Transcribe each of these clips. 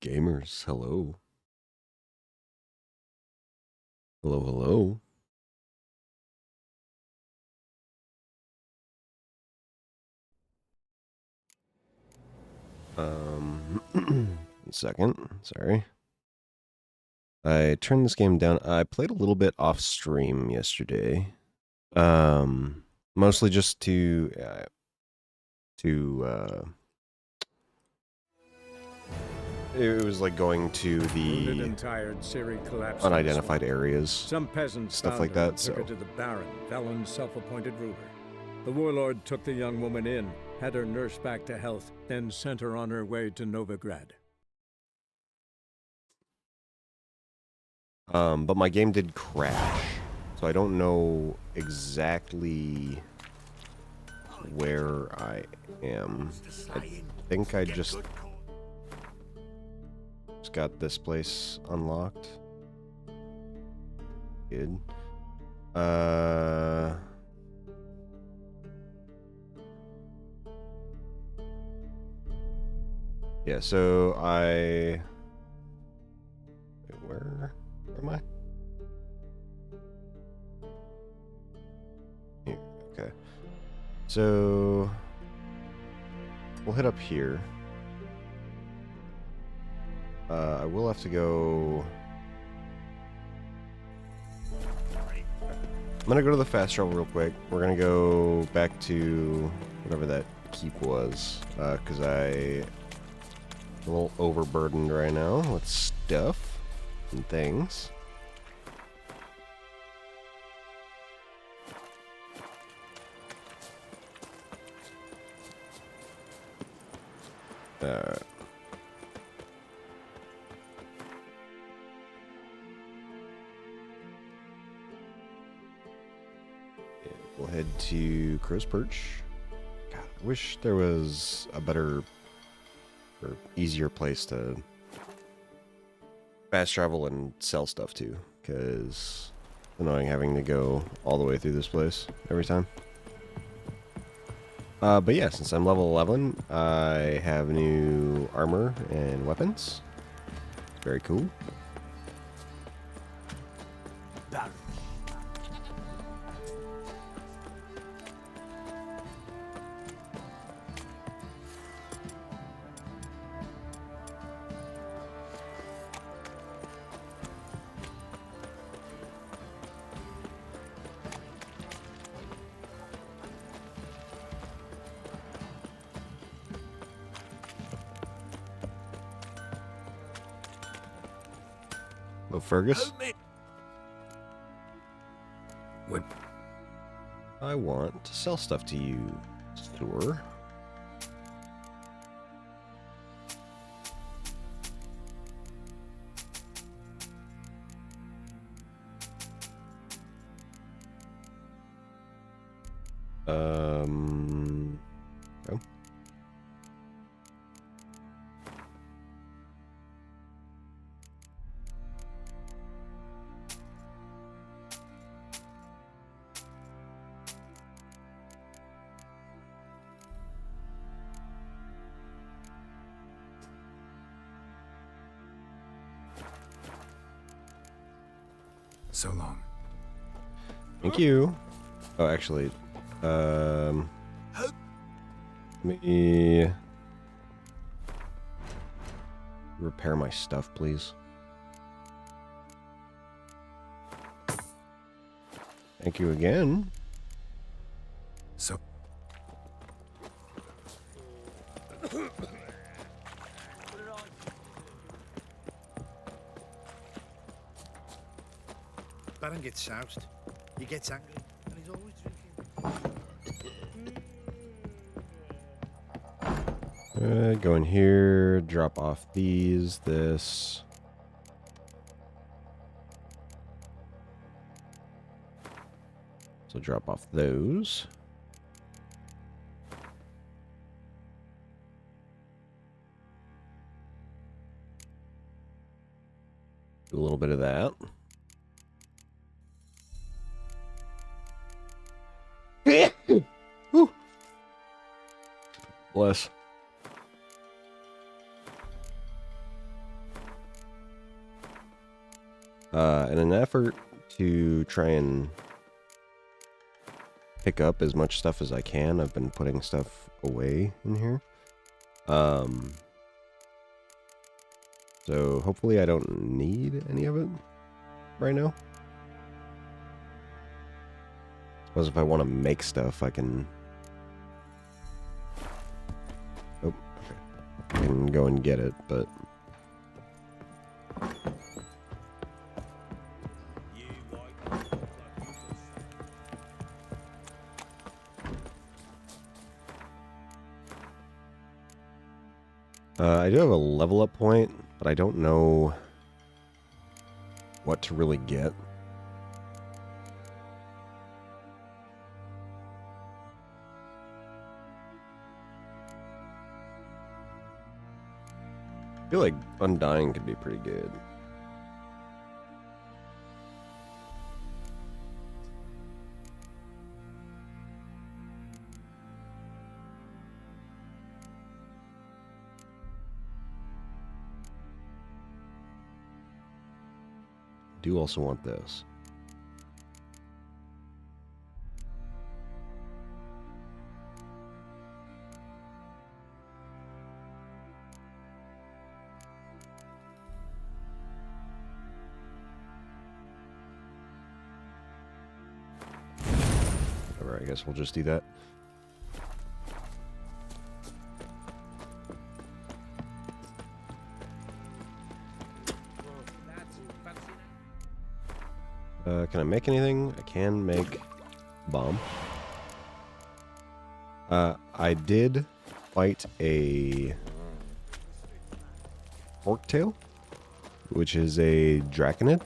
Gamers, hello. Hello, hello. One second. Sorry. I turned this game down. I played a little bit off stream yesterday. Mostly just to it was like going to the and tired, Ciri collapsed unidentified areas. Some peasants stuff found like her that. and took her to the Baron, Valen's self-appointed ruler. The warlord took the young woman in, had her nursed back to health, then sent her on her way to Novigrad. But my game did crash, so I don't know exactly where I am. I think I just got this place unlocked. Good. Yeah, so wait, where am I? Here, okay. So we'll hit up here. I will have to go. I'm gonna go to the fast travel real quick. We're gonna go back to whatever that keep was, because I'm a little overburdened right now with stuff and things. Alright. We'll head to Crow's Perch. God, I wish there was a better or easier place to fast travel and sell stuff to, because it's annoying having to go all the way through this place every time. But yeah, since I'm level 11, I have new armor and weapons. Very cool. Oh, Fergus? What? I want to sell stuff to you, store. Oh. So long. Thank you. Oh, actually, let me repair my stuff, please. Thank you again. So. Baron gets soused. He gets angry, and he's always drinking. Go in here, drop off this. So drop off those. Do a little bit of that. Whew. Bless. In an effort to try and pick up as much stuff as I can, I've been putting stuff away in here. So hopefully I don't need any of it right now. Suppose if I want to make stuff, I can... Oh, okay. I can go and get it, but... I do have a level up point, but I don't know what to really get. I feel like Undying could be pretty good. Do also want this. Alright, I guess we'll just do that. Can I make anything? I can make bomb. I did fight a Forktail, which is a Draconid.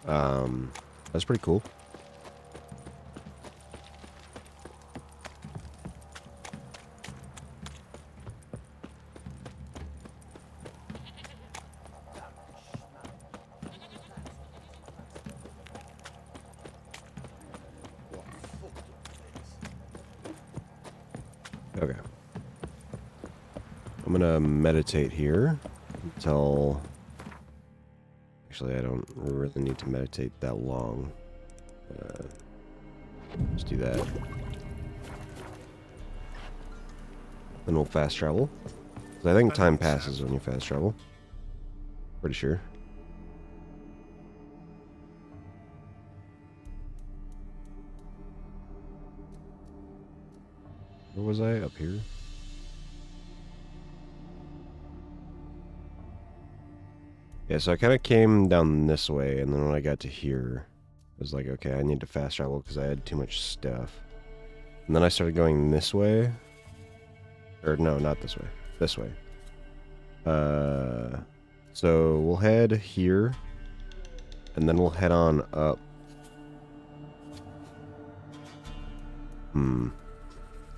That's pretty cool. Okay. I'm gonna meditate here until... Actually, I don't really need to meditate that long. Just do that. Then we'll fast travel. 'Cause I think time passes when you fast travel. Pretty sure. Where was I? Up here? Yeah, so I kind of came down this way, and then when I got to here, I was like, okay, I need to fast travel because I had too much stuff. And then I started going this way. Or no, not this way. This way. So we'll head here, and then we'll head on up.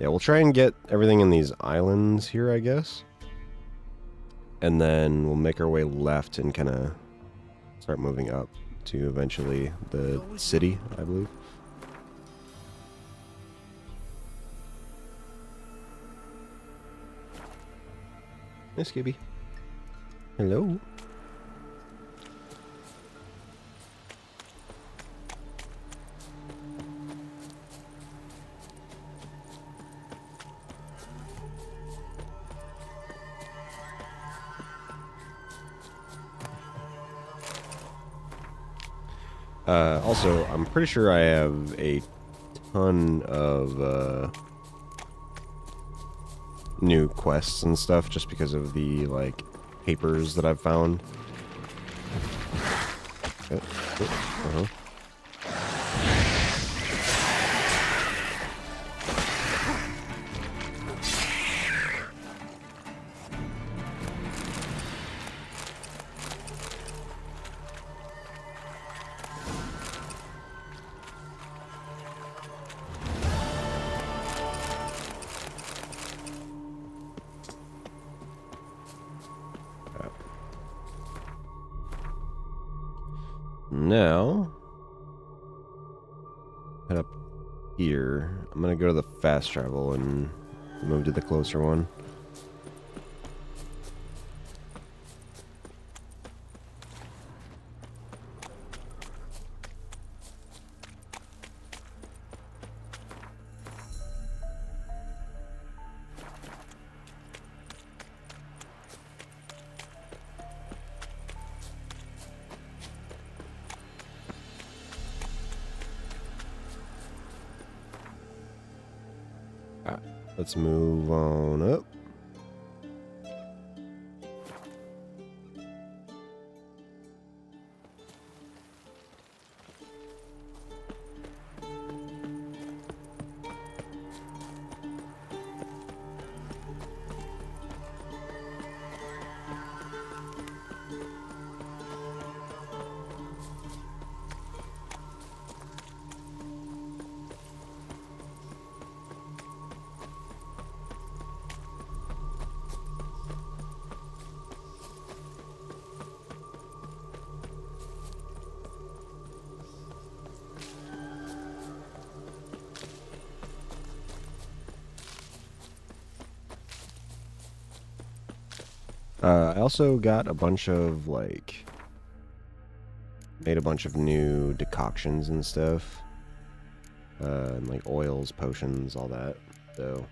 Yeah, we'll try and get everything in these islands here, I guess. And then we'll make our way left and kind of start moving up to eventually the city, I believe. Hey, Skibby. Hello. Also, I'm pretty sure I have a ton of new quests and stuff just because of the, like, papers that I've found. Now, head up here. I'm gonna go to the fast travel and move to the closer one. Alright, let's move on up. I also got a bunch of, like, made a bunch of new decoctions and stuff. And, like, oils, potions, all that. So,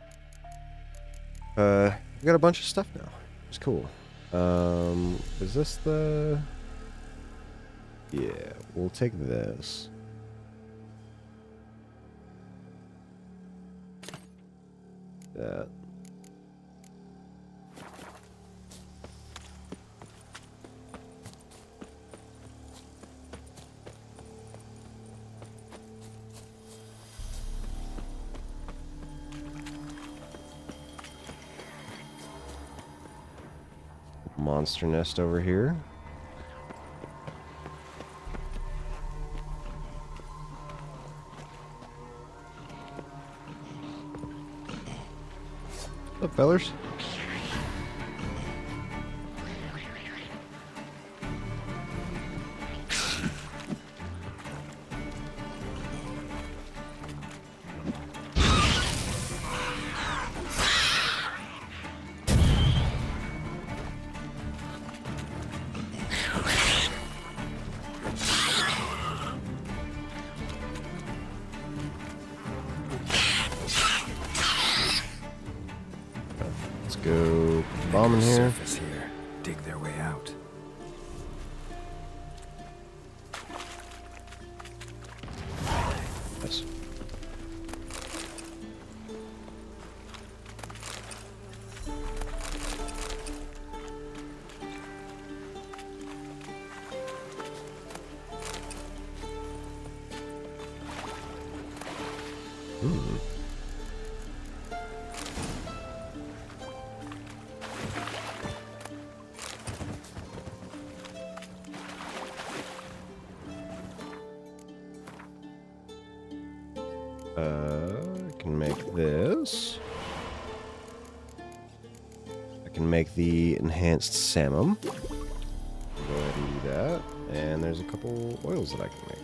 we got a bunch of stuff now. It's cool. Is this the... Yeah, we'll take this. That. Monster nest over here. What's up, fellers? Let's go put the bomb in here. Surface here. Dig their way out. Nice. I can make this. I can make the enhanced salmon. Go ahead and do that. And there's a couple oils that I can make.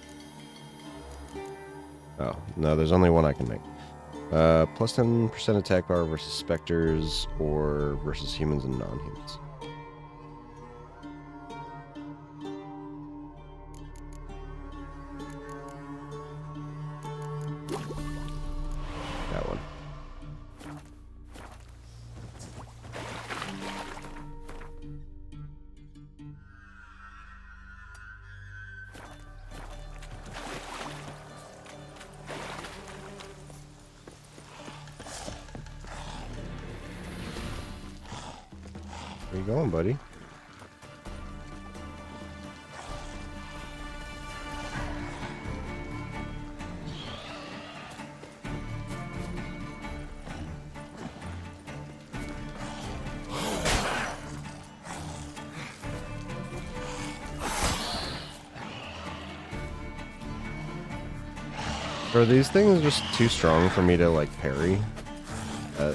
Oh, no, there's only one I can make. Plus 10% attack power versus specters or versus humans and non-humans. That one. Where you going, buddy? Are these things just too strong for me to, like, parry? Ow.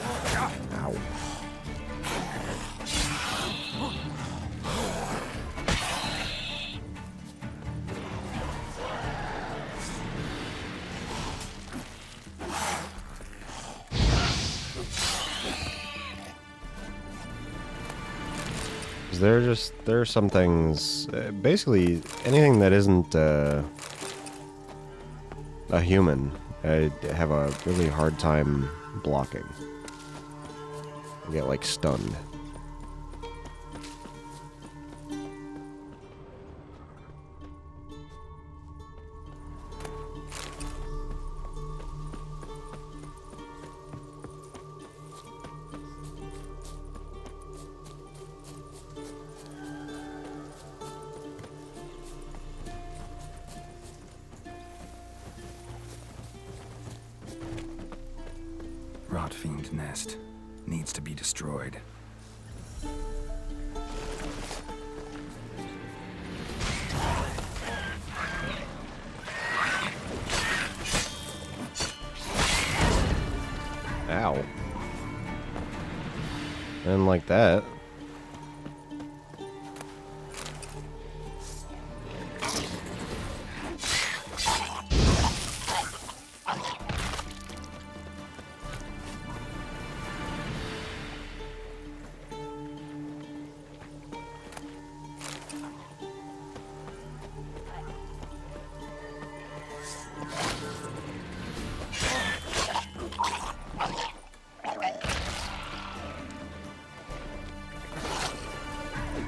There are some things, basically anything that isn't a human, I have a really hard time blocking. I get, like, stunned. fiend nest. Needs to be destroyed. Ow. I didn't like that.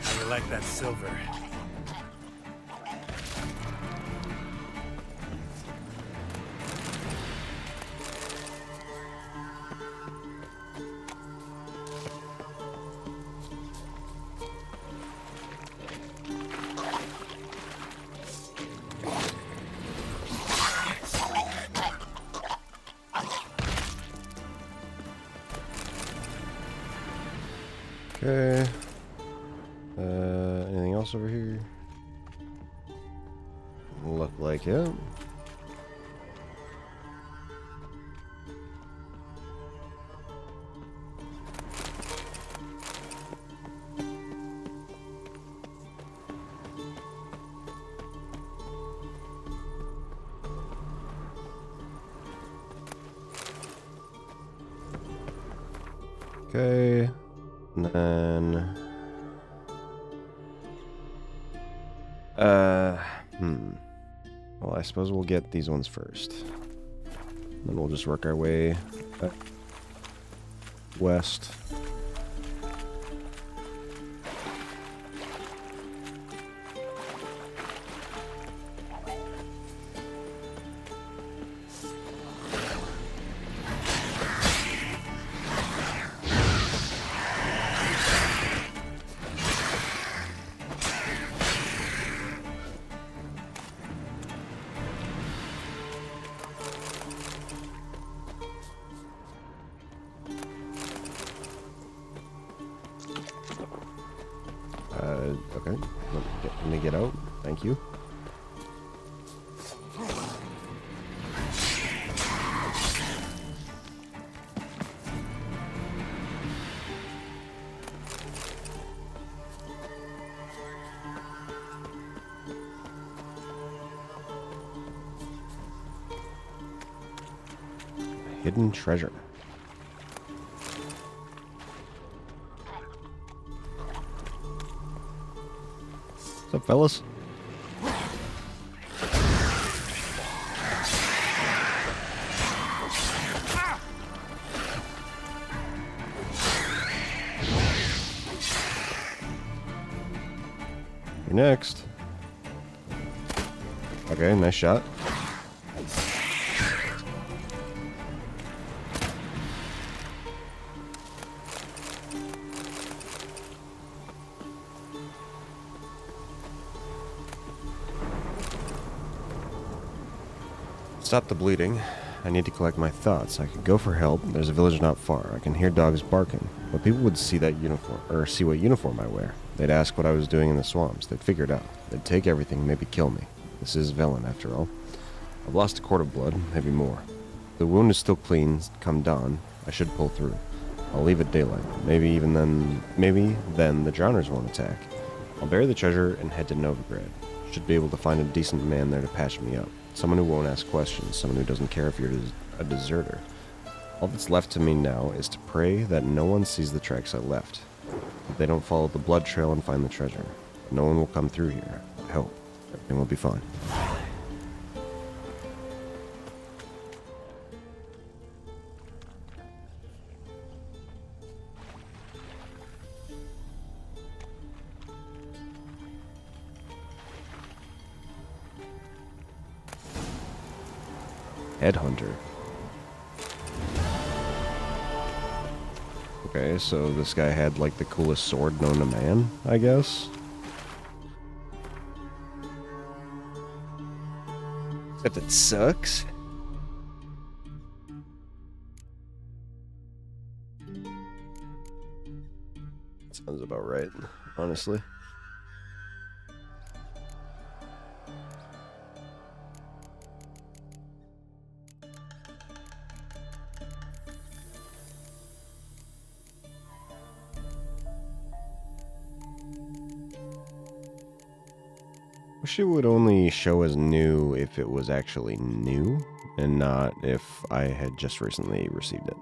How you like that silver? Okay. Anything else over here? Look like it. Okay. And then well, I suppose we'll get these ones first. Then we'll just work our way west. Okay. Let me get out. Thank you. Hidden treasure. What's up, fellas? You're next. Okay, nice shot. Stop the bleeding. I need to collect my thoughts. I could go for help. There's a village not far. I can hear dogs barking. But people would see that uniform, or see what uniform I wear. They'd ask what I was doing in the swamps. They'd figure it out. They'd take everything, maybe kill me. This is Velen, after all. I've lost a quart of blood, maybe more. The wound is still clean. Come dawn, I should pull through. I'll leave at daylight. Maybe then the drowners won't attack. I'll bury the treasure and head to Novigrad. Should be able to find a decent man there to patch me up. Someone who won't ask questions, someone who doesn't care if you're a deserter. All that's left to me now is to pray that no one sees the tracks I left. That they don't follow the blood trail and find the treasure. No one will come through here. I hope. Everything will be fine. Headhunter. Okay, so this guy had like the coolest sword known to man, I guess. Except it sucks. Sounds about right, honestly. Wish it would only show as new if it was actually new, and not if I had just recently received it.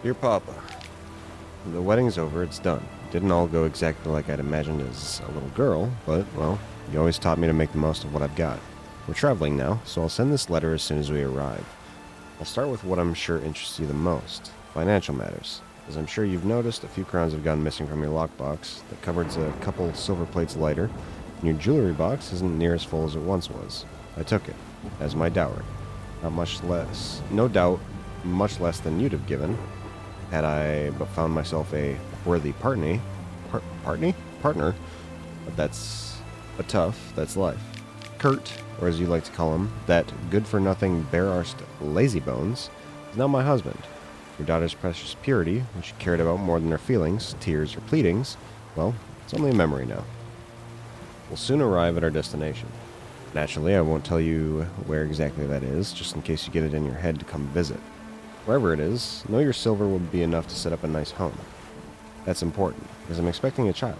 Dear Papa, the wedding's over, it's done. Didn't all go exactly like I'd imagined as a little girl, but, well, you always taught me to make the most of what I've got. We're traveling now, so I'll send this letter as soon as we arrive. I'll start with what I'm sure interests you the most, financial matters. As I'm sure you've noticed, a few crowns have gone missing from your lockbox, the cupboard's a couple silver plates lighter, and your jewelry box isn't near as full as it once was. I took it, as my dowry. Not much less, no doubt, much less than you'd have given, had I but found myself a worthy partner, but that's a tough, that's life. Kurt, or as you like to call him, that good-for-nothing, bare-arsed lazybones, is now my husband. Your daughter's precious purity, which you cared about more than her feelings, tears, or pleadings, well, it's only a memory now. We'll soon arrive at our destination. Naturally, I won't tell you where exactly that is, just in case you get it in your head to come visit. Wherever it is, know your silver will be enough to set up a nice home. That's important, because I'm expecting a child.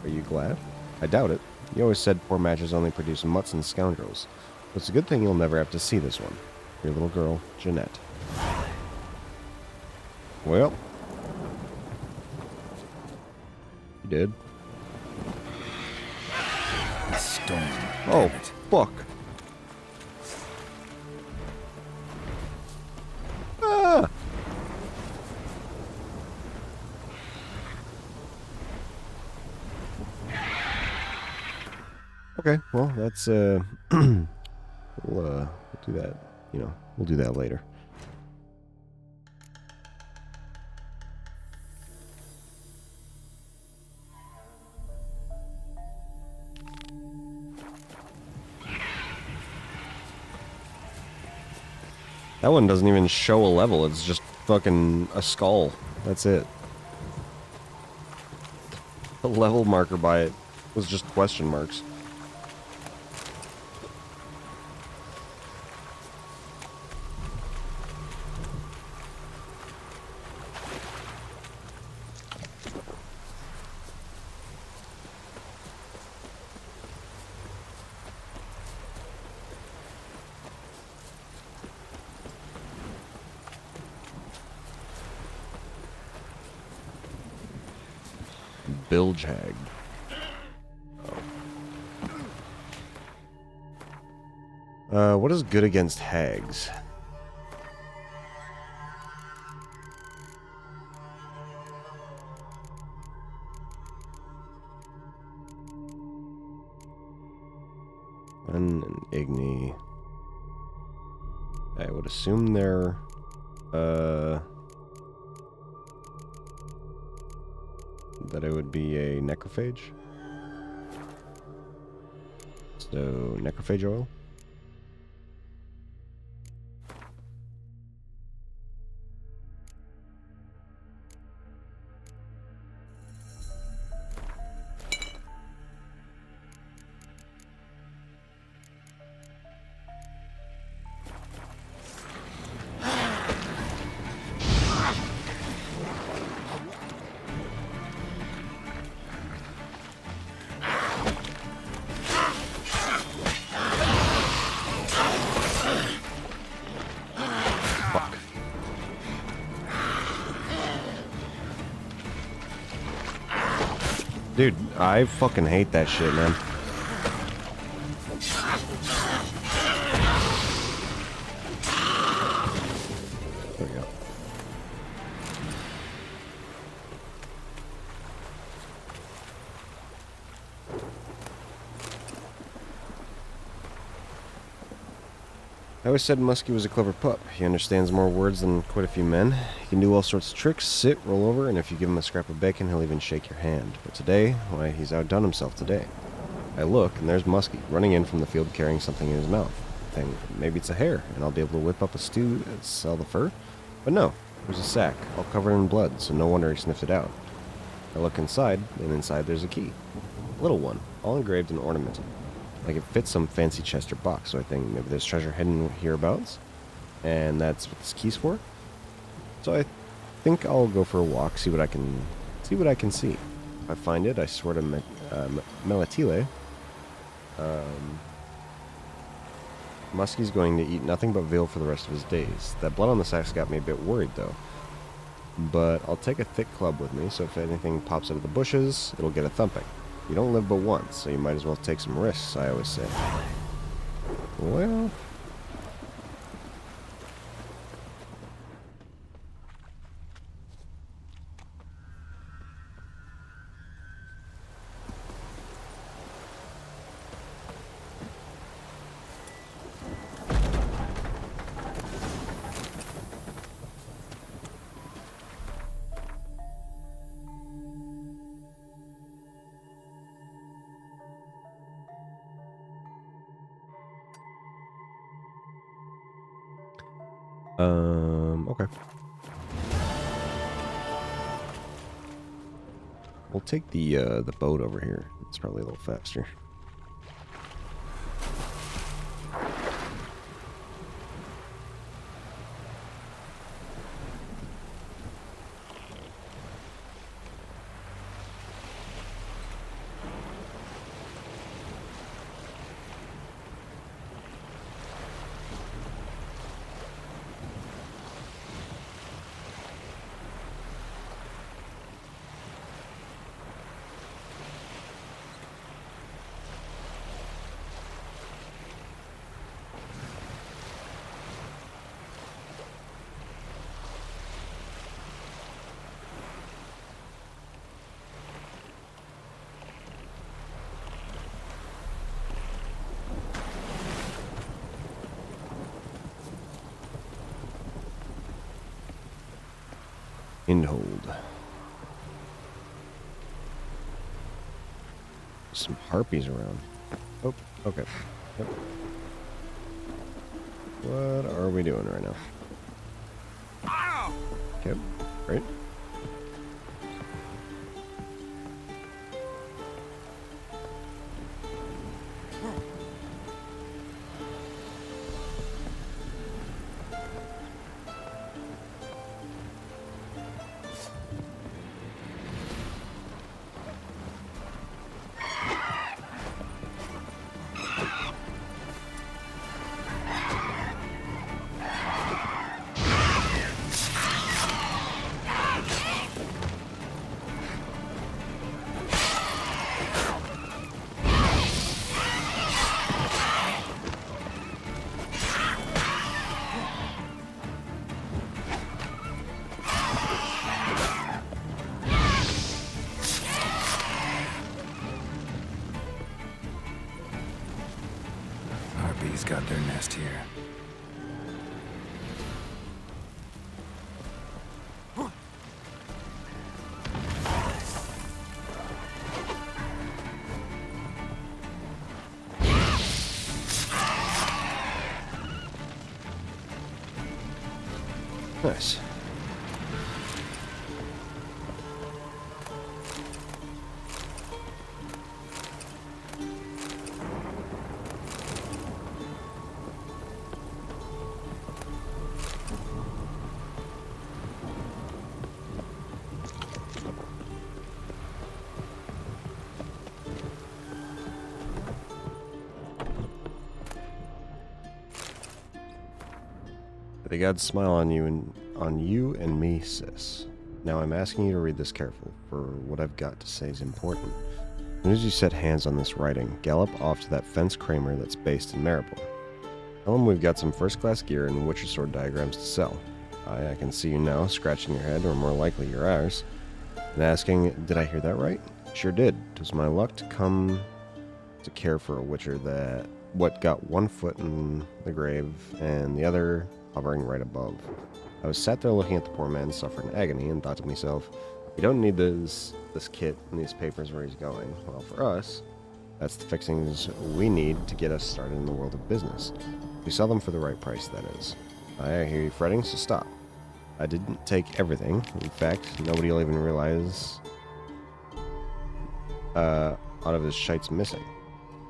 Are you glad? I doubt it. You always said poor matches only produce mutts and scoundrels. But it's a good thing you'll never have to see this one. Your little girl, Jeanette. Well. You did. The storm. Oh, Damn it. fuck. Ah! Okay, well, that's, we'll do that, we'll do that later. That one doesn't even show a level, it's just fucking a skull. That's it. The level marker by it was just question marks. Bilge hag. What is good against hags? Gwen and Igni. I would assume they're, that it would be a necrophage. So, necrophage oil. Dude, I fucking hate that shit, man. There we go. I always said Muskie was a clever pup. He understands more words than quite a few men. He can do all sorts of tricks, sit, roll over, and if you give him a scrap of bacon, he'll even shake your hand. But today, why, he's outdone himself today. I look, and there's Muskie, running in from the field carrying something in his mouth. I think, maybe it's a hare, and I'll be able to whip up a stew and sell the fur? But no, there's a sack, all covered in blood, so no wonder he sniffed it out. I look inside, and inside there's a key. A little one, all engraved and ornamented. Like it fits some fancy chest or box, so I think maybe there's treasure hidden hereabouts, and that's what this key's for. So I think I'll go for a walk, see what I can see. If I find it, I swear to Melatile, Muskie's going to eat nothing but veal for the rest of his days. That blood on the sack's got me a bit worried, though. But I'll take a thick club with me, so if anything pops out of the bushes, it'll get a thumping. You don't live but once, so you might as well take some risks, I always say. Well... okay. We'll take the boat over here. It's probably a little faster. Inhold. Some harpies around. Oh, okay. Yep. What are we doing right now? Okay, great. Harpies got their nest here. Nice. The gods smile on you and me, sis. Now I'm asking you to read this careful, for what I've got to say is important. As soon as you set hands on this writing, gallop off to that fence Kramer that's based in Maribor. Tell him we've got some first-class gear and Witcher sword diagrams to sell. I can see you now, scratching your head, or more likely your eyes, and asking, did I hear that right? Sure did. 'Twas my luck to come to care for a Witcher that got one foot in the grave and the other hovering right above. I was sat there looking at the poor man suffering agony and thought to myself, you don't need this kit and these papers where he's going. Well, for us, that's the fixings we need to get us started in the world of business. We sell them for the right price, that is. I hear you fretting, so stop. I didn't take everything. In fact, nobody will even realize out of his shite's missing.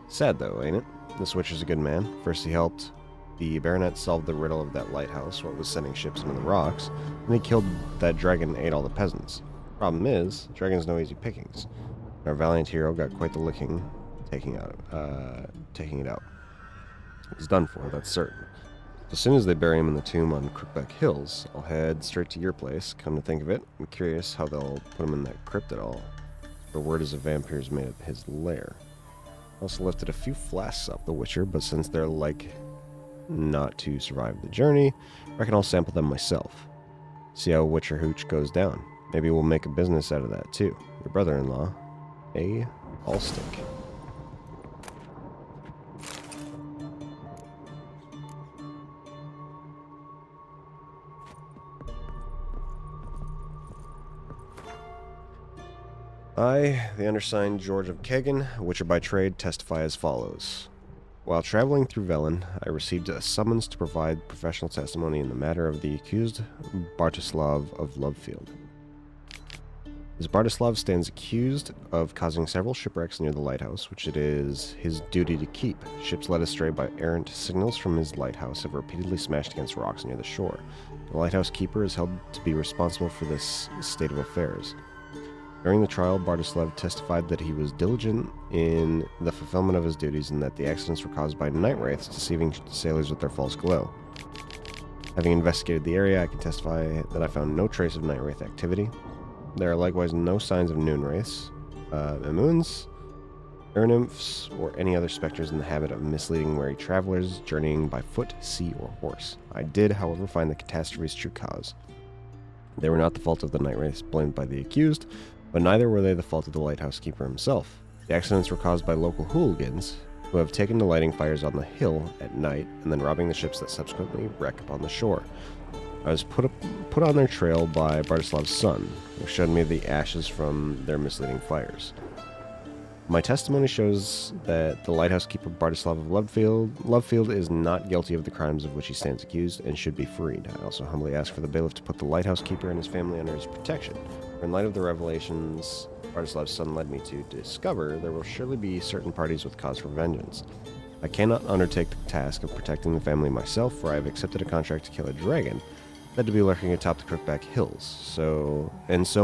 Sad, though, ain't it? This Witcher's a good man. First he helped the Baronet solve the riddle of that lighthouse, what was sending ships into the rocks, and he killed that dragon and ate all the peasants. Problem is, dragon's no easy pickings. Our valiant hero got quite the licking, taking it out. He's done for, that's certain. As soon as they bury him in the tomb on Crookback Hills, I'll head straight to your place. Come to think of it, I'm curious how they'll put him in that crypt at all. The word is a vampire's made at his lair. I also lifted a few flasks up the Witcher, but since they're like not to survive the journey, I reckon I'll sample them myself. See how Witcher Hooch goes down. Maybe we'll make a business out of that too. Your brother-in-law, A. Allstick. I, the undersigned George of Kagan, Witcher by trade, testify as follows. While traveling through Velen, I received a summons to provide professional testimony in the matter of the accused Bartislav of Lovefield. As Bartislav stands accused of causing several shipwrecks near the lighthouse, which it is his duty to keep. Ships led astray by errant signals from his lighthouse have repeatedly smashed against rocks near the shore. The lighthouse keeper is held to be responsible for this state of affairs. During the trial, Bartislav testified that he was diligent in the fulfillment of his duties and that the accidents were caused by night wraiths deceiving sailors with their false glow. Having investigated the area, I can testify that I found no trace of night wraith activity. There are likewise no signs of noon wraiths, Emuns, nymphs, or any other specters in the habit of misleading wary travelers journeying by foot, sea, or horse. I did, however, find the catastrophe's true cause. They were not the fault of the night wraiths blamed by the accused, but neither were they the fault of the lighthouse keeper himself. The accidents were caused by local hooligans who have taken to lighting fires on the hill at night and then robbing the ships that subsequently wreck upon the shore. I was put on their trail by Bartislav's son, who showed me the ashes from their misleading fires. My testimony shows that the lighthouse keeper Bartislav of Lovefield is not guilty of the crimes of which he stands accused and should be freed. I also humbly ask for the bailiff to put the lighthouse keeper and his family under his protection. For in light of the revelations Bartislav's son led me to discover, there will surely be certain parties with cause for vengeance. I cannot undertake the task of protecting the family myself, for I have accepted a contract to kill a dragon said to be lurking atop the Crookback Hills, so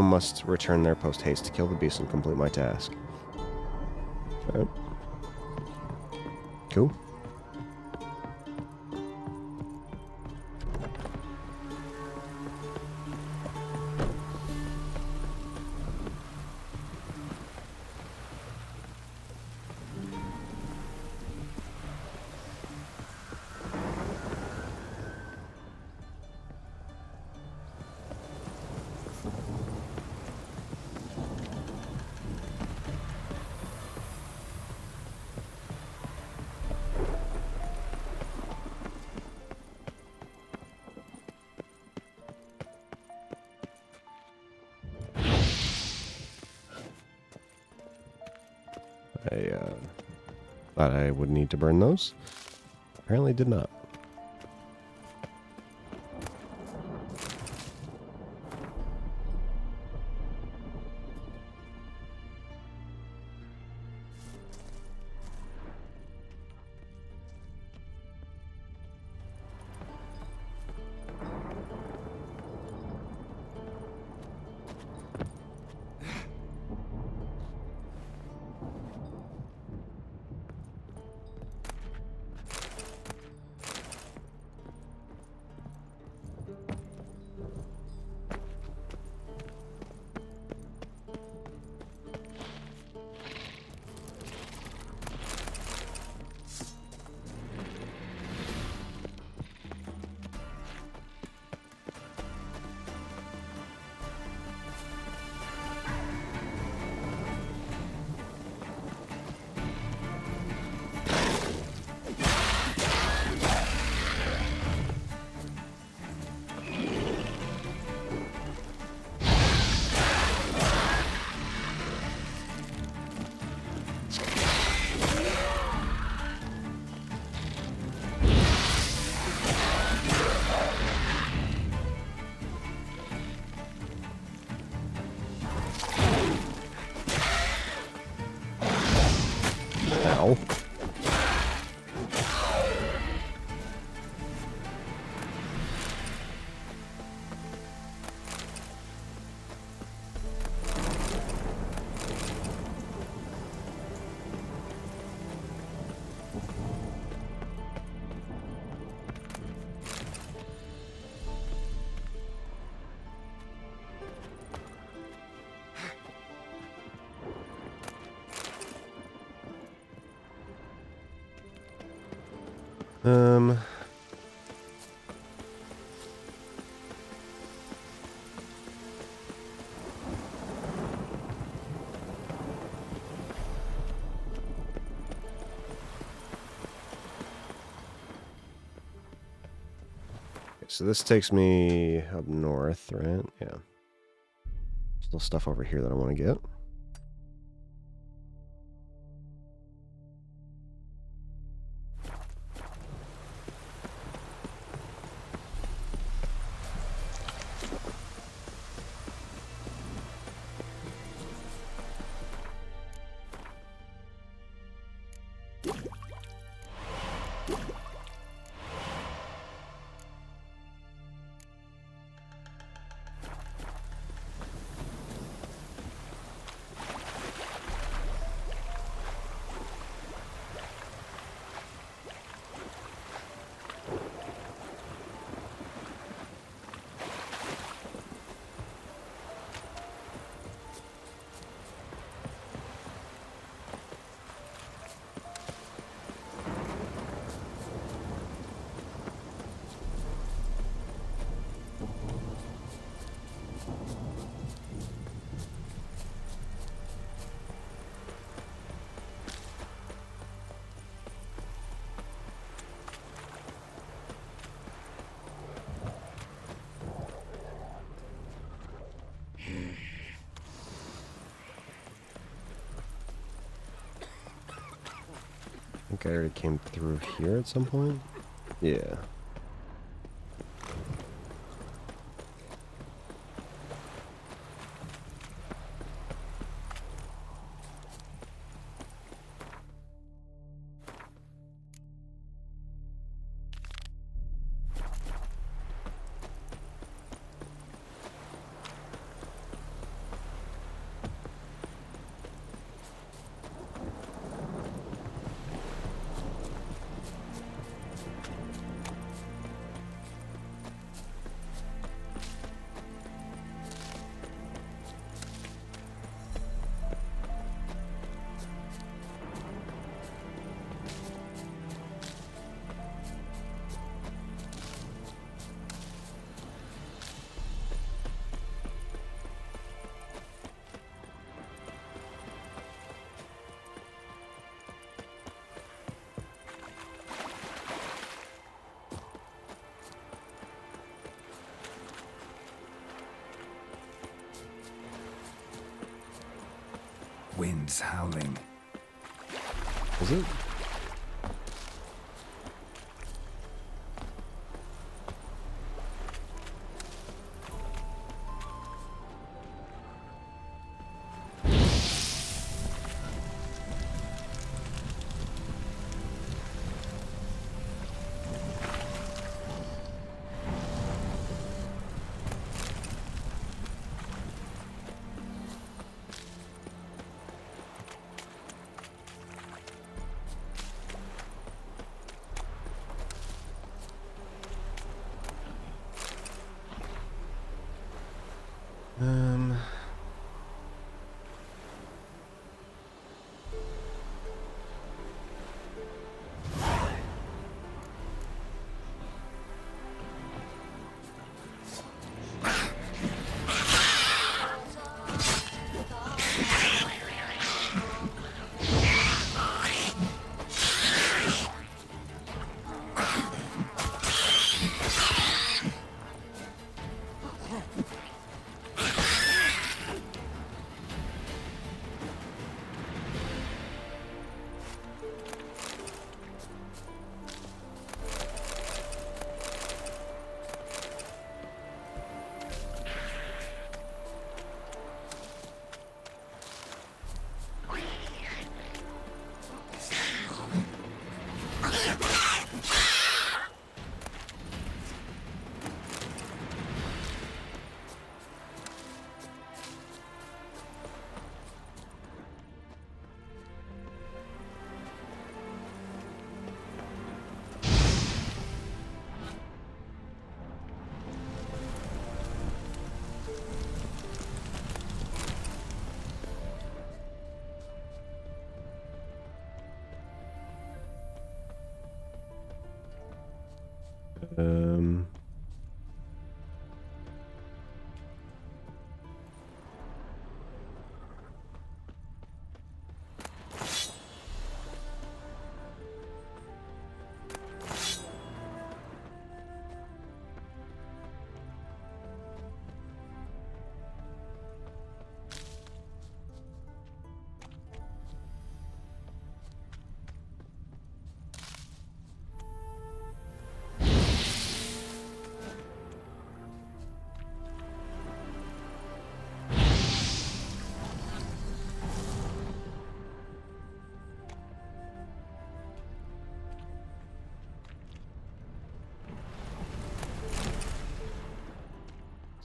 must return there post-haste to kill the beast and complete my task. Alright. Cool. I thought I would need to burn those. Apparently did not. Ow. Um. So this takes me up north, right? Yeah. Still stuff over here that I want to get. I think I already came through here at some point. Yeah. Wind's howling. Is it? Um.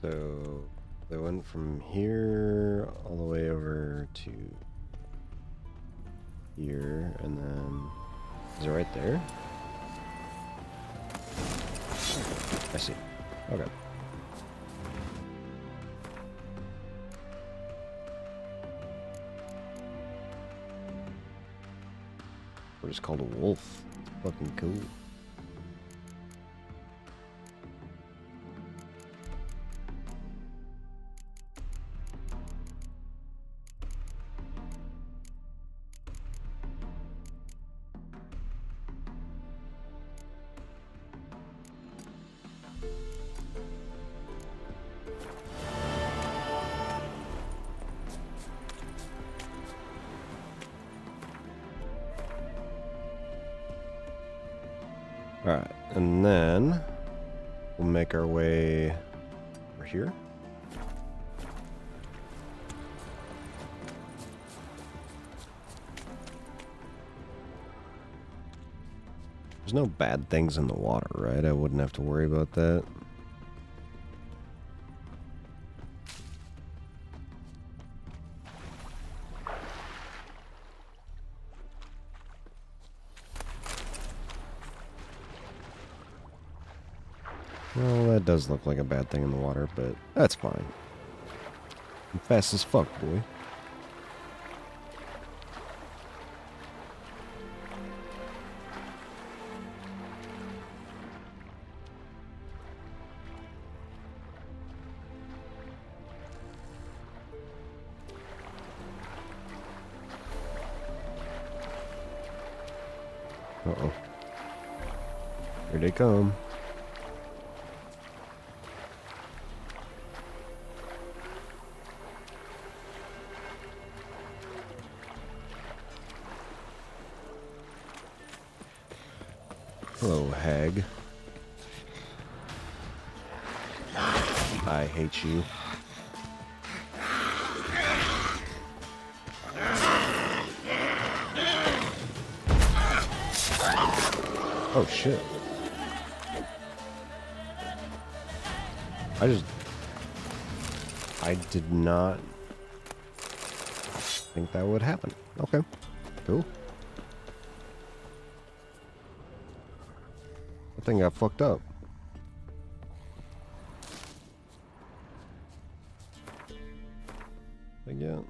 So they went from here all the way over to here, and then is it right there? I see. Okay. We're just called a wolf. It's fucking cool. Alright, and then we'll make our way over here. There's no bad things in the water, right? I wouldn't have to worry about that. Well, that does look like a bad thing in the water, but that's fine. I'm fast as fuck, boy. Uh-oh. Here they come. Hello, hag. I hate you. Oh shit. I did not think that would happen. Okay. Cool. I think I fucked up. Again.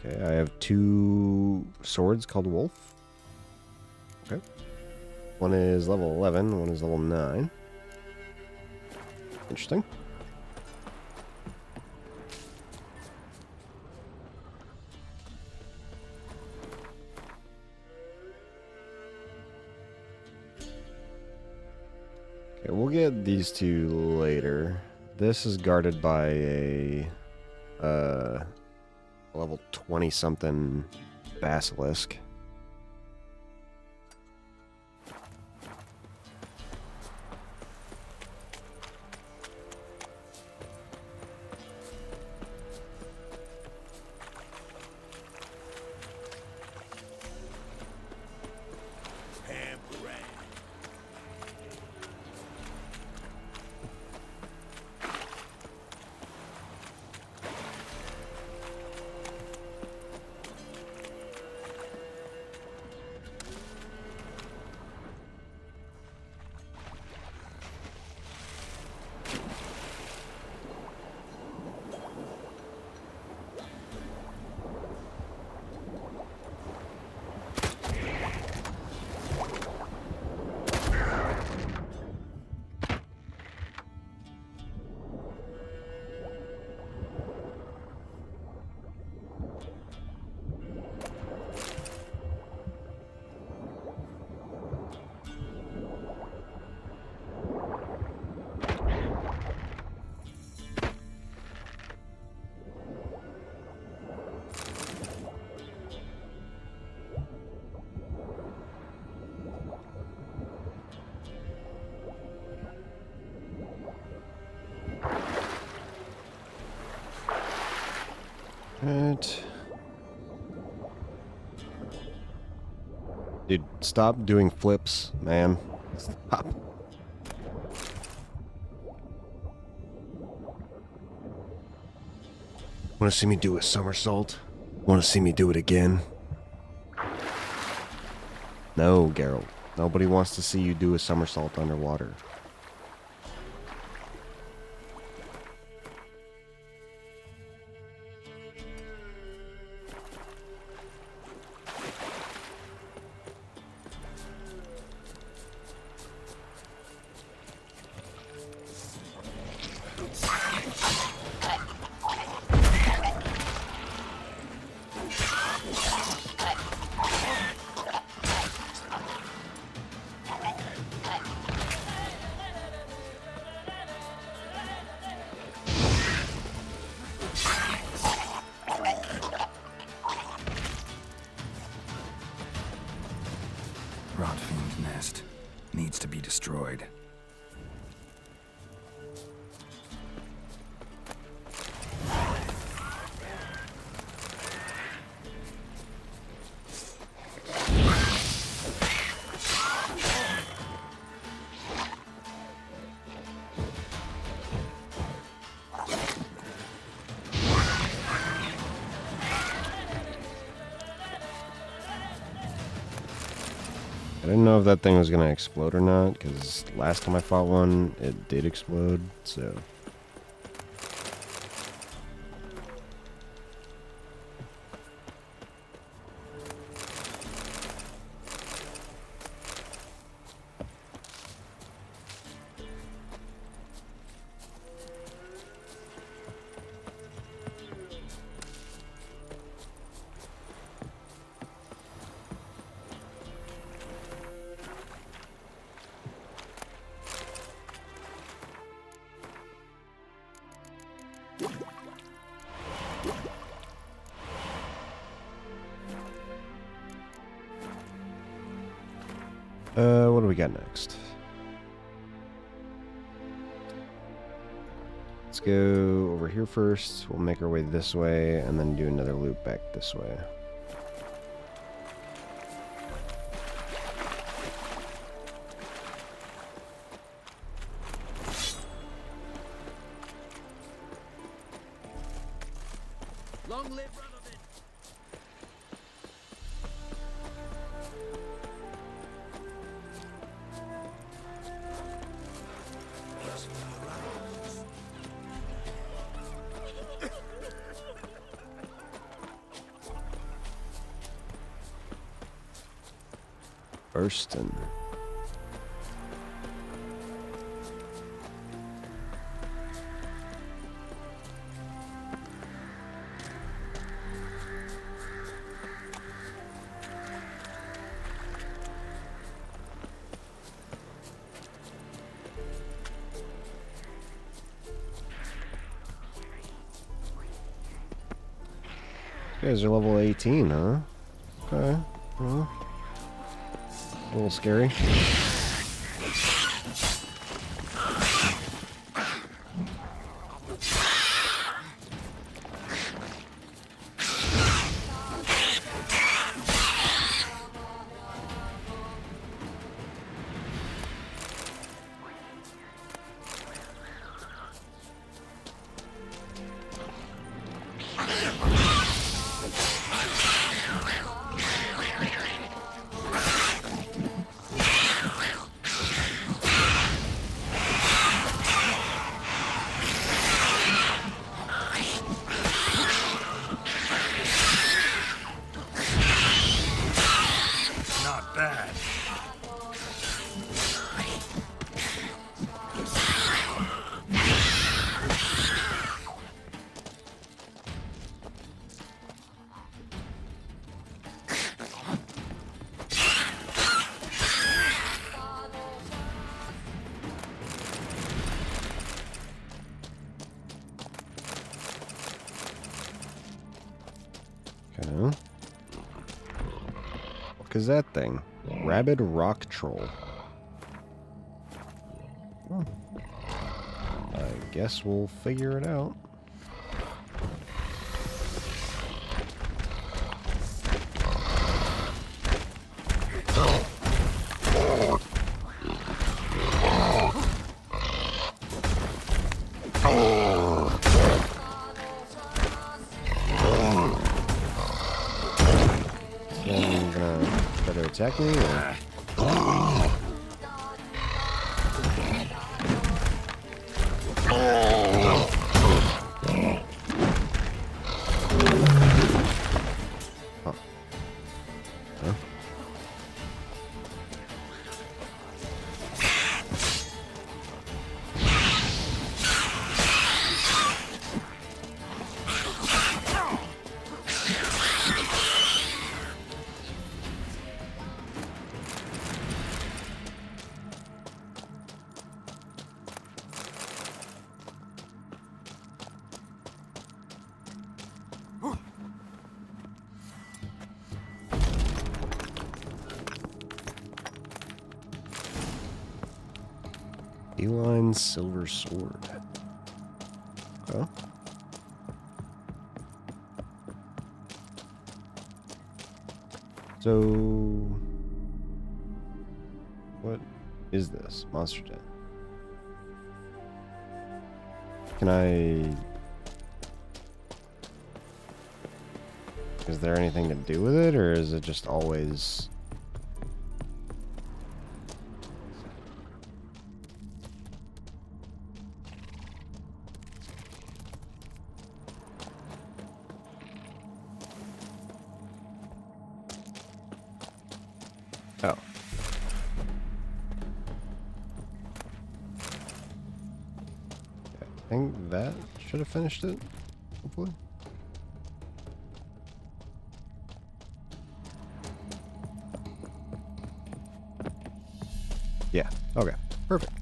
Okay, I have 2 swords called Wolf. Okay. One is level 11, one is level 9. Interesting. Okay, we'll get these 2 later. This is guarded by a level 20-something basilisk. Right. Dude, stop doing flips, man. Stop. Want to see me do a somersault? Want to see me do it again? No, Geralt. Nobody wants to see you do a somersault underwater. Rotfiend's nest needs to be destroyed. I didn't know if that thing was going to explode or not, because last time I fought one, it did explode, so... what do we got next? Let's go over here first. We'll make our way this way, and then do another loop back this way. Long live Radovid! Burstin'. You guys are level 18, huh? Okay. Well, a little scary. Not bad. Okay. What is that thing? Rabid rock troll. Hmm. I guess we'll figure it out. attack me? Or? Huh. Huh? Eline silver sword. Okay. So, what is this? Monster Den. Can I... Is there anything to do with it, or is it just always... Oh. I think that should have finished it, hopefully. Yeah, okay, perfect.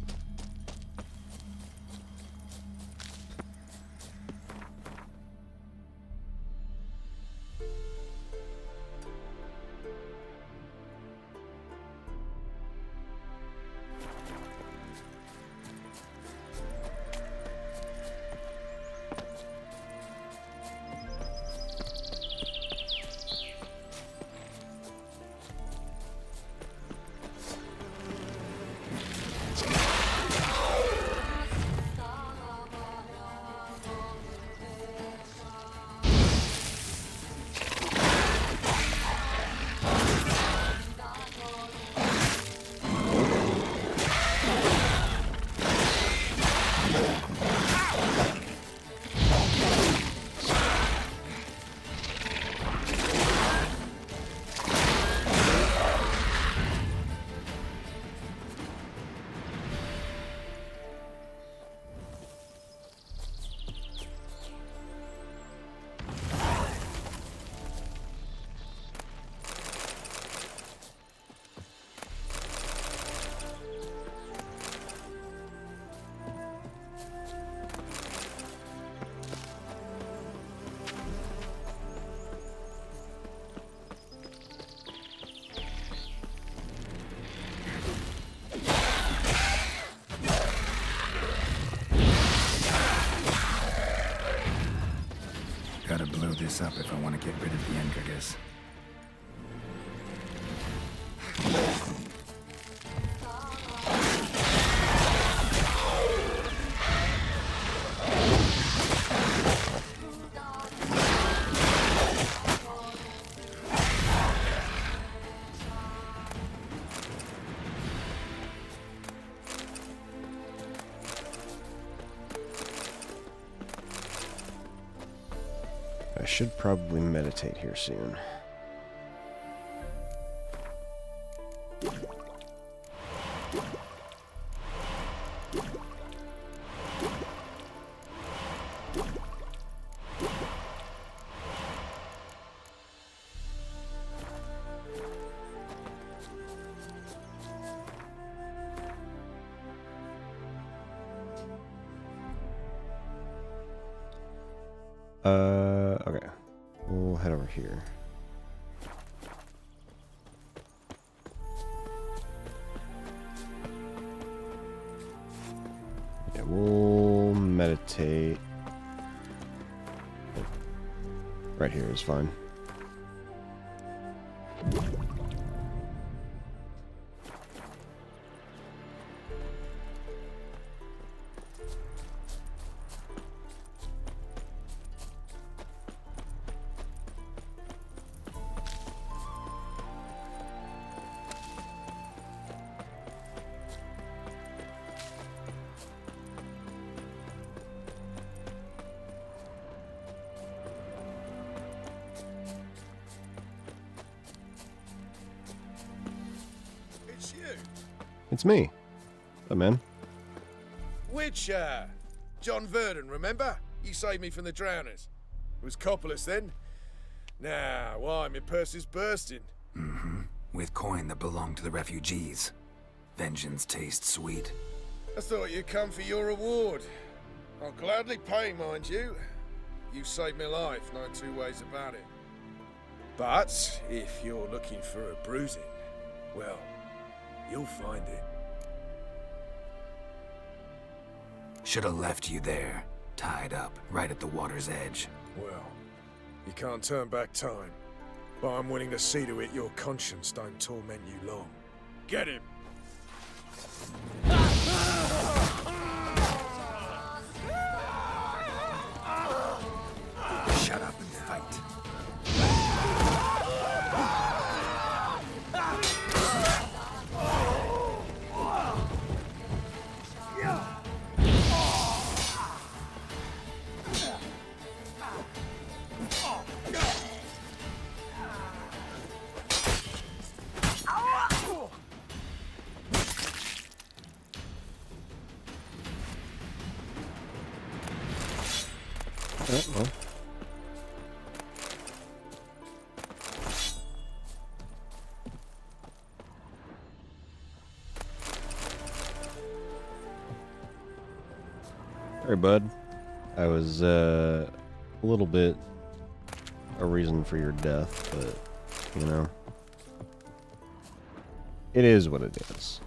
Gotta blow this up if I want to get rid of the Engagas. I should probably meditate here soon. Okay. We'll head over here. Yeah, we'll meditate. Right here is fine. It's me. Hey, man. Witcher! John Verdon, remember? You saved me from the drowners. It was Coppolis then. Now, why, my purse is bursting. Mm-hmm. With coin that belonged to the refugees. Vengeance tastes sweet. I thought you'd come for your reward. I'll gladly pay, mind you. You saved my life, no two ways about it. But if you're looking for a bruising, well, you'll find it. Should have left you there, tied up, right at the water's edge. Well, you can't turn back time. But I'm willing to see to it your conscience don't torment you long. Get him! Shut up and fight. Well. Hey, bud. I was a little bit a reason for your death, but you know, it is what it is.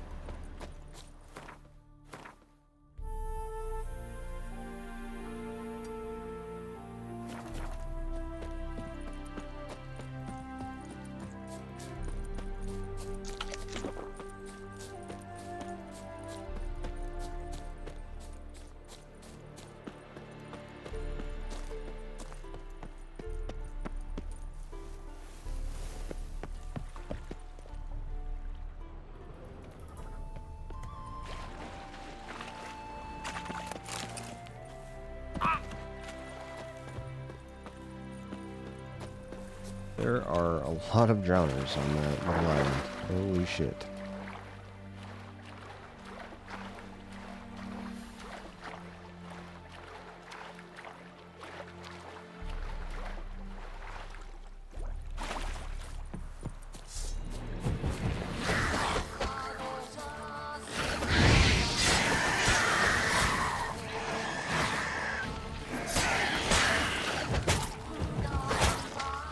There are a lot of drowners on that little island. Holy shit.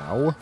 Ow.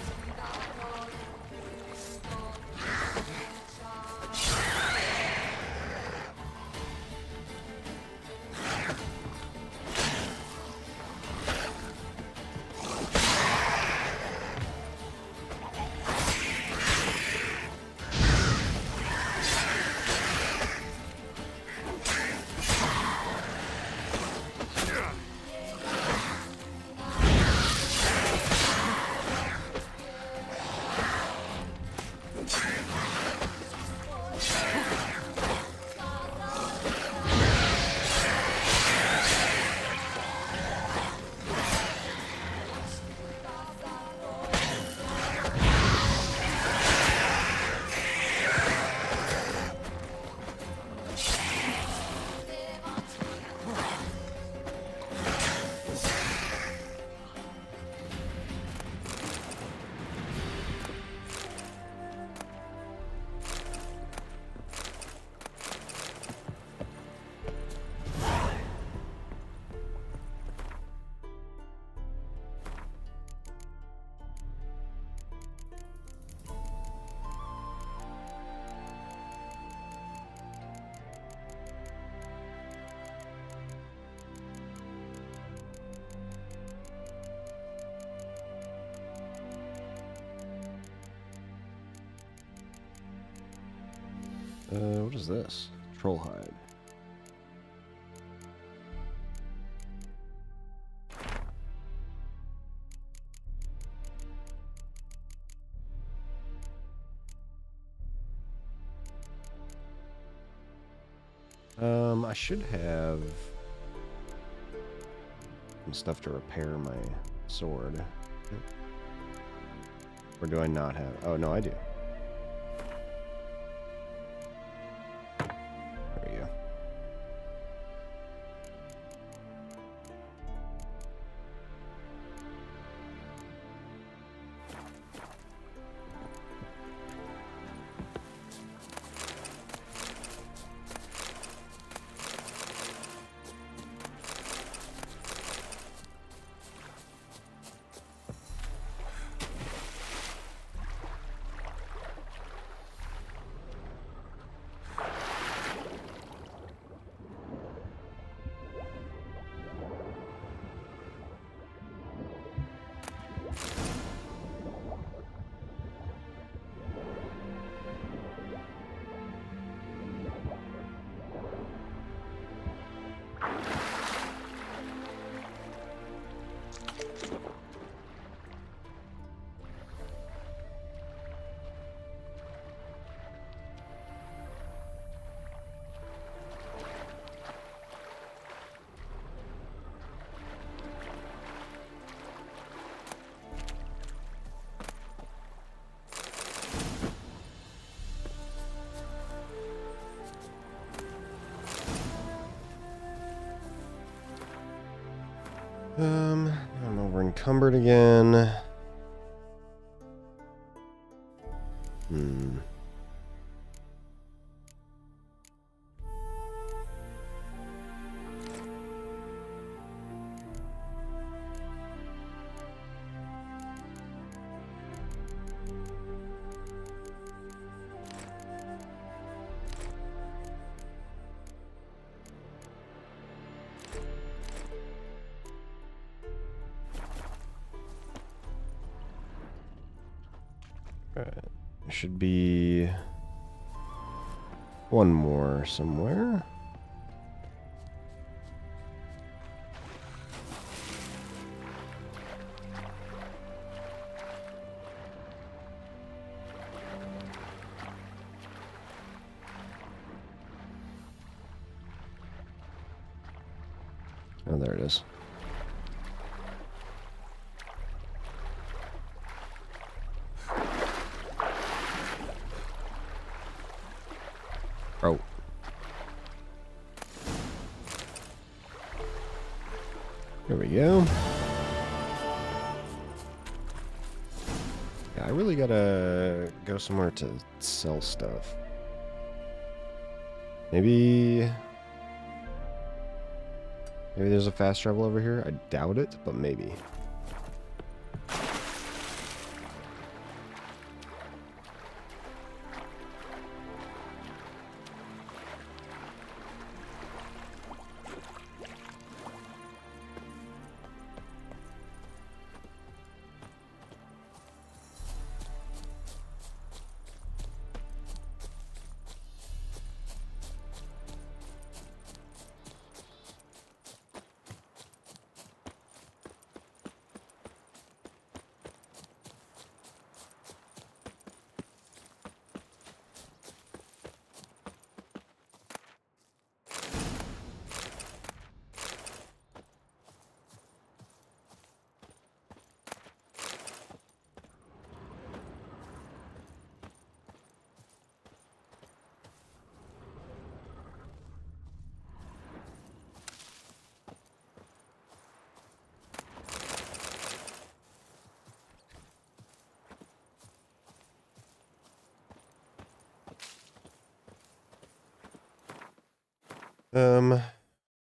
What is this? Trollhide. I should have some stuff to repair my sword. Or do I not have? Oh, no, I do. I'm over encumbered again. Alright. There should be one more somewhere. Oh, there it is. Oh. There we go. Yeah, I really gotta go somewhere to sell stuff. Maybe there's a fast travel over here. I doubt it, but maybe.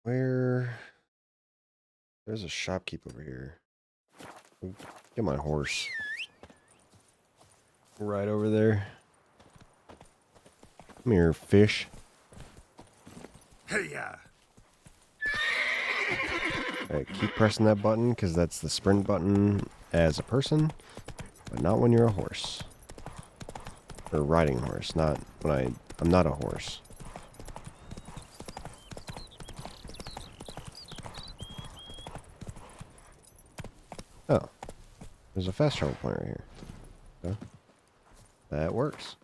Where? There's a shopkeep over here. Get my horse. Right over there. Come here, fish. Hey, yeah. Alright, keep pressing that button, because that's the sprint button as a person, but not when you're a horse. Or riding a horse, not when I'm not a horse. Oh. There's a fast travel point right here. Okay. That works.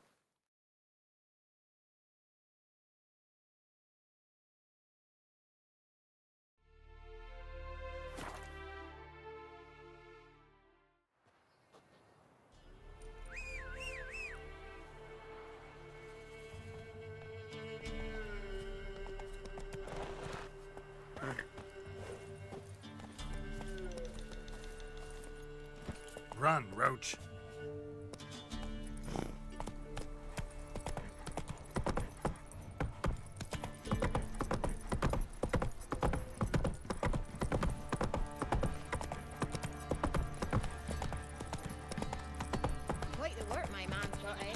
Run, Roach. Quite the work my man's got, eh?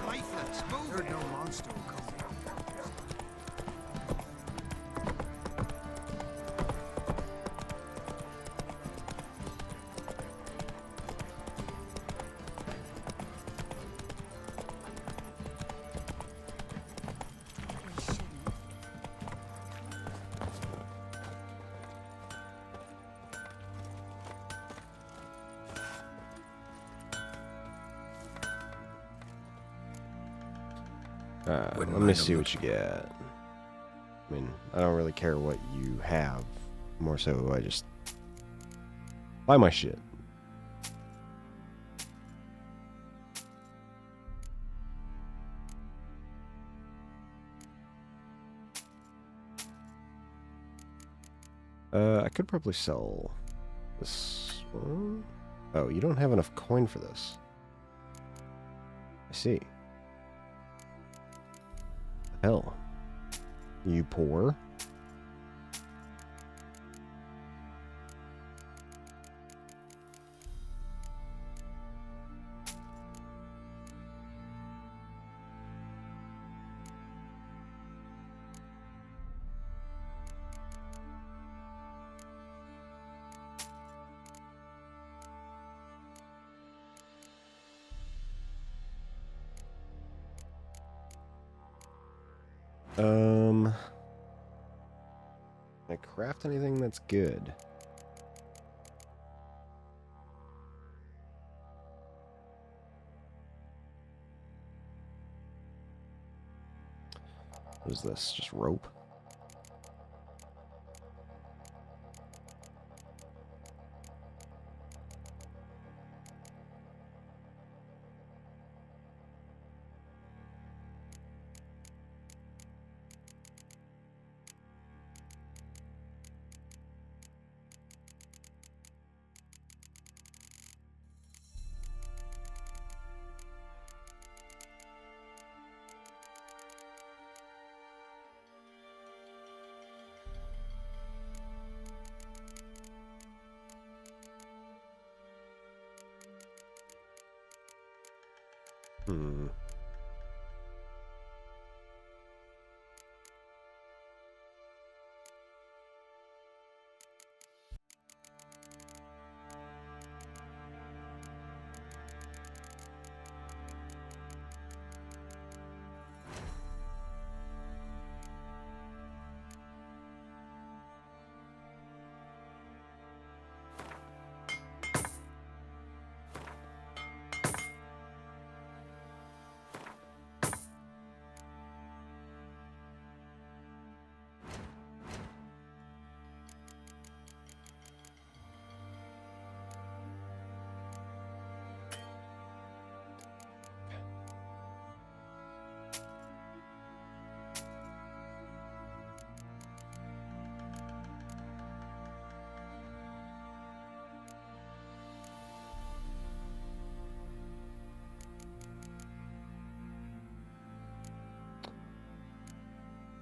Lifeless, move. Heard no monster will come. Wouldn't Let me mind a see look. what you get. I mean, I don't really care what you have. More so, I just buy my shit. I could probably sell this one. Oh, you don't have enough coin for this. I see. Hell. You poor? Can I craft anything that's good? What is this? Just rope?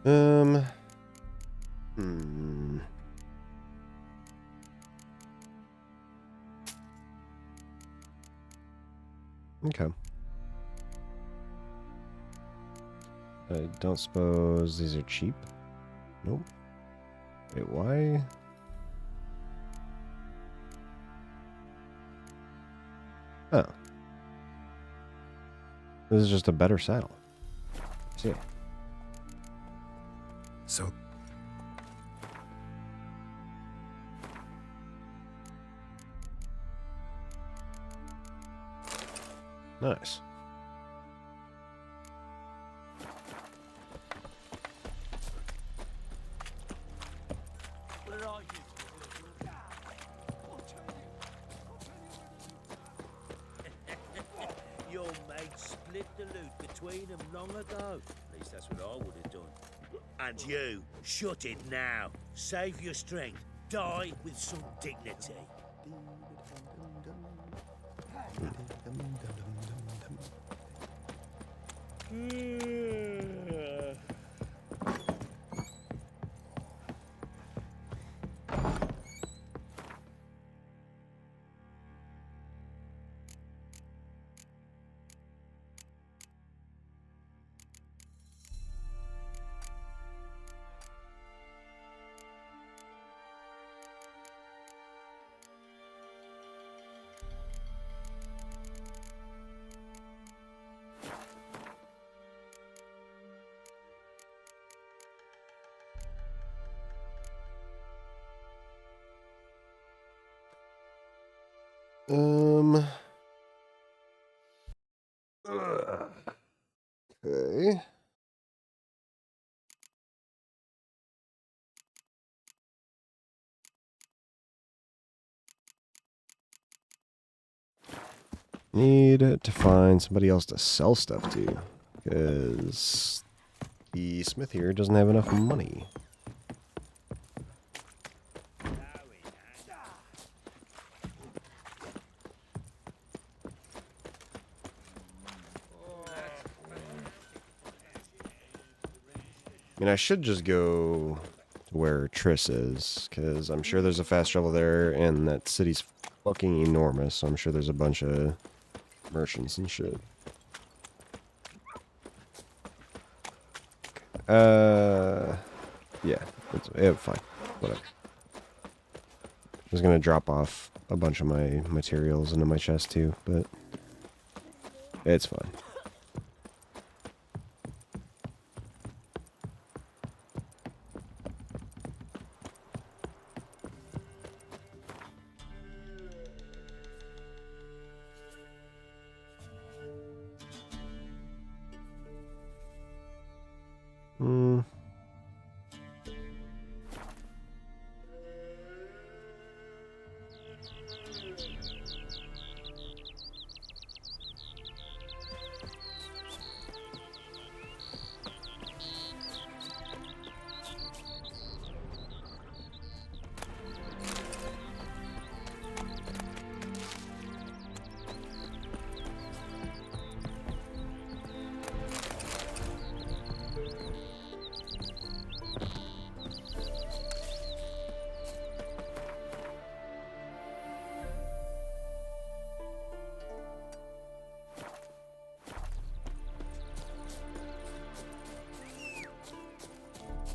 Hmm. Hmm. Okay. I don't suppose these are cheap. Nope. Wait, why? Oh. This is just a better saddle. See. So, Nice. Your mates split the loot between them long ago. At least that's what I would have done. And you, shut it now. Save your strength. Die with some dignity. Okay. Need to find somebody else to sell stuff to, because the smith here doesn't have enough money. mean, I should just go to where Triss is, because I'm sure there's a fast travel there, and that city's fucking enormous, so I'm sure there's a bunch of merchants and shit. Yeah, it's fine. Whatever. I was gonna drop off a bunch of my materials into my chest too, but it's fine.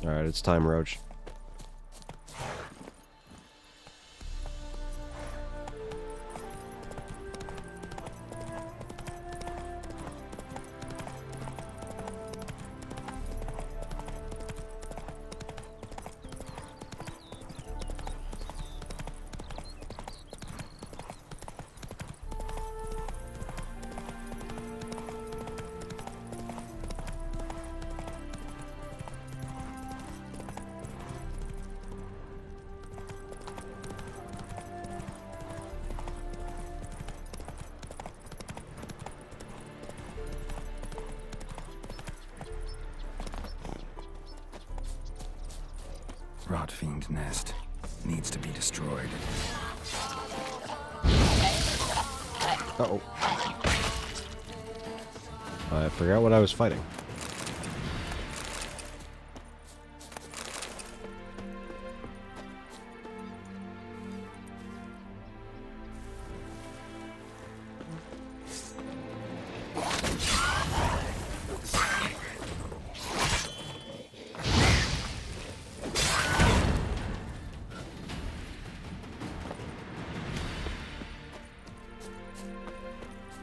Alright, it's time, Roach. Rotfiend nest needs to be destroyed. Uh-oh. I forgot what I was fighting.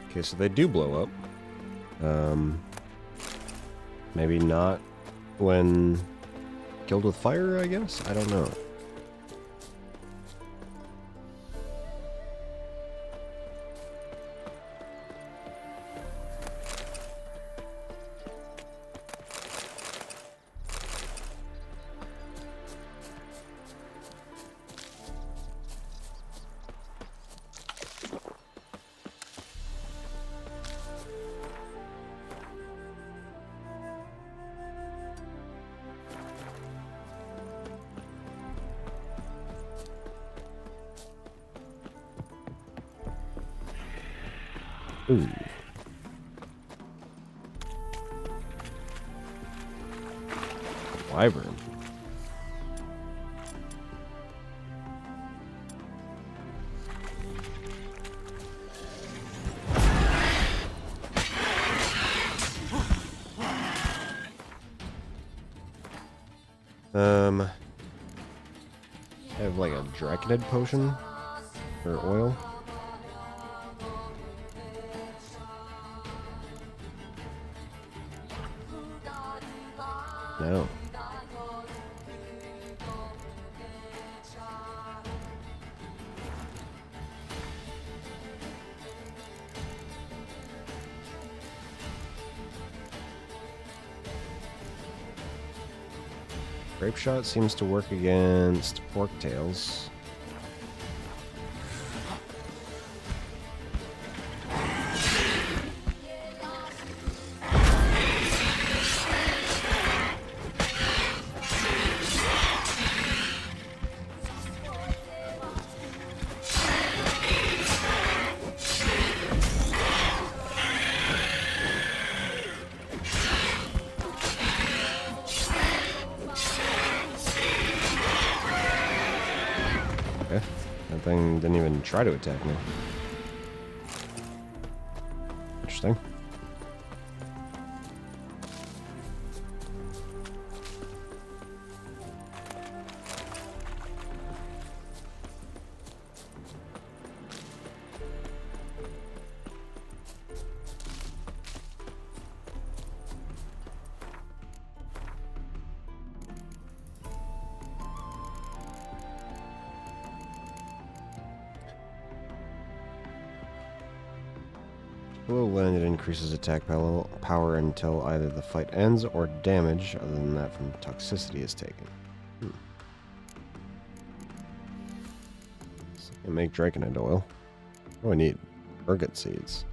Okay, so they do blow up. Maybe not when killed with fire, I guess? I don't know. Ooh. Wyvern. I have like a Draconid potion or oil. No. Grape shot seems to work against pork tails. Okay. That thing didn't even try to attack me. Interesting. Below land, it increases attack power until either the fight ends or damage other than that from toxicity is taken. So I can make Draconite oil. Oh, I need ergot seeds.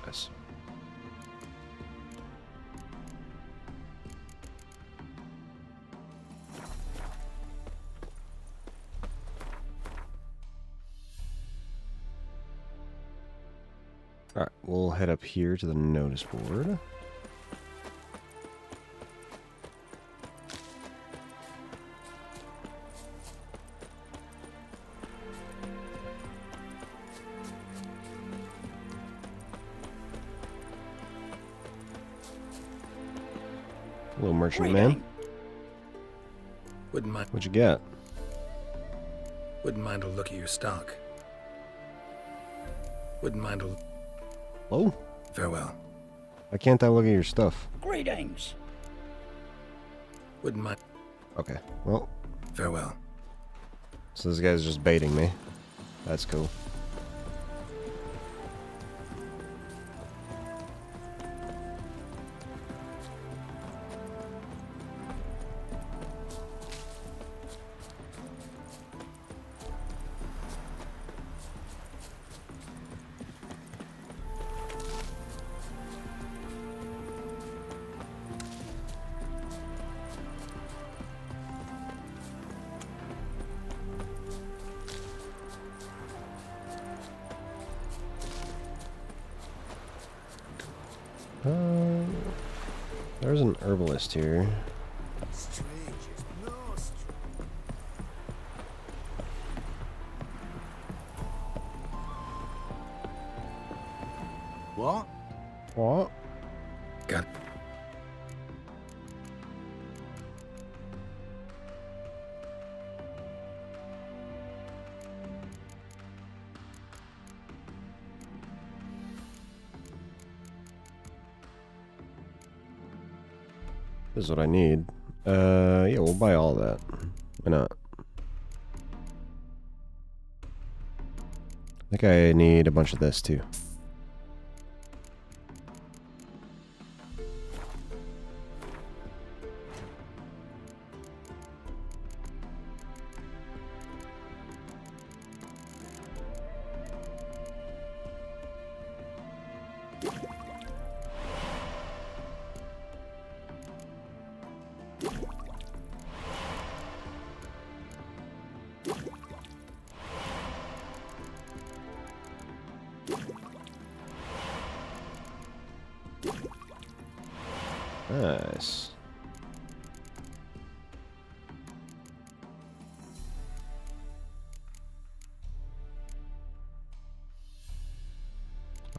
Nice. Alright, we'll head up here to the notice board. Hello, merchant man. Wouldn't mind. What'd you get? Wouldn't mind a look at your stock. Wouldn't mind a. Hello? Farewell. Why can't I look at your stuff? Greetings. Wouldn't mind. Okay, well, Farewell. so this guy's just baiting me. That's cool. There's an herbalist here. Strangers, lost. What? What? Got. This is what I need. Yeah, we'll buy all that. Why not? I think I need a bunch of this too. Nice.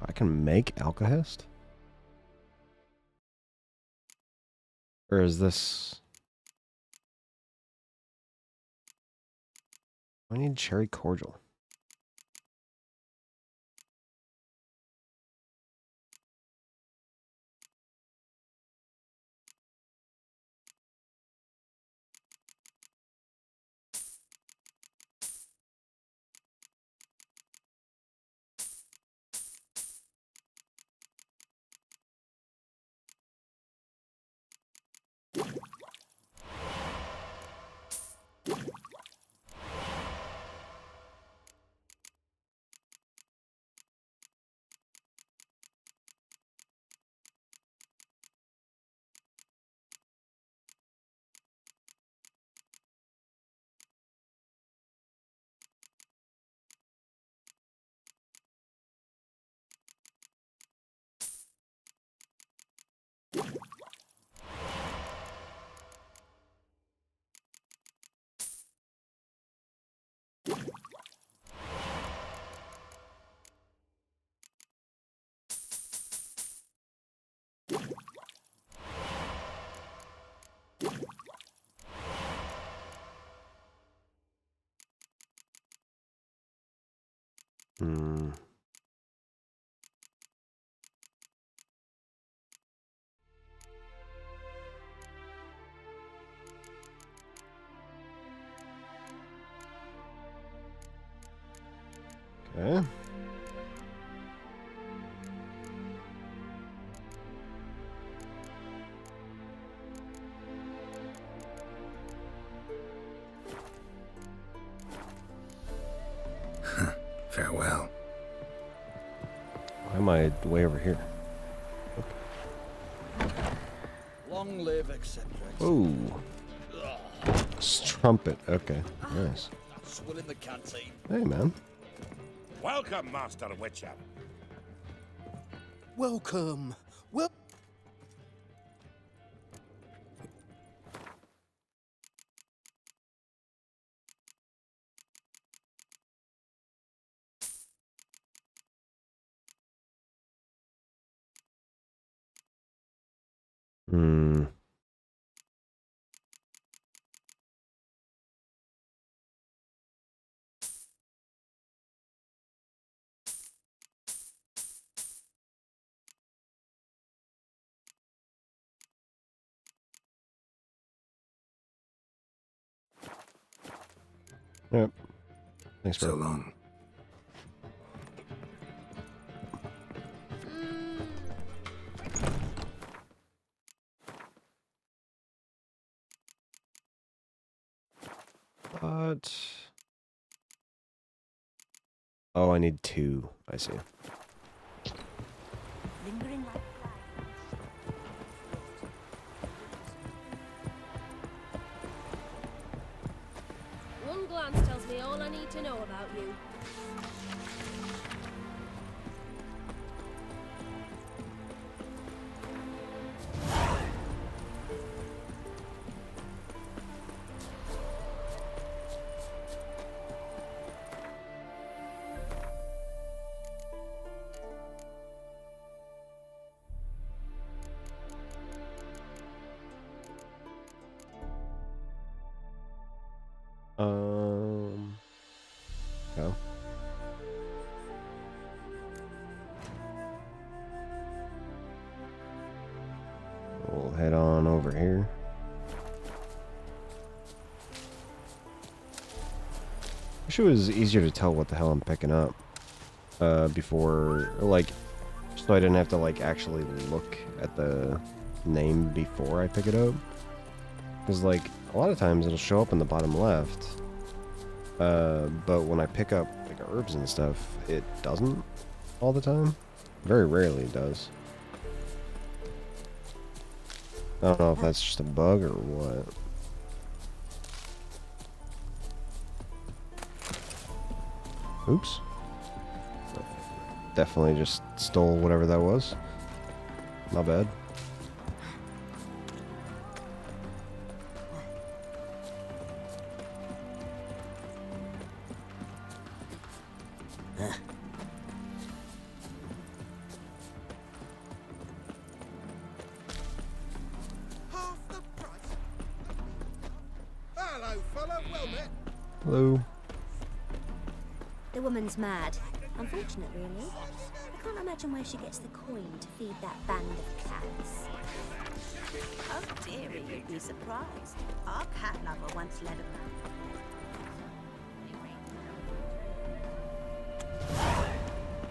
I can make Alkahest? Or is this... I need cherry cordial. Hmm. Okay. Farewell. Why am I way over here? Long live eccentrics. Oh, trumpet. Okay, nice. Swill in the canteen. Hey, man. Welcome, Master Witcher. Welcome. Well. Hmm. Yep. Thanks for So long. But oh, I need 2. I see. Lingering like one glance tells me all I need to know about you. Go. We'll head on over here. Wish it was easier to tell what the hell I'm picking up before, like, so I didn't have to like actually look at the name before I pick it up. Because like a lot of times it'll show up in the bottom left, but when I pick up like herbs and stuff, it doesn't all the time. Very rarely it does. I don't know if that's just a bug or what. Oops. Definitely just stole whatever that was. Not bad. Half the price. Hello, fella. Well met. Hello. The woman's mad. Unfortunate, really. I can't imagine where she gets the coin to feed that band of cats. Oh, dearie, you'd be surprised. Our cat lover once led a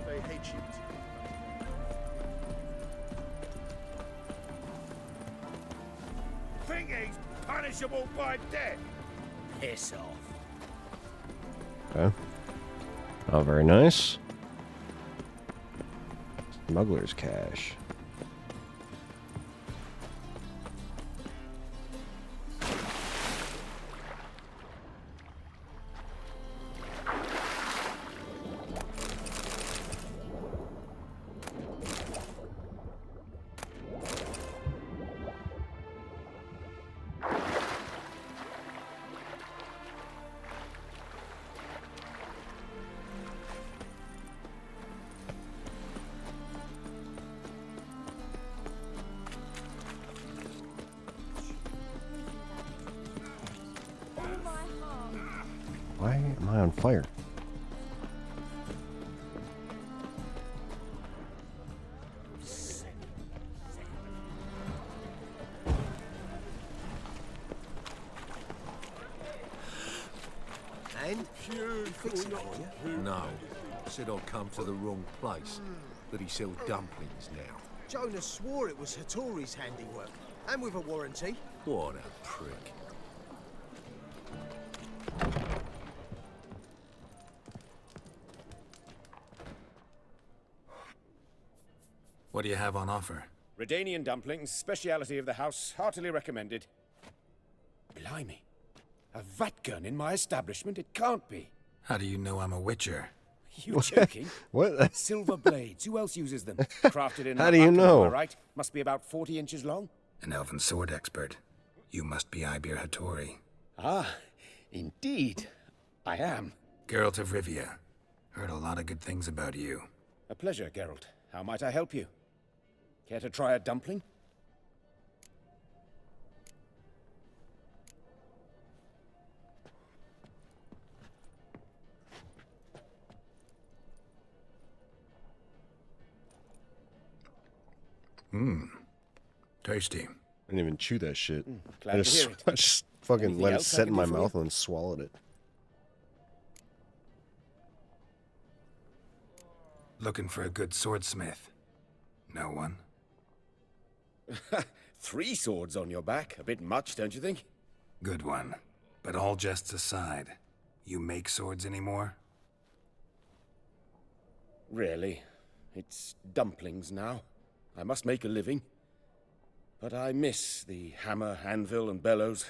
They hate you. Think he's punishable by death? Piss off. Okay. Oh, very nice. Smuggler's cash. Why am I on fire? And? Fix it for you? No. Said I'd come to the wrong place. But he sells dumplings now. Jonas swore it was Hattori's handiwork. And with a warranty. What a prick. What do you have on offer? Redanian dumplings, speciality of the house, heartily recommended. Blimey. A vatgun in my establishment? It can't be. How do you know I'm a witcher? You joking? What? Silver blades. Who else uses them? Crafted in How do you Arkham, know? am I right? Must be about 40 inches long. An elven sword expert. You must be Ibir Hattori. Ah, indeed. I am. Geralt of Rivia. Heard a lot of good things about you. A pleasure, Geralt. How might I help you? Care to try a dumpling? Tasty. I didn't even chew that shit. Glad I to just, hear it. I just fucking Anything let it else I set can in my do for you? mouth and swallowed it. Looking for a good swordsmith. No one? 3 swords on your back. A bit much, don't you think? Good one. But all jests aside, you make swords anymore? Really. It's dumplings now. I must make a living. But I miss the hammer, anvil, and bellows.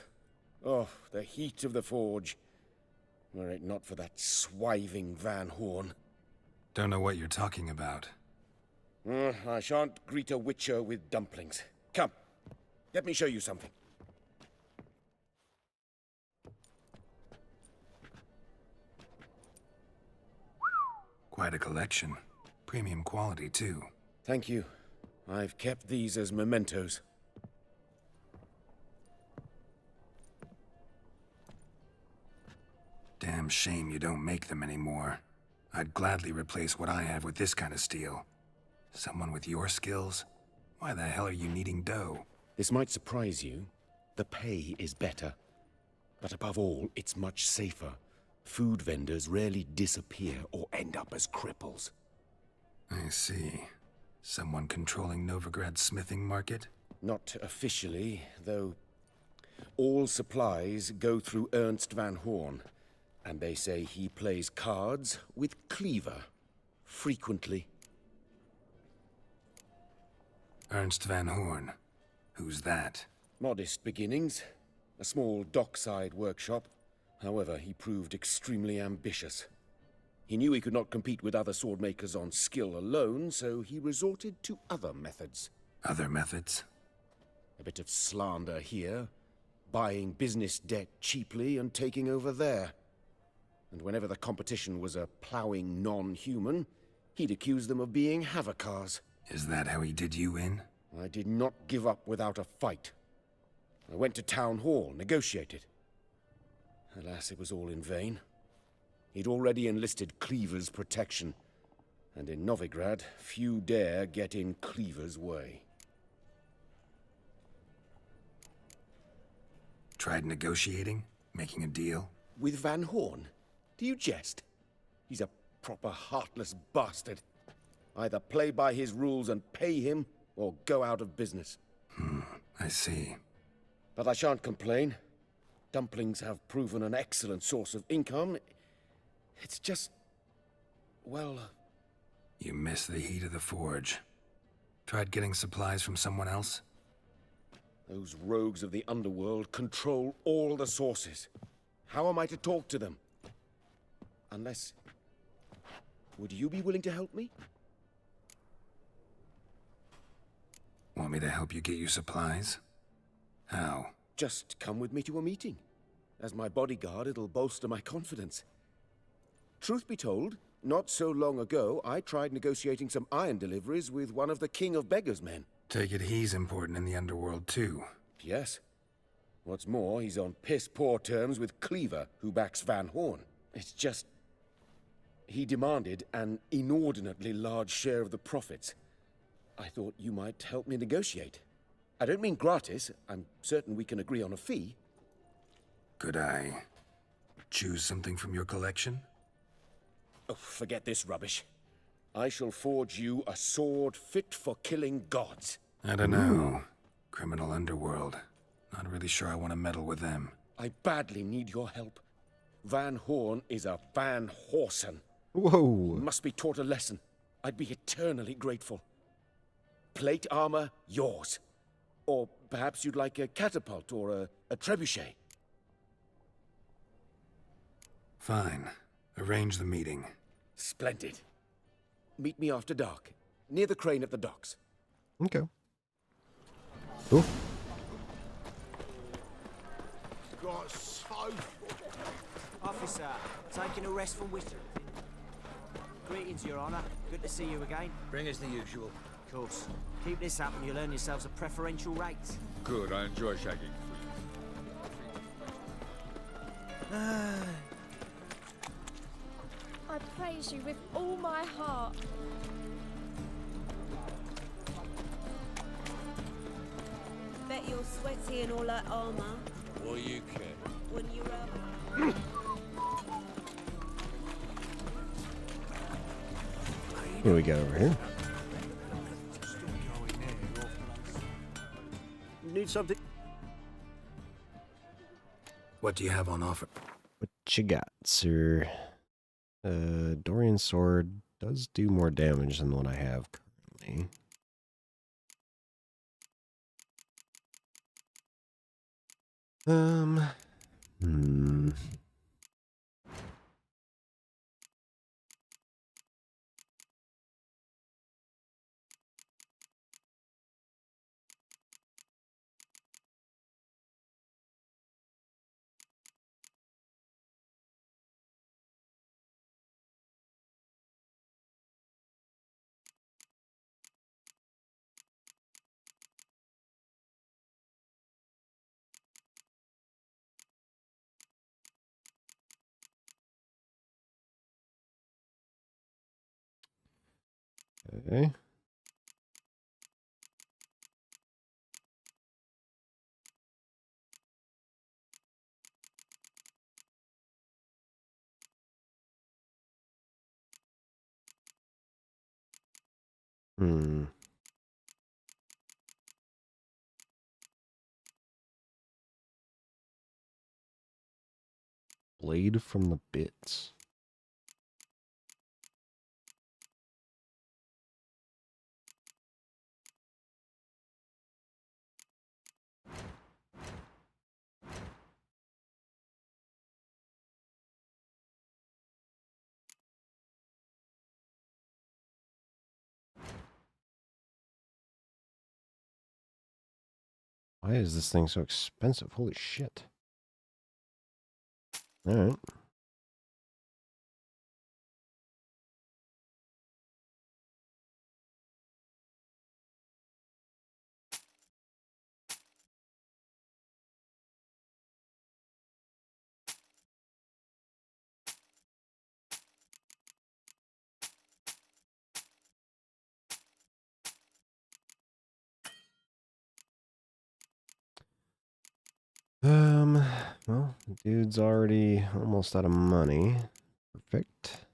Oh, the heat of the forge. Were it not for that swiving Van Horn. Don't know what you're talking about. I shan't greet a witcher with dumplings. Come, let me show you something. Quite a collection. Premium quality, too. Thank you. I've kept these as mementos. Damn shame you don't make them anymore. I'd gladly replace what I have with this kind of steel. Someone with your skills? Why the hell are you needing dough? This might surprise you. The pay is better. But above all, it's much safer. Food vendors rarely disappear or end up as cripples. I see. Someone controlling Novigrad's smithing market? Not officially, though all supplies go through Ernst Van Horn. And they say he plays cards with Cleaver. Frequently. Ernst Van Horn. Who's that? Modest beginnings. A small dockside workshop. However, he proved extremely ambitious. He knew he could not compete with other swordmakers on skill alone, so he resorted to other methods. Other methods? A bit of slander here, buying business debt cheaply and taking over there. And whenever the competition was a ploughing non-human, he'd accuse them of being Havocars. Is that how he did you in? I did not give up without a fight. I went to Town Hall, negotiated. Alas, it was all in vain. He'd already enlisted Cleaver's protection, and in Novigrad, few dare get in Cleaver's way. Tried negotiating? Making a deal? With Van Horn? Do you jest? He's a proper heartless bastard. Either play by his rules and pay him, or go out of business. I see. But I shan't complain. Dumplings have proven an excellent source of income. It's just... well... You miss the heat of the forge. Tried getting supplies from someone else? Those rogues of the underworld control all the sources. How am I to talk to them? Unless... would you be willing to help me? Want me to help you get you supplies? How? Just come with me to a meeting. As my bodyguard, it'll bolster my confidence. Truth be told, not so long ago, I tried negotiating some iron deliveries with one of the King of Beggars' men. Take it he's important in the underworld, too. Yes. What's more, he's on piss-poor terms with Cleaver, who backs Van Horn. It's just... he demanded an inordinately large share of the profits. I thought you might help me negotiate. I don't mean gratis. I'm certain we can agree on a fee. Could I choose something from your collection? Oh, forget this rubbish. I shall forge you a sword fit for killing gods. I don't know. Criminal underworld. Not really sure I want to meddle with them. I badly need your help. Van Horn is a Van Horsen. Whoa. Must be taught a lesson. I'd be eternally grateful. Plate armor, yours. Or perhaps you'd like a catapult or a trebuchet. Fine. Arrange the meeting. Splendid. Meet me after dark, near the crane at the docks. Okay. Cool. Got so... Officer, taking a rest from Whistle. Greetings, Your Honor. Good to see you again. Bring us the usual. Of course. Keep this up and you'll earn yourselves a preferential rate. Good, I enjoy shagging. I praise you with all my heart. Bet you're sweaty in all that armor. What do you care? Wouldn't you rather? What do we got over here? Need something? What do you have on offer? What you got, sir? Dorian sword does do more damage than the one I have currently. Hmm. Okay. Hmm. Blade from the bits. Why is this thing so expensive? Holy shit. Alright. Well, the dude's already almost out of money. Perfect.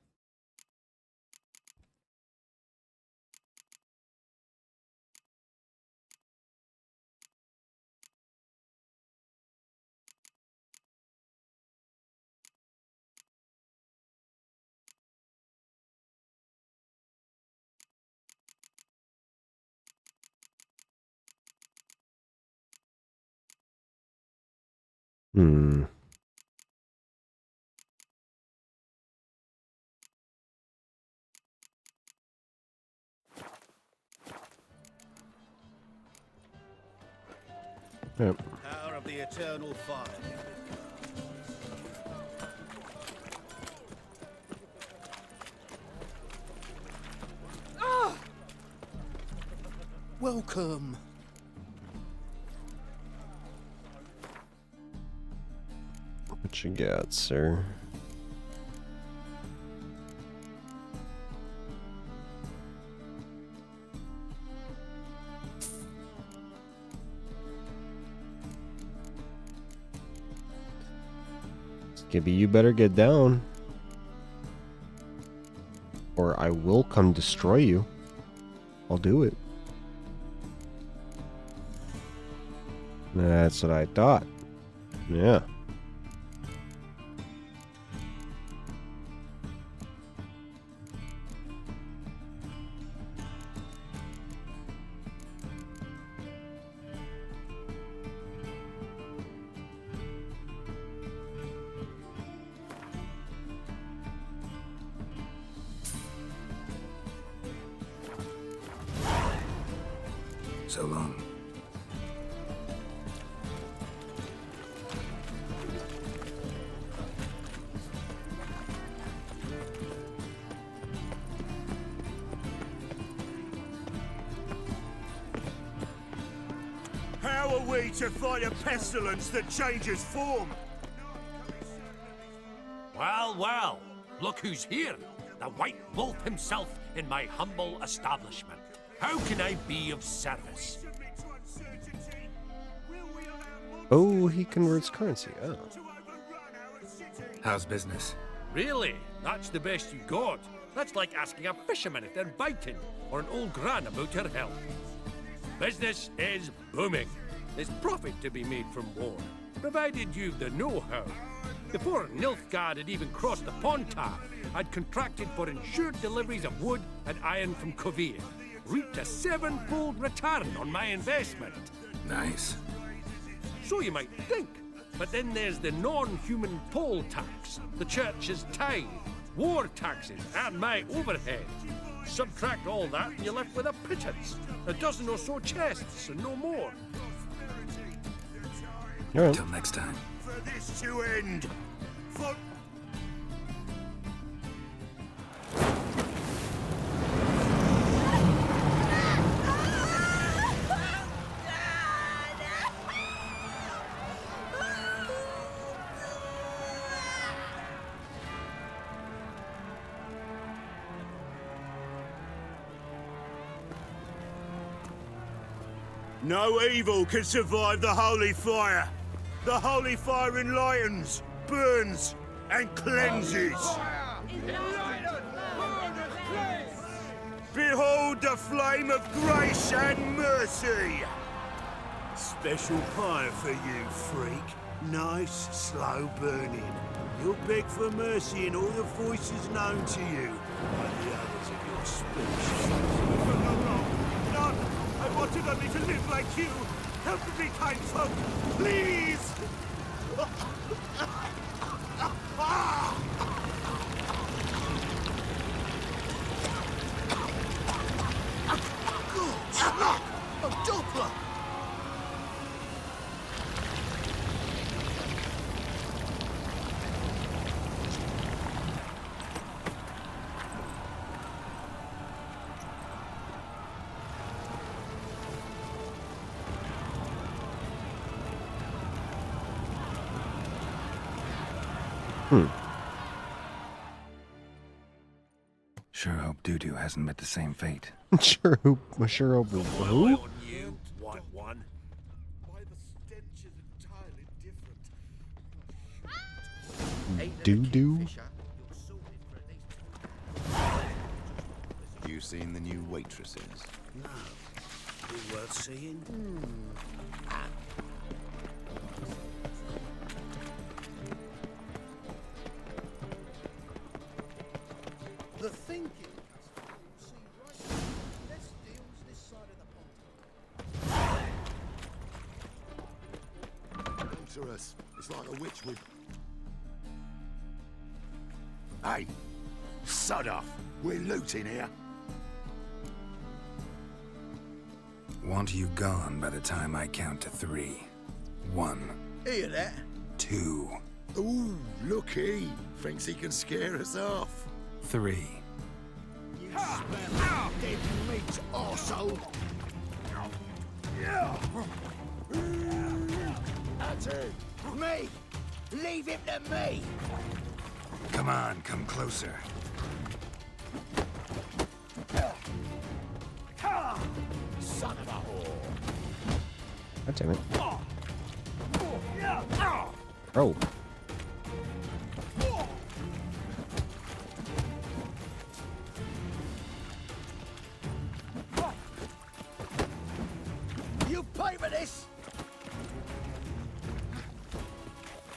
Hmm. Yep. Power of the eternal fire. Ah! Welcome. What you got, sir? Gibby, you better get down. Or I will come destroy you. I'll do it. That's what I thought. Yeah. So long. How are we to fight a pestilence that changes form? Well, well, look who's here. The White Wolf himself in my humble establishment. How can I be of service? Oh, he converts currency. Oh. How's business? Really? That's the best you got? That's like asking a fisherman if they're biting, or an old gran about her health. Business is booming. There's profit to be made from war, provided you've the know-how. Before Nilfgaard had even crossed the Pontar, I'd contracted for insured deliveries of wood and iron from Kovir. Reaped a 7-fold return on my investment. Nice. So you might think. But then there's the non-human poll tax, the church's tithe, war taxes, and my overhead. Subtract all that and you're left with a pittance. A dozen or so chests and no more. Till next time. For this to end. For... No evil can survive the holy fire. The holy fire enlightens, burns, and cleanses. Behold the flame of grace and mercy. Special fire for you, freak. Nice, slow burning. You'll beg for mercy in all the voices known to you, like the others of your species. None. I wanted only to live like you. Help me, kind folk, please! A Doppler! Sure hope Dudu hasn't met the same fate. Sure hope who? You want one? Doo-doo? You seen the new waitresses? No. Be worth seeing? The thinking. Answer us. It's like a witch with... Hey! Sod off! We're looting here. Want you gone by the time I count to 3. 1. Hear that? 2. Ooh, looky! Thinks he can scare us off. 3. You smell dead meat, arsehole! That's it! Me! Leave him to me! Come on, come closer. Son of a whore! God damn it. Oh. pay for this!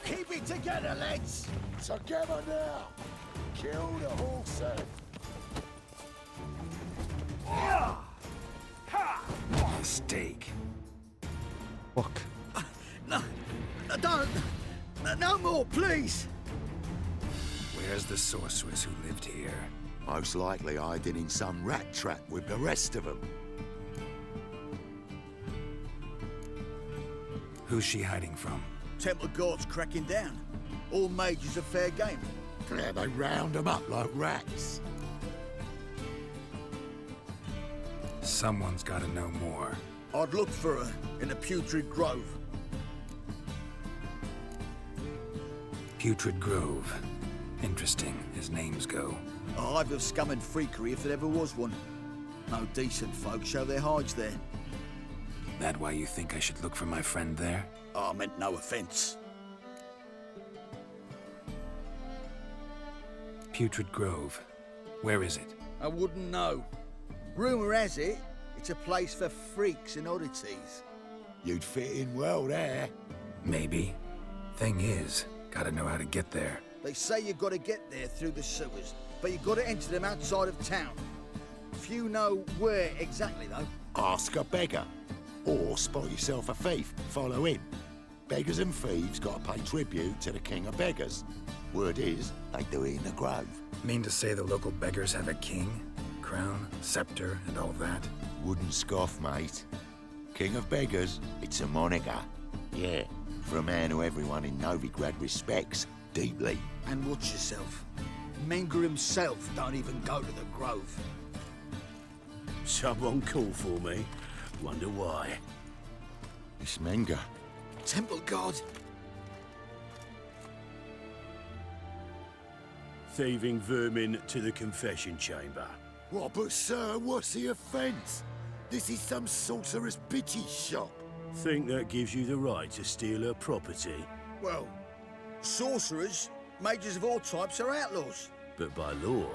Keep it together, lads! Together now! Kill the horse. Mistake. Fuck. No, don't! No more, please! Where's the sorceress who lived here? Most likely hiding in some rat trap with the rest of them. Who's she hiding from? Temple guards cracking down. All mages are fair game. Yeah, they round them up like rats. Someone's gotta know more. I'd look for her in the Putrid Grove. Putrid Grove. Interesting, as names go. A hive of scum and freakery if there ever was one. No decent folk show their hides there. That why you think I should look for my friend there? I meant no offense. Putrid Grove. Where is it? I wouldn't know. Rumour has it, it's a place for freaks and oddities. You'd fit in well there. Maybe. Thing is, gotta know how to get there. They say you've got to get there through the sewers, but you've got to enter them outside of town. Few know where exactly, though. Ask a beggar. Or spot yourself a thief, follow him. Beggars and thieves got to pay tribute to the king of beggars. Word is, they do it in the grove. Mean to say the local beggars have a king? Crown, scepter, and all that? Wouldn't scoff, mate. King of beggars, it's a moniker. Yeah, for a man who everyone in Novigrad respects deeply. And watch yourself. Menger himself don't even go to the grove. Someone called for me. Wonder why. It's Menger. Temple guard. Thieving vermin to the confession chamber. What, but sir, what's the offence? This is some sorcerer's bitch's shop. Think that gives you the right to steal her property? Well, sorcerers, mages of all types are outlaws. But by law,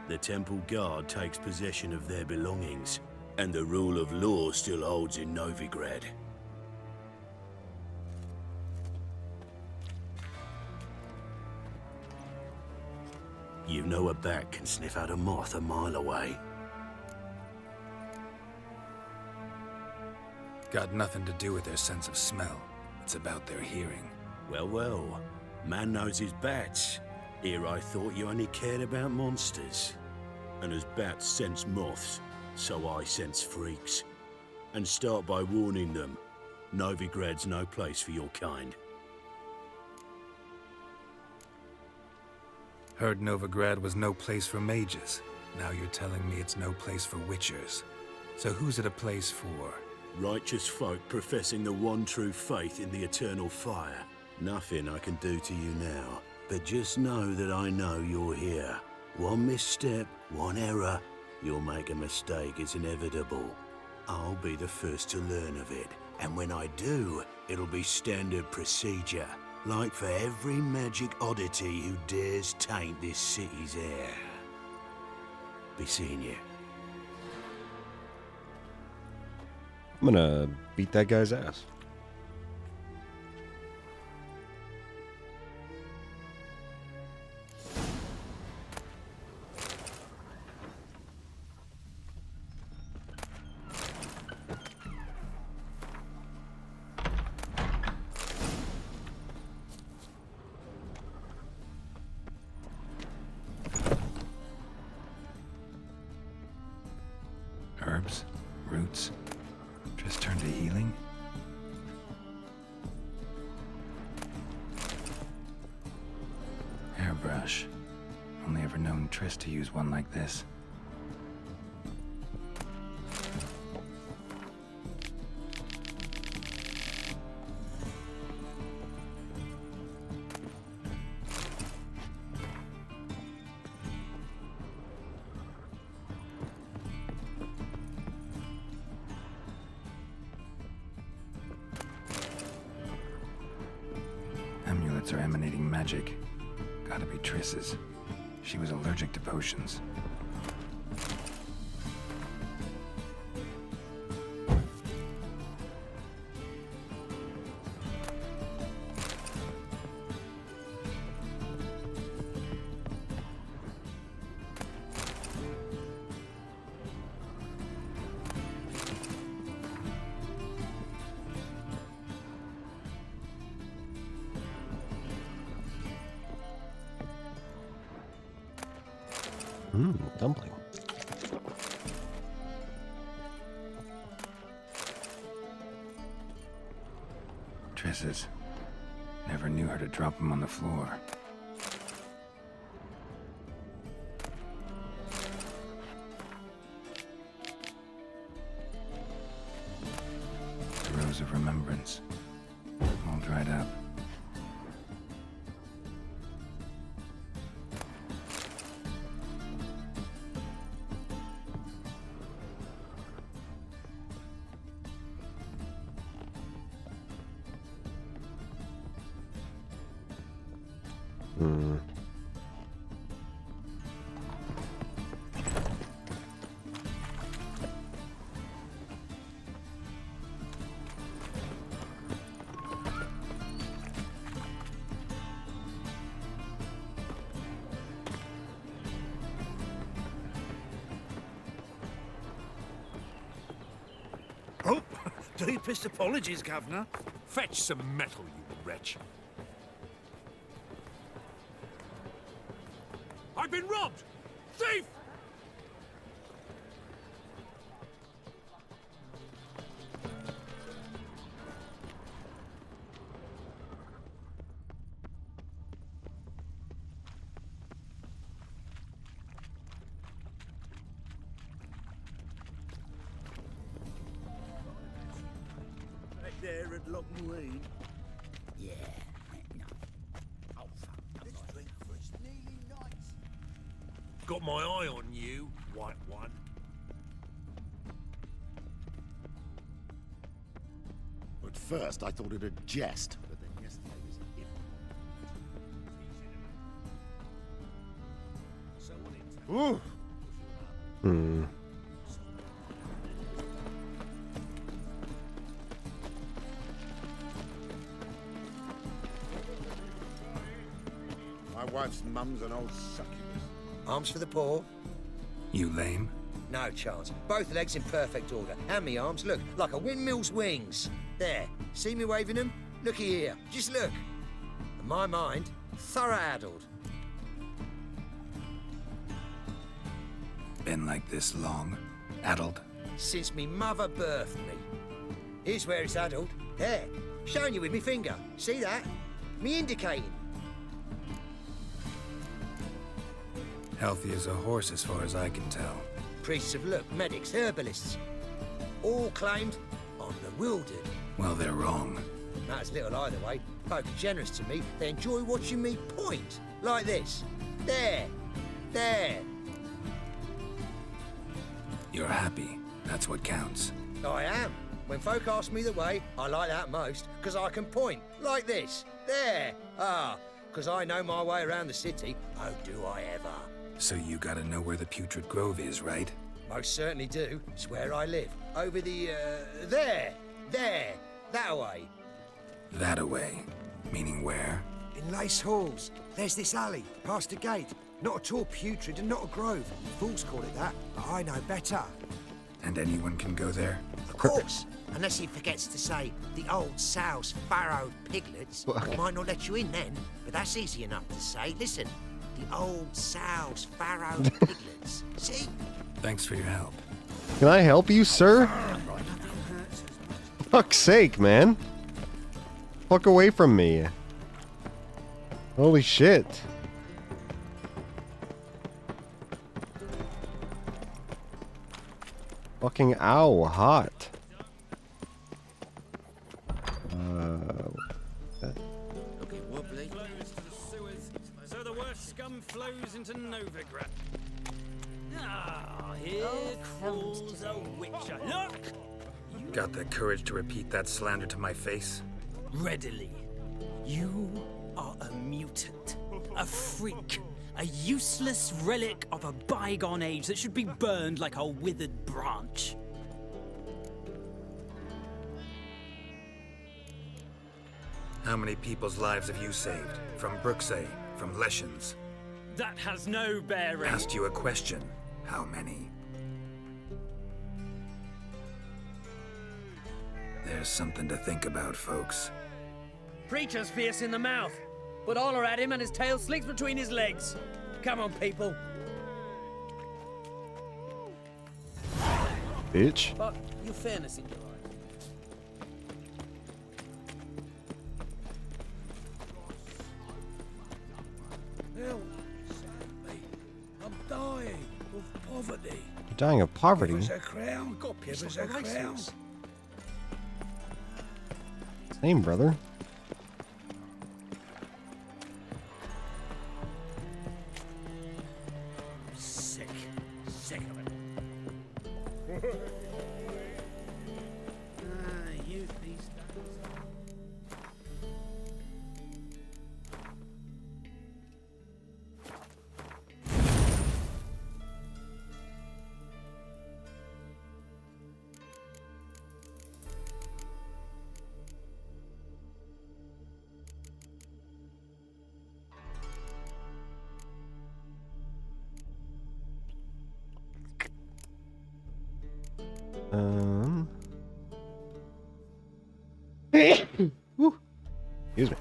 the temple guard takes possession of their belongings, and the rule of law still holds in Novigrad. You know a bat can sniff out a moth a mile away. Got nothing to do with their sense of smell. It's about their hearing. Well, well. Man knows his bats. Here I thought you only cared about monsters. And as bats sense moths, so I sense freaks. And start by warning them. Novigrad's no place for your kind. Heard Novigrad was no place for mages. Now you're telling me it's no place for witchers. So who's it a place for? Righteous folk professing the one true faith in the eternal fire. Nothing I can do to you now, but just know that I know you're here. One misstep, one error, you'll make a mistake, it's inevitable. I'll be the first to learn of it, and when I do, it'll be standard procedure. Like for every magic oddity who dares taint this city's air. Be seeing you. I'm gonna beat that guy's ass. Herbs? Roots? Just turn to healing? Hairbrush. Only ever known Triss to use one like this. Amulets are emanating magic. Gotta be Triss's. She was allergic to potions. Dumpling. Triss's. Never knew her to drop them on the floor. The Rose of Remembrance. All dried up. Oh, deepest apologies, Governor. Fetch some metal, you wretch. I've been robbed! Thief! Back there at Lockwood. Yeah. No. Oh, fuck. Let's drink for it's nearly night. Got my eye on you, white one. At first, I thought it a jest, but then yesterday was a different. Ooh. My wife's mum's an old succubus. Arms for the poor? You lame? No chance. Both legs in perfect order. And me arms, look, like a windmill's wings. There. See me waving them? Looky here. Just look. And my mind, thorough addled. Been like this long? Addled? Since me mother birthed me. Here's where it's addled. There. Showing you with me finger. See that? Me indicating. Healthy as a horse as far as I can tell. Priests of look, medics, herbalists. All claimed I'm bewildered. Well, they're wrong. Matters little either way. Folk are generous to me. They enjoy watching me point. Like this. There. There. You're happy. That's what counts. I am. When folk ask me the way, I like that most, because I can point. Like this. There. Ah. Because I know my way around the city. Oh, do I ever. So you gotta know where the Putrid Grove is, right? Most certainly do. It's where I live. Over the, there. There. That way. That-a-way. Meaning where? In Lace Halls. There's this alley, past a gate. Not at all putrid and not a grove. Fools call it that, but I know better. And anyone can go there? Of course. Unless he forgets to say the old sow's farrowed piglets. I might not let you in then, but that's easy enough to say. Listen, the old sow's farrowed piglets. See? Thanks for your help. Can I help you, sir? Fuck's sake, man. Fuck away from me. Holy shit. Fucking ow, hot. Looking wobbly. So the worst scum flows into Novigrad. Ah, here crawls a witcher. Look! Got the courage to repeat that slander to my face? Readily. You are a mutant, a freak, a useless relic of a bygone age that should be burned like a withered branch. How many people's lives have you saved? From Brooksay? From Leshens? That has no bearing. Asked you a question. How many? There's something to think about, folks. Preacher's fierce in the mouth, but holler at him and his tail slinks between his legs. Come on, people. bitch. But your fairness in your life. Help! I'm dying of poverty. You're dying of poverty. Give us a crown. Give us a crown. Same, brother. Sick. Sick of it. You these days. Woo. Excuse me.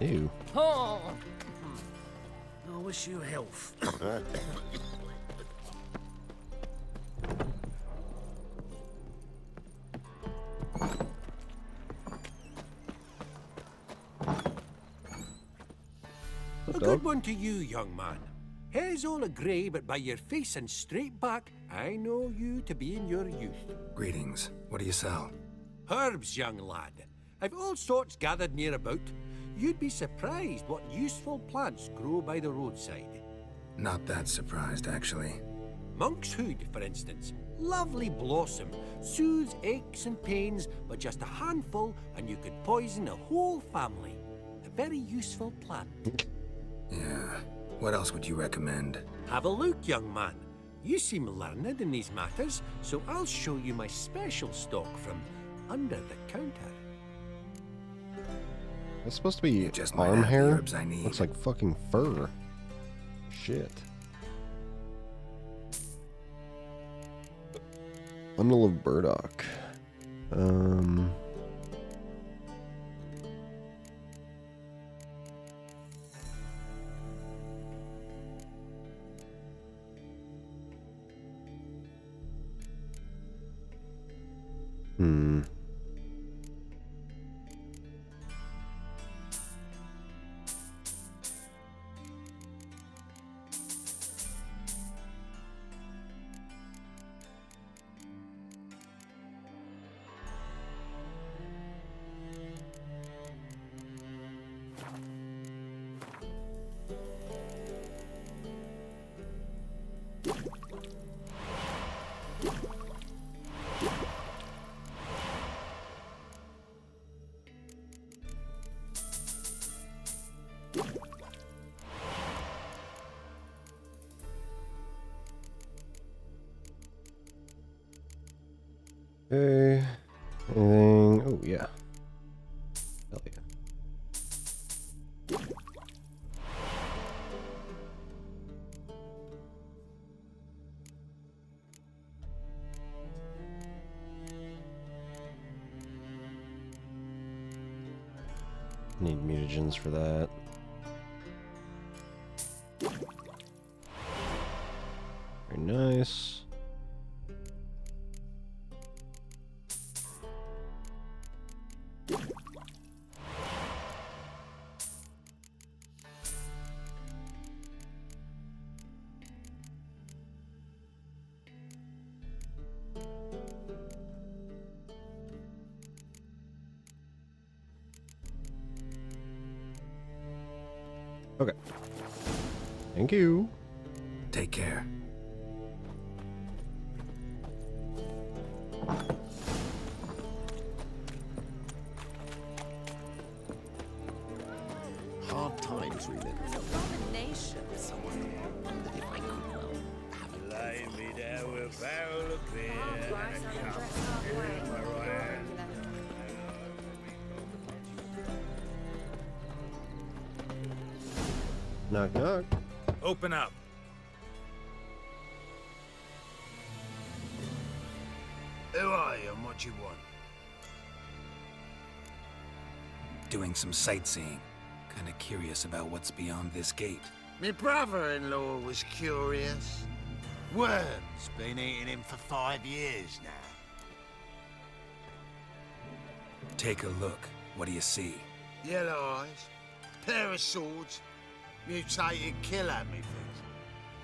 Ew. Oh. I wish you health. A good one to you, young man. Hair's all a-grey, but by your face and straight back, I know you to be in your youth. Greetings. What do you sell? Herbs, young lad. I've all sorts gathered near about. You'd be surprised what useful plants grow by the roadside. Not that surprised, actually. Monk's hood, for instance. Lovely blossom. Soothes aches and pains, but just a handful and you could poison a whole family. A very useful plant. Yeah. What else would you recommend? Have a look, young man. You seem learned in these matters, so I'll show you my special stock from under the counter. That's supposed to be just might arm have the hair. herbs I need. Looks like fucking fur. Shit. Bundle of burdock. Okay. Anything? Oh, yeah. Hell yeah. Need mutagens for that. Very nice. Okay. Thank you. Take care. Hard times we live in. Abomination. Someone wondered if I could, well, have a Lay me down with a barrel of beer and a cup in my right hand. Knock, knock. Open up. Who are you and what you want? Doing some sightseeing. Kinda curious about what's beyond this gate. My brother-in-law was curious. Worms been eating him for 5 years now. Take a look. What do you see? Yellow eyes, pair of swords, mutated killer, methinks.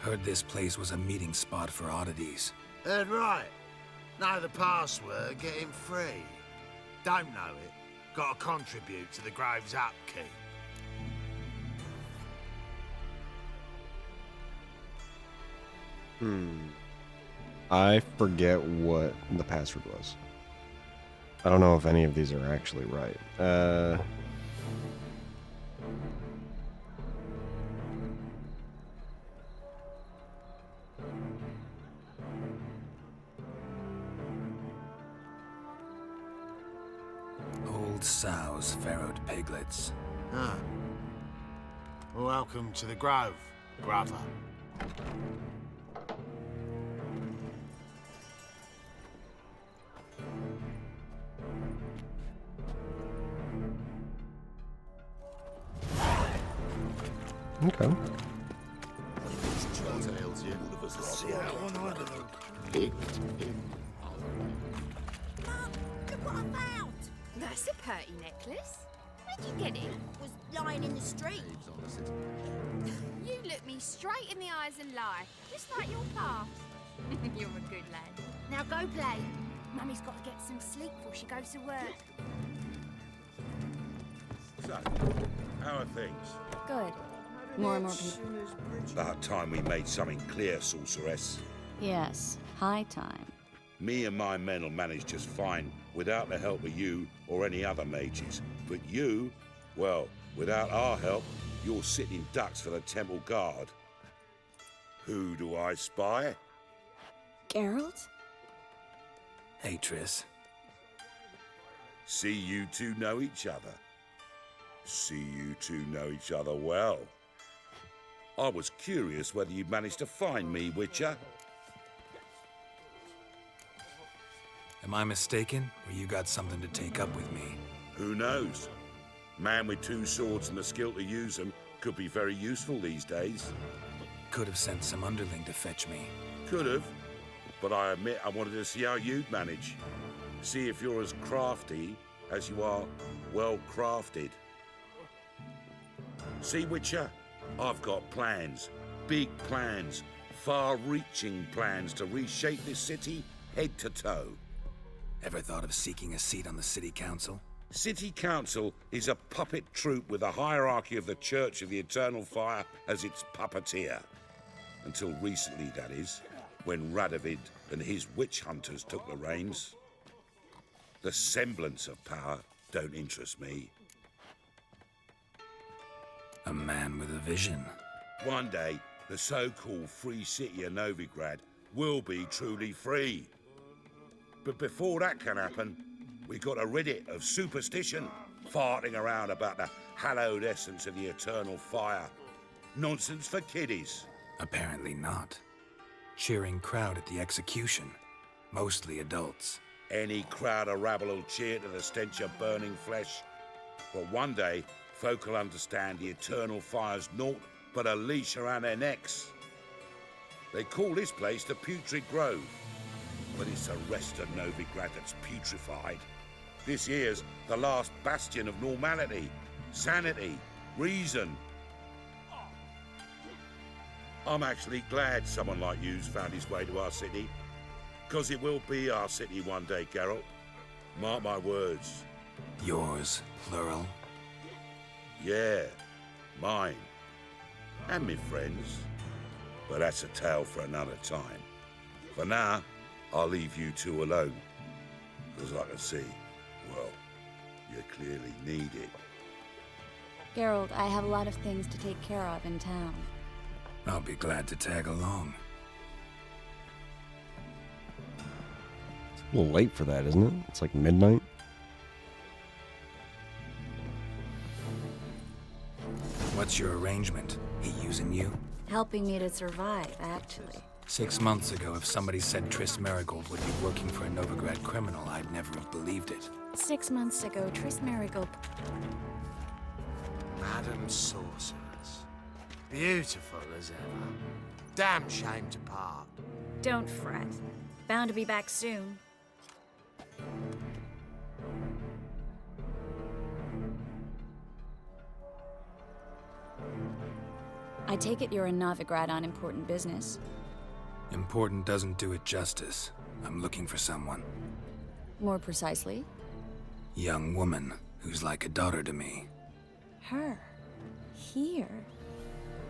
Heard this place was a meeting spot for oddities. Heard right. Know the password, get him free. Don't know it, gotta contribute to the Grove's upkeep. I forget what the password was. I don't know if any of these are actually right. Old sows, farrowed piglets. Ah. Welcome to the Grove, brother. Okay. That's a pretty necklace. Where'd you get it? Was lying in the street. You look me straight in the eyes and lie, just like your past. You're a good lad. Now go play. Mummy's got to get some sleep before she goes to work. So, how are things? Good. More and more people. About time we made something clear, sorceress. Yes, high time. Me and my men will manage just fine without the help of you or any other mages. But you, well, without our help, you're sitting ducks for the temple guard. Who do I spy? Geralt? Hey, Triss. See you two know each other. See you two know each other well. I was curious whether you'd managed to find me, Witcher. Am I mistaken, or you got something to take up with me? Who knows? Man with 2 swords and the skill to use them could be very useful these days. Could have sent some underling to fetch me. Could have, but I admit I wanted to see how you'd manage. See if you're as crafty as you are well-crafted. See, Witcher? I've got plans. Big plans. Far-reaching plans to reshape this city head to toe. Ever thought of seeking a seat on the city council? City Council is a puppet troupe with the hierarchy of the Church of the Eternal Fire as its puppeteer. Until recently, that is, when Radovid and his witch hunters took the reins. The semblance of power don't interest me. A man with a vision. One day, the so-called free city of Novigrad will be truly free. But before that can happen, we got to rid it of superstition, farting around about the hallowed essence of the eternal fire. Nonsense for kiddies. Apparently not. Cheering crowd at the execution. Mostly adults. Any crowd of rabble will cheer to the stench of burning flesh. But one day, folk will understand the eternal fire's naught but a leash around their necks. They call this place the Putrid Grove, but it's the rest of Novigrad that's putrefied. This here's the last bastion of normality, sanity, reason. I'm actually glad someone like you's found his way to our city, because it will be our city one day, Geralt. Mark my words. Yours, plural. Yeah, mine. And me friends. But that's a tale for another time. For now, I'll leave you two alone. Because I can see, well, you clearly need it. Geralt, I have a lot of things to take care of in town. I'll be glad to tag along. It's a little late for that, isn't it? It's like midnight. What's your arrangement? He using you? Helping me to survive, actually. 6 months ago, if somebody said Triss Merigold would be working for a Novigrad criminal, I'd never have believed it. 6 months ago, Triss Merigold... Madam Sorceress. Beautiful as ever. Damn shame to part. Don't fret. Bound to be back soon. I take it you're in Novigrad on important business. Important doesn't do it justice. I'm looking for someone. More precisely? Young woman who's like a daughter to me. Her? Here?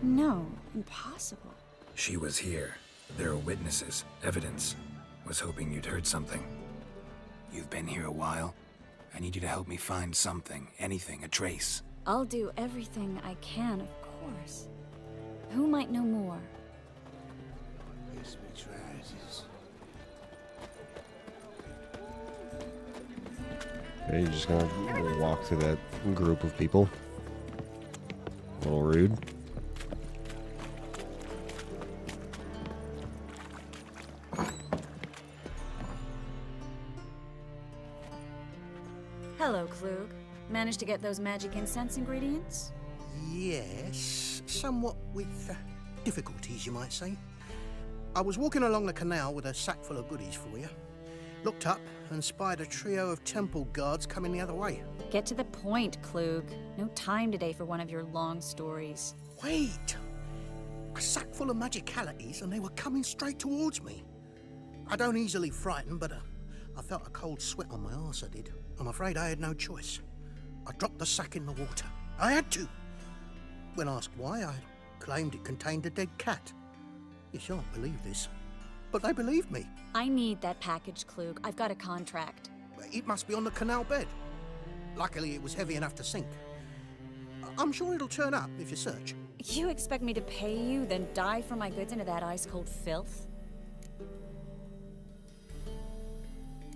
No, impossible. She was here. There are witnesses, evidence. Was hoping you'd heard something. You've been here a while. I need you to help me find something, anything, a trace. I'll do everything I can, of course. Who might know more? Okay, you're just gonna walk through that group of people. A little rude. Hello, Klug. Managed to get those magic incense ingredients? Yes, somewhat with difficulties, you might say. I was walking along the canal with a sack full of goodies for you. Looked up and spied a trio of temple guards coming the other way. Get to the point, Klug. No time today for one of your long stories. Wait! A sack full of magicalities and they were coming straight towards me. I don't easily frighten, but I felt a cold sweat on my arse, I did. I'm afraid I had no choice. I dropped the sack in the water. I had to. When asked why, I claimed it contained a dead cat. You shan't believe this, but they believed me. I need that package, Klug. I've got a contract. It must be on the canal bed. Luckily, it was heavy enough to sink. I'm sure it'll turn up if you search. You expect me to pay you, then dive for my goods into that ice-cold filth?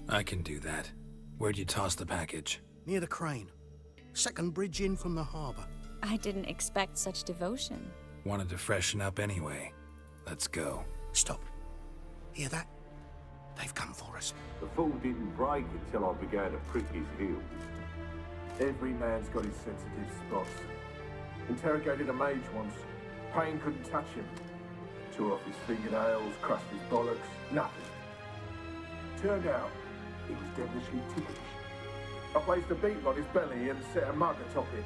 I can do that. Where'd you toss the package? Near the crane. Second bridge in from the harbor. I didn't expect such devotion. Wanted to freshen up anyway. Let's go. Stop. Hear that? They've come for us. The fall didn't break until I began to prick his heels. Every man's got his sensitive spots. Interrogated a mage once. Pain couldn't touch him. Tore off his fingernails, crushed his bollocks, nothing. Turned out, he was devilishly ticklish. I placed a beetle on his belly and set a mug atop it.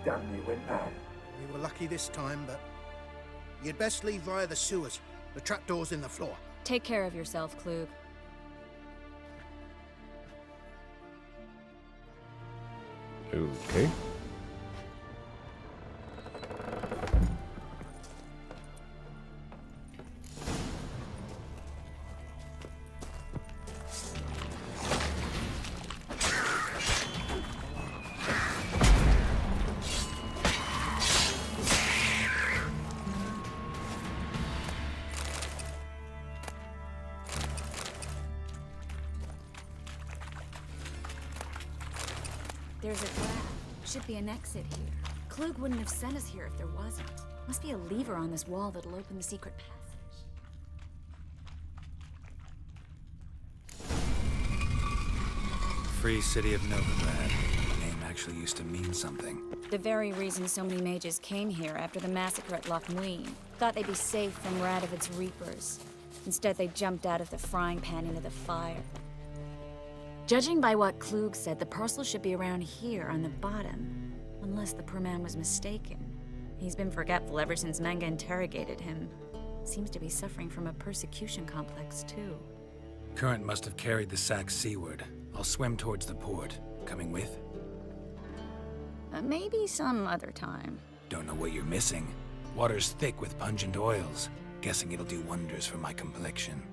Damn near went mad. We were lucky this time, but you'd best leave via the sewers. The trapdoor's in the floor. Take care of yourself, Klug. Okay. There's a trap. Should be an exit here. Klug wouldn't have sent us here if there wasn't. Must be a lever on this wall that'll open the secret passage. Free City of Novigrad. The name actually used to mean something. The very reason so many mages came here after the massacre at Loch Muin. Thought they'd be safe from Radovid's reapers. Instead, they jumped out of the frying pan into the fire. Judging by what Klug said, the parcel should be around here on the bottom. Unless the poor man was mistaken. He's been forgetful ever since Manga interrogated him. Seems to be suffering from a persecution complex, too. Current must have carried the sack seaward. I'll swim towards the port. Coming with? Maybe some other time. Don't know what you're missing. Water's thick with pungent oils. Guessing it'll do wonders for my complexion.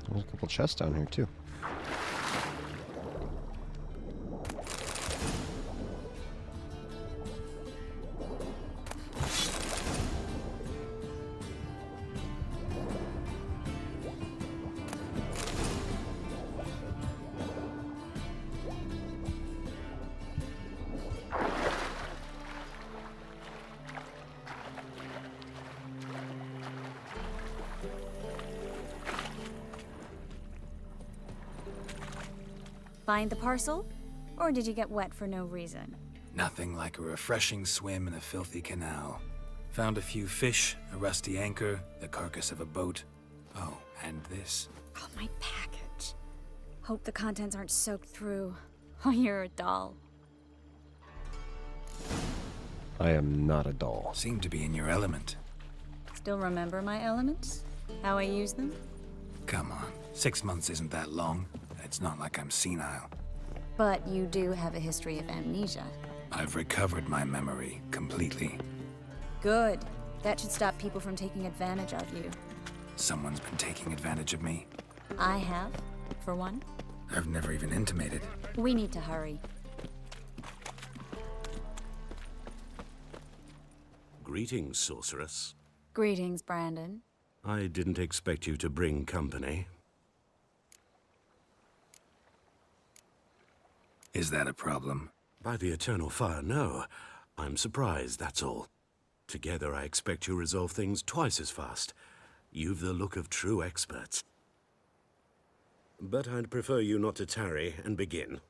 There's a couple chests down here, too. Find the parcel? Or did you get wet for no reason? Nothing like a refreshing swim in a filthy canal. Found a few fish, a rusty anchor, the carcass of a boat. Oh, and this. Oh, my package. Hope the contents aren't soaked through. Oh, you're a doll. I am not a doll. Seem to be in your element. Still remember my elements? How I use them? Come on, 6 months isn't that long. It's not like I'm senile. But you do have a history of amnesia. I've recovered my memory completely. Good. That should stop people from taking advantage of you. Someone's been taking advantage of me. I have, for one. I've never even intimated. We need to hurry. Greetings, sorceress. Greetings, Brandon. I didn't expect you to bring company. Is that a problem? By the eternal fire, no. I'm surprised, that's all. Together, I expect you resolve things twice as fast. You've the look of true experts. But I'd prefer you not to tarry and begin.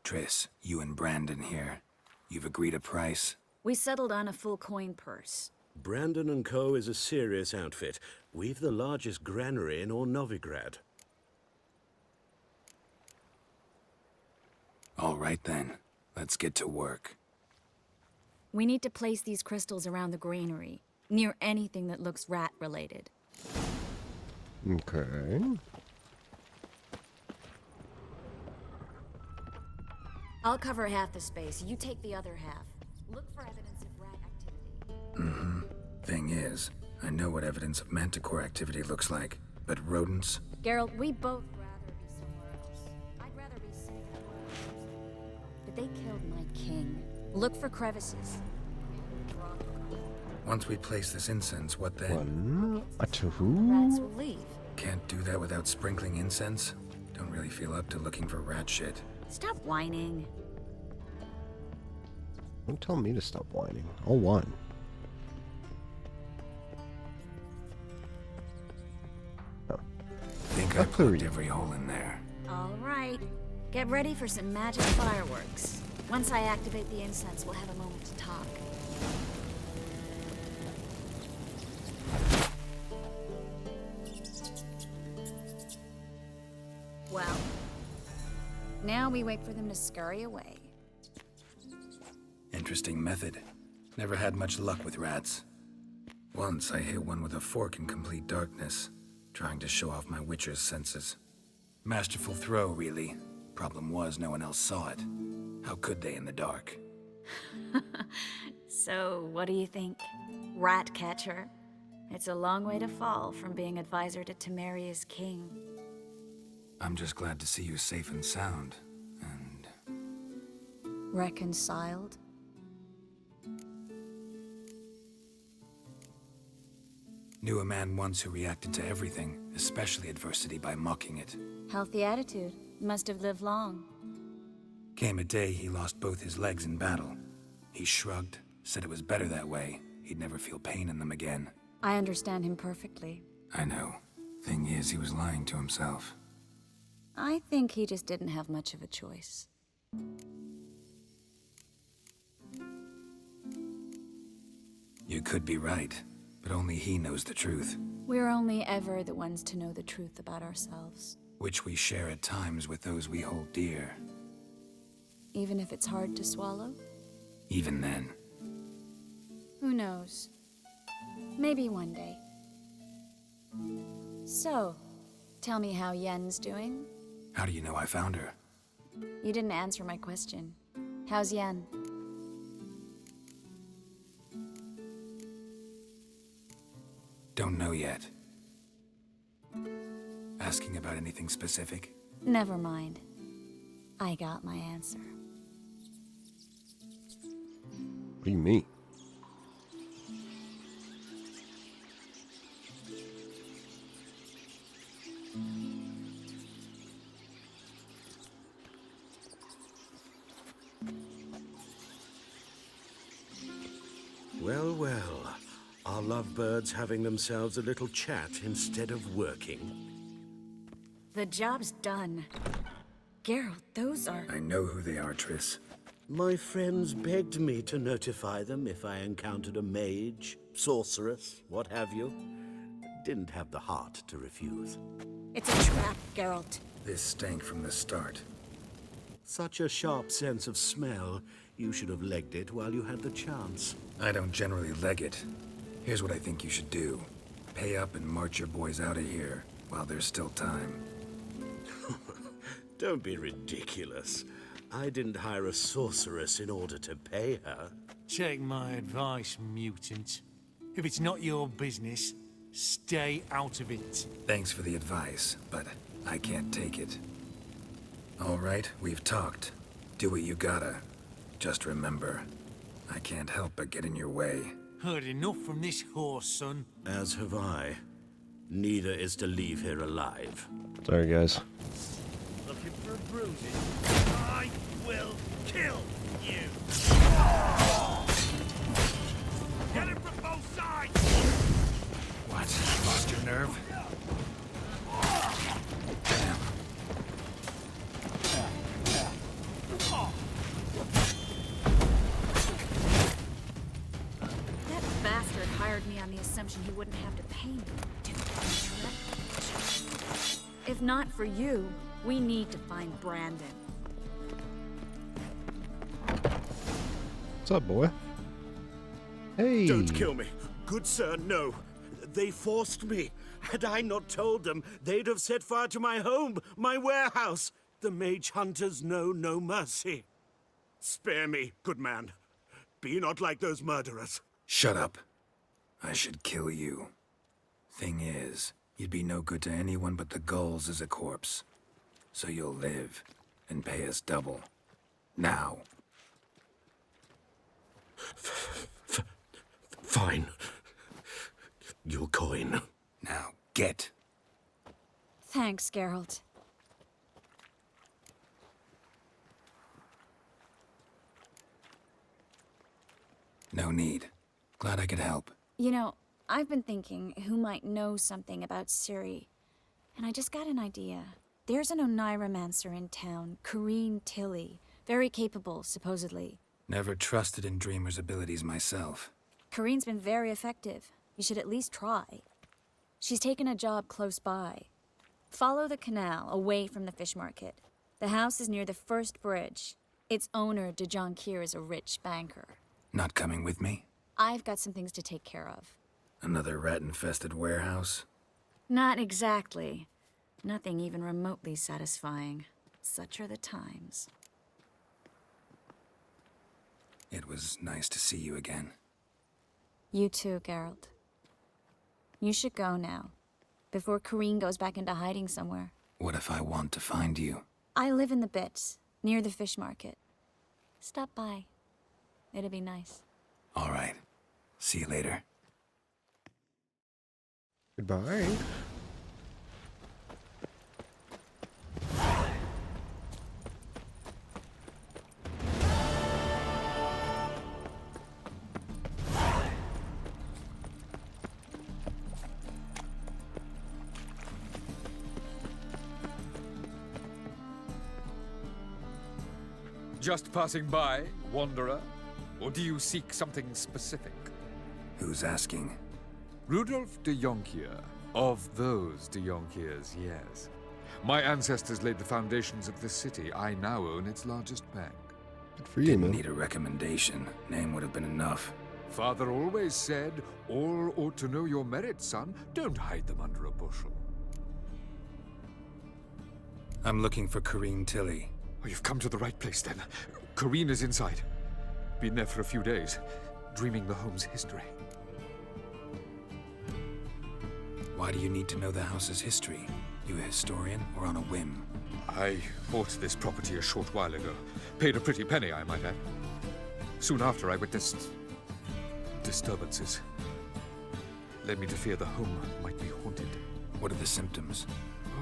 Triss, you and Brandon here. You've agreed a price? We settled on a full coin purse. Brandon & Co. is a serious outfit. We've the largest granary in all Novigrad. All right then. Let's get to work. We need to place these crystals around the granary, near anything that looks rat-related. Okay. I'll cover half the space. You take the other half. Look for evidence of rat activity. Thing is, I know what evidence of manticore activity looks like, but rodents? Geralt, we both rather be somewhere else. I'd rather be safe. But they killed my king. Look for crevices. Once we place this incense, what then? A two. Rats will leave. Can't do that without sprinkling incense? Don't really feel up to looking for rat shit. Stop whining. Don't tell me to stop whining. I'll whine. Oh. Think I plugged every hole in there. All right. Get ready for some magic fireworks. Once I activate the incense, we'll have a moment to talk. Well, now we wait for them to scurry away. Interesting method. Never had much luck with rats. Once I hit one with a fork in complete darkness, trying to show off my witcher's senses. Masterful throw, really. Problem was, no one else saw it. How could they in the dark? So, what do you think? Rat catcher? It's a long way to fall from being advisor to Temeria's king. I'm just glad to see you safe and sound, and... Reconciled? Knew a man once who reacted to everything, especially adversity, by mocking it. Healthy attitude. Must have lived long. Came a day he lost both his legs in battle. He shrugged, said it was better that way. He'd never feel pain in them again. I understand him perfectly. I know. Thing is, he was lying to himself. I think he just didn't have much of a choice. You could be right, but only he knows the truth. We're only ever the ones to know the truth about ourselves. Which we share at times with those we hold dear. Even if it's hard to swallow? Even then. Who knows? Maybe one day. So, tell me how Yen's doing? How do you know I found her? You didn't answer my question. How's Yen? Don't know yet. Asking about anything specific? Never mind. I got my answer. What do you mean? Well, well. Are lovebirds having themselves a little chat instead of working? The job's done. Geralt, those are... I know who they are, Triss. My friends begged me to notify them if I encountered a mage, sorceress, what have you. Didn't have the heart to refuse. It's a trap, Geralt. This stank from the start. Such a sharp sense of smell. You should have legged it while you had the chance. I don't generally leg it. Here's what I think you should do. Pay up and march your boys out of here while there's still time. Don't be ridiculous. I didn't hire a sorceress in order to pay her. Take my advice, mutant. If it's not your business, stay out of it. Thanks for the advice, but I can't take it. All right, we've talked. Do what you gotta. Just remember, I can't help but get in your way. Heard enough from this horse, son. As have I. Neither is to leave here alive. Sorry, guys. Looking for a bruising? I will kill you. Get him from both sides. What? Lost your nerve? Damn. That bastard hired me on the assumption he wouldn't have to pay me. If not for you, we need to find Brandon. What's up, boy? Hey. Don't kill me. Good sir, no. They forced me. Had I not told them, they'd have set fire to my home, my warehouse. The mage hunters know no mercy. Spare me, good man. Be not like those murderers. Shut up. I should kill you. Thing is, you'd be no good to anyone but the gulls as a corpse. So you'll live and pay us double. Now. Fine. Your coin. Now, get. Thanks, Geralt. No need. Glad I could help. You know, I've been thinking who might know something about Ciri. And I just got an idea. There's an Oneiromancer in town, Corrine Tilly. Very capable, supposedly. Never trusted in Dreamer's abilities myself. Corrine's been very effective. You should at least try. She's taken a job close by. Follow the canal, away from the fish market. The house is near the first bridge. Its owner, de Jonquier, is a rich banker. Not coming with me? I've got some things to take care of. Another rat-infested warehouse? Not exactly. Nothing even remotely satisfying. Such are the times. It was nice to see you again. You too, Geralt. You should go now, before Corrine goes back into hiding somewhere. What if I want to find you? I live in the Bits, near the fish market. Stop by. It'll be nice. All right. See you later. Goodbye. Just passing by, wanderer? Or do you seek something specific? Who's asking? Rudolf de Jonquier. Of those de Jonquiers, yes. My ancestors laid the foundations of this city. I now own its largest bank. Good for you, Didn't man. need a recommendation. Name would have been enough. Father always said, all ought to know your merits, son. Don't hide them under a bushel. I'm looking for Corrine Tilly. Oh, you've come to the right place, then. Corrine is inside. Been there for a few days, dreaming the home's history. Why do you need to know the house's history? You a historian or on a whim? I bought this property a short while ago. Paid a pretty penny, I might add. Soon after, I witnessed disturbances. Led me to fear the home might be haunted. What are the symptoms?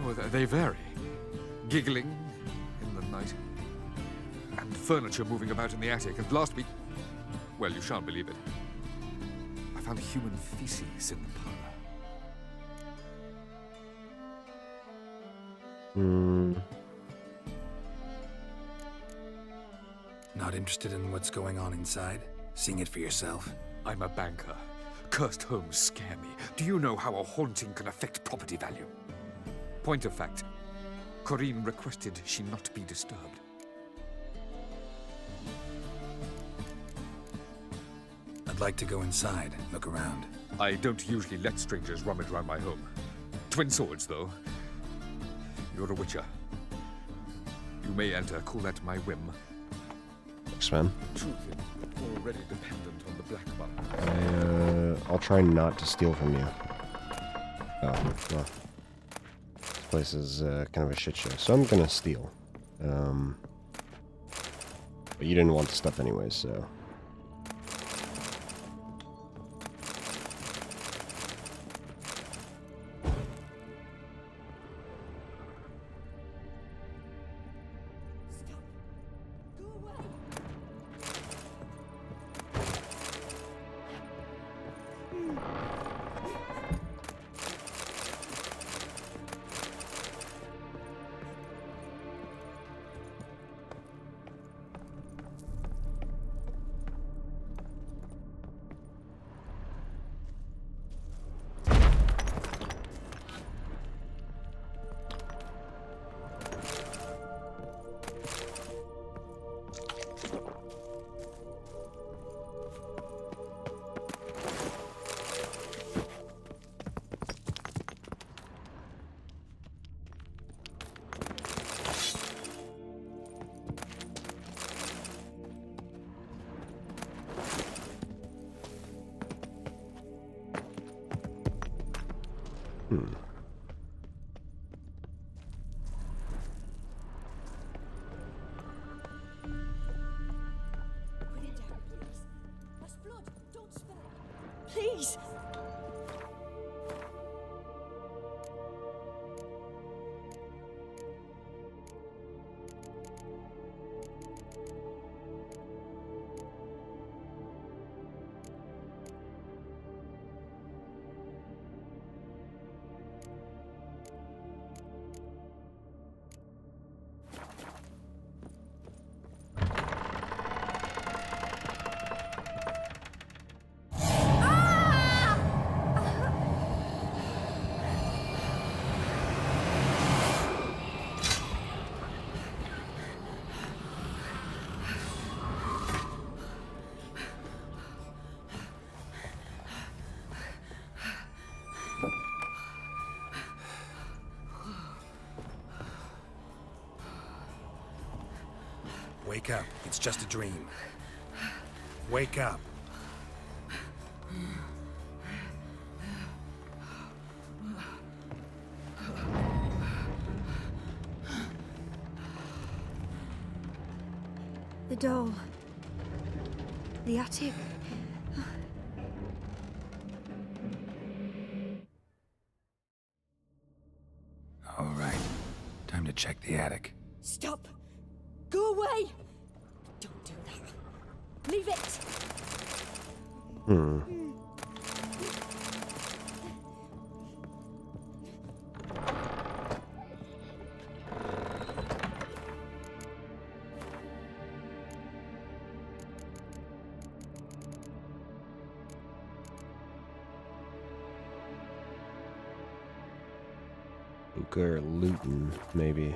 Oh, they vary. Giggling in the night. And furniture moving about in the attic. And last week, well, you shan't believe it, I found human feces in the parlor. Not interested in what's going on inside? Seeing it for yourself? I'm a banker. Cursed homes scare me. Do you know how a haunting can affect property value? Point of fact, Corinne requested she not be disturbed. I'd like to go inside, look around. I don't usually let strangers rummage around my home. Twin swords, though. You're a witcher. You may enter, call at my whim. Thanks, man. Truth is already dependent on the black market. I'll try not to steal from you. Oh, well. This place is kind of a shit show, so I'm gonna steal. But you didn't want the stuff anyway, so... Please! Wake up. It's just a dream. Wake up. The doll. The attic. All right. Time to check the attic. Stop! Go away! Don't do that. Leave it! Hookah or looting, maybe.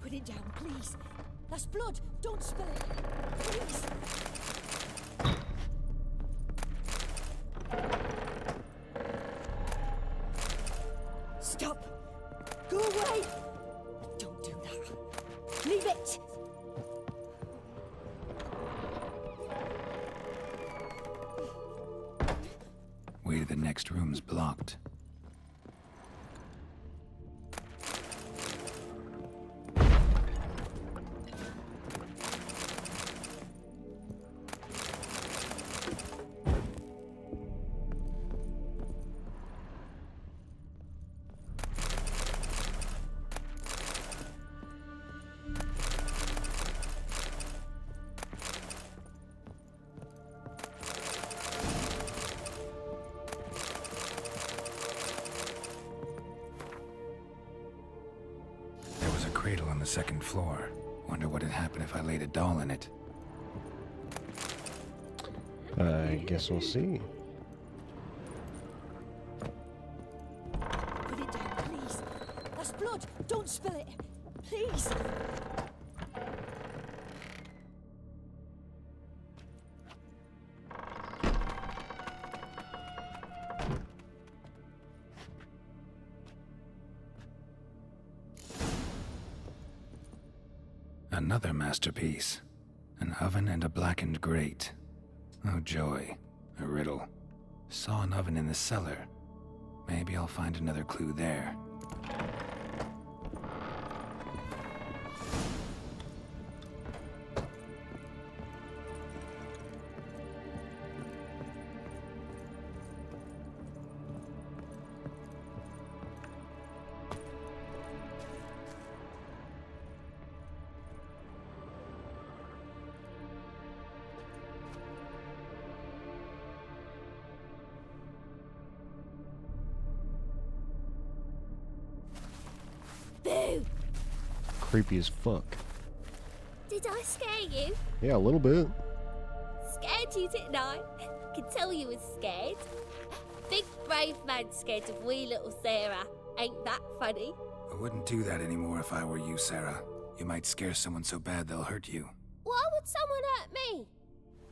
Put it down, please. That's blood. Don't spill it. Please. Stop. Go away. Don't do that. Leave it. Way to the next room's blocked. cradle on the second floor. Wonder what'd happen if I laid a doll in it. I guess we'll see. Put it down, please. That's blood. Don't spill it. Please. Another masterpiece. An oven and a blackened grate. Oh joy. A riddle. Saw an oven in the cellar. Maybe I'll find another clue there. Boo! Creepy as fuck. Did I scare you? Yeah, a little bit. Scared you, didn't I? Could tell you was scared. Big brave man scared of wee little Sarah. Ain't that funny? I wouldn't do that anymore if I were you, Sarah. You might scare someone so bad they'll hurt you. Why would someone hurt me?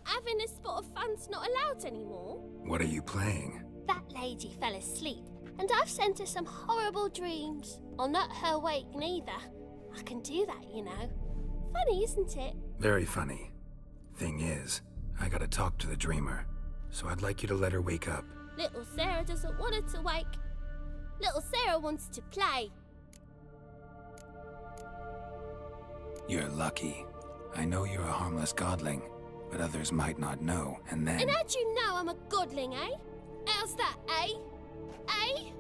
Having a spot of fun's not allowed anymore. What are you playing? That lady fell asleep, and I've sent her some horrible dreams. I'll not her wake neither. I can do that, you know. Funny, isn't it? Very funny. Thing is, I gotta talk to the dreamer, so I'd like you to let her wake up. Little Sarah doesn't want her to wake. Little Sarah wants to play. You're lucky. I know you're a harmless godling, but others might not know, and then... And how'd you know I'm a godling, eh? How's that, eh? Eh?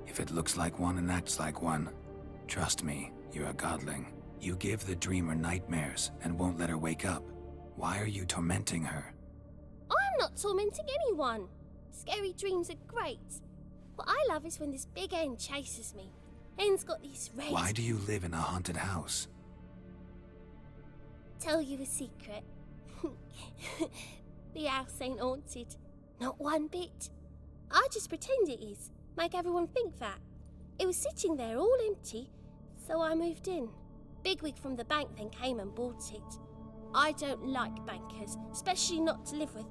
If it looks like one and acts like one, trust me, you're a godling. You give the dreamer nightmares and won't let her wake up. Why are you tormenting her? I'm not tormenting anyone. Scary dreams are great. What I love is when this big hen chases me. Hen's got these red... Why do you live in a haunted house? Tell you a secret. The house ain't haunted. Not one bit. I just pretend it is. Make everyone think that. It was sitting there all empty, so I moved in. Bigwig from the bank then came and bought it. I don't like bankers, especially not to live with,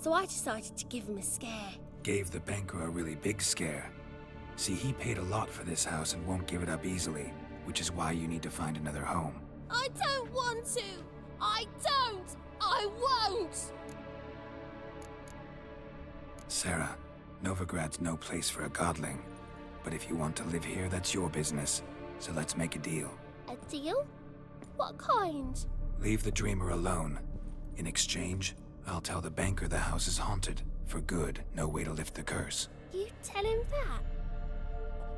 so I decided to give him a scare. Gave the banker a really big scare. See, he paid a lot for this house and won't give it up easily, which is why you need to find another home. I don't want to! I don't! I won't! Sarah, Novigrad's no place for a godling. But if you want to live here, that's your business. So let's make a deal. A deal? What kind? Leave the dreamer alone. In exchange, I'll tell the banker the house is haunted. For good, no way to lift the curse. You tell him that?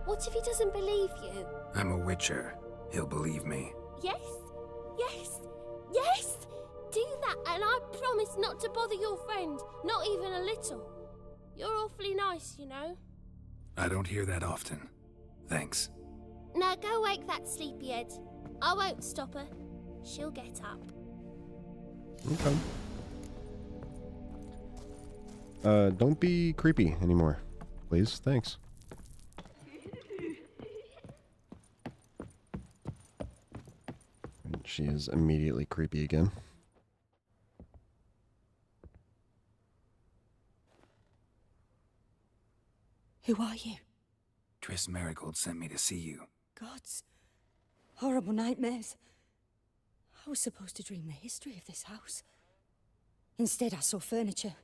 What if he doesn't believe you? I'm a witcher. He'll believe me. Yes? Yes? Yes! Do that, and I promise not to bother your friend. Not even a little. You're awfully nice, you know. I don't hear that often. Thanks. Now go wake that sleepyhead. I won't stop her. She'll get up. Okay. Don't be creepy anymore. Please, thanks. And she is immediately creepy again. Who are you? Triss Merigold sent me to see you. Gods. Horrible nightmares. I was supposed to dream the history of this house. Instead, I saw furniture.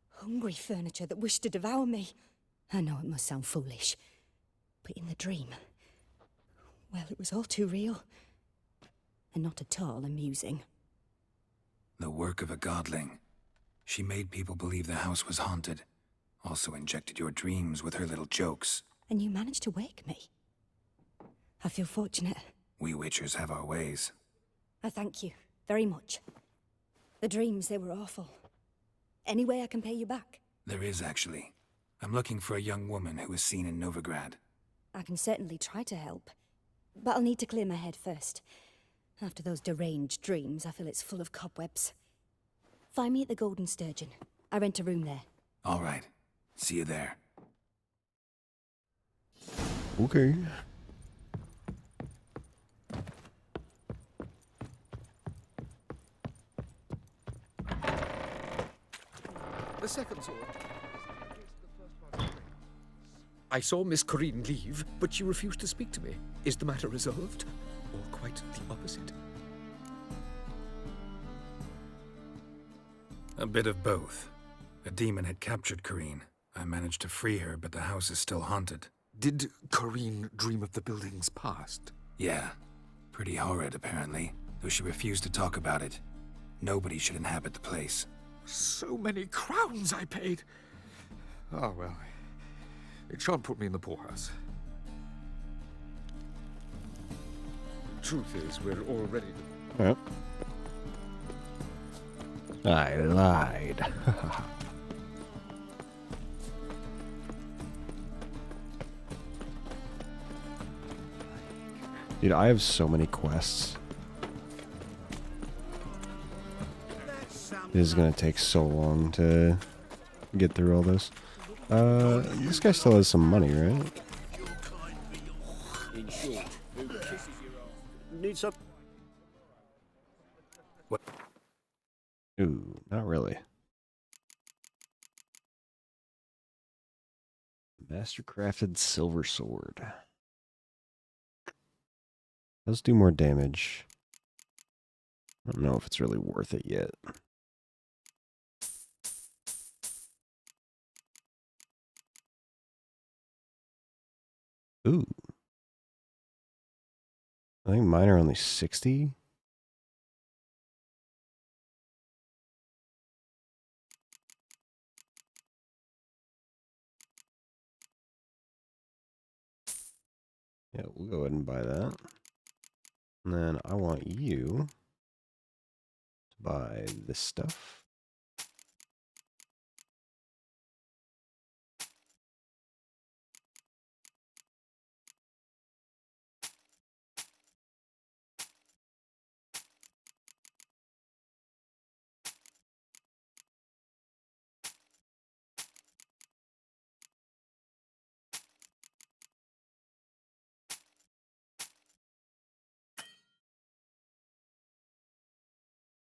Hungry furniture that wished to devour me. I know it must sound foolish, but in the dream, well, it was all too real. And not at all amusing. The work of a godling. She made people believe the house was haunted. Also injected your dreams with her little jokes. And you managed to wake me. I feel fortunate. We witchers have our ways. I thank you very much. The dreams, they were awful. Any way I can pay you back? There is, actually. I'm looking for a young woman who was seen in Novigrad. I can certainly try to help. But I'll need to clear my head first. After those deranged dreams, I feel it's full of cobwebs. Find me at the Golden Sturgeon. I rent a room there. All right. See you there. Okay. The second sword. I saw Miss Corinne leave, but she refused to speak to me. Is the matter resolved? Or quite the opposite? A bit of both. A demon had captured Corinne. I managed to free her, but the house is still haunted. Did Corinne dream of the building's past? Yeah. Pretty horrid, apparently, though she refused to talk about it. Nobody should inhabit the place. So many crowns I paid. Oh, well. It shan't put me in the poorhouse. The truth is, we're already... Yep. I lied. Dude, I have so many quests. This is gonna take so long to get through all this. This guy still has some money, right? In short, who kisses your ass? Need some. What? Ooh, not really. Mastercrafted silver sword. Does do more damage. I don't know if it's really worth it yet. Ooh. I think mine are only 60. Yeah, we'll go ahead and buy that. And then I want you to buy this stuff.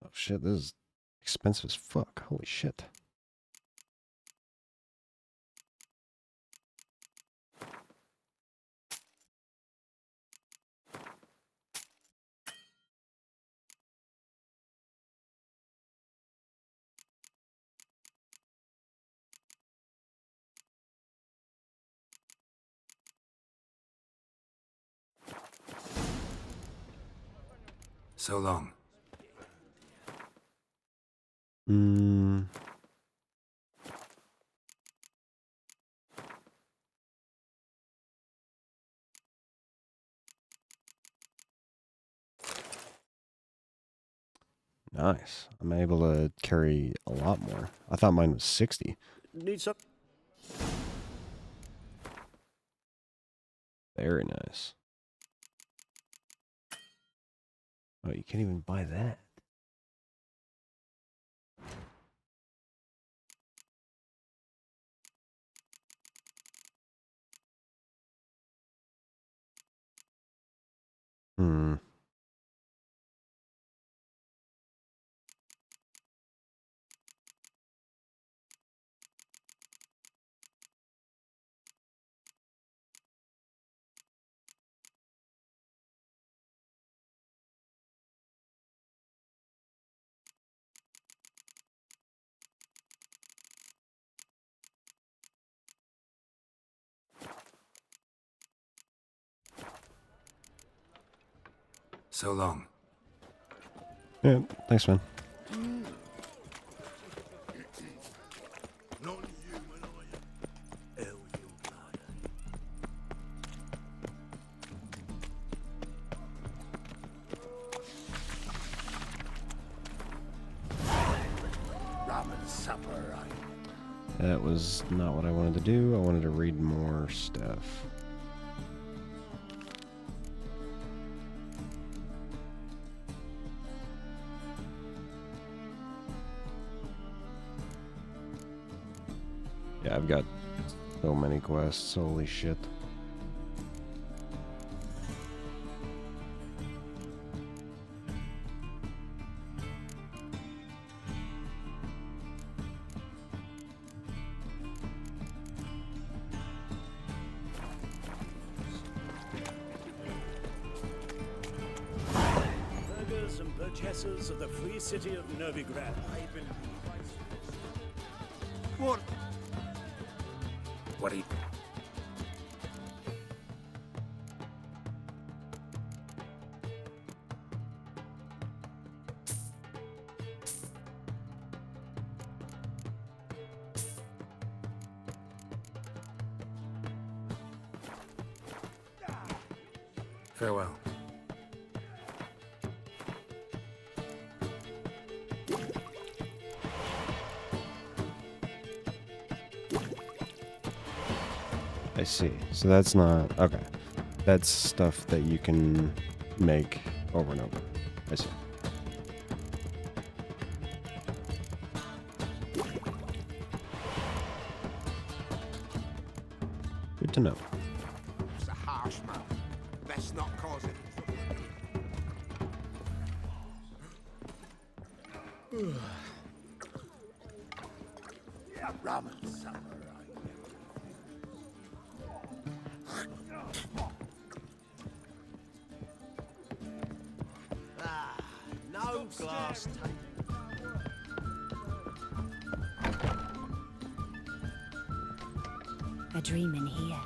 Oh shit, this is expensive as fuck. Holy shit. So long. Nice. I'm able to carry a lot more. I thought mine was 60. Need some. Very nice. Oh, you can't even buy that. So long. Yeah, thanks, man. Not human, are you? Hell, you blood. Rum and supper, right? That was not what I wanted to do. I wanted to read more stuff. Yeah, I've got so many quests. Holy shit. Burghers and burgesses of the free city of Novigrad. What? What do you... Farewell. I see. So that's not... Okay. That's stuff that you can make over and over. I see. Good to know. It's a harsh man. Best not cause it. Yeah, rum and supper, No glass tape. A dream in here.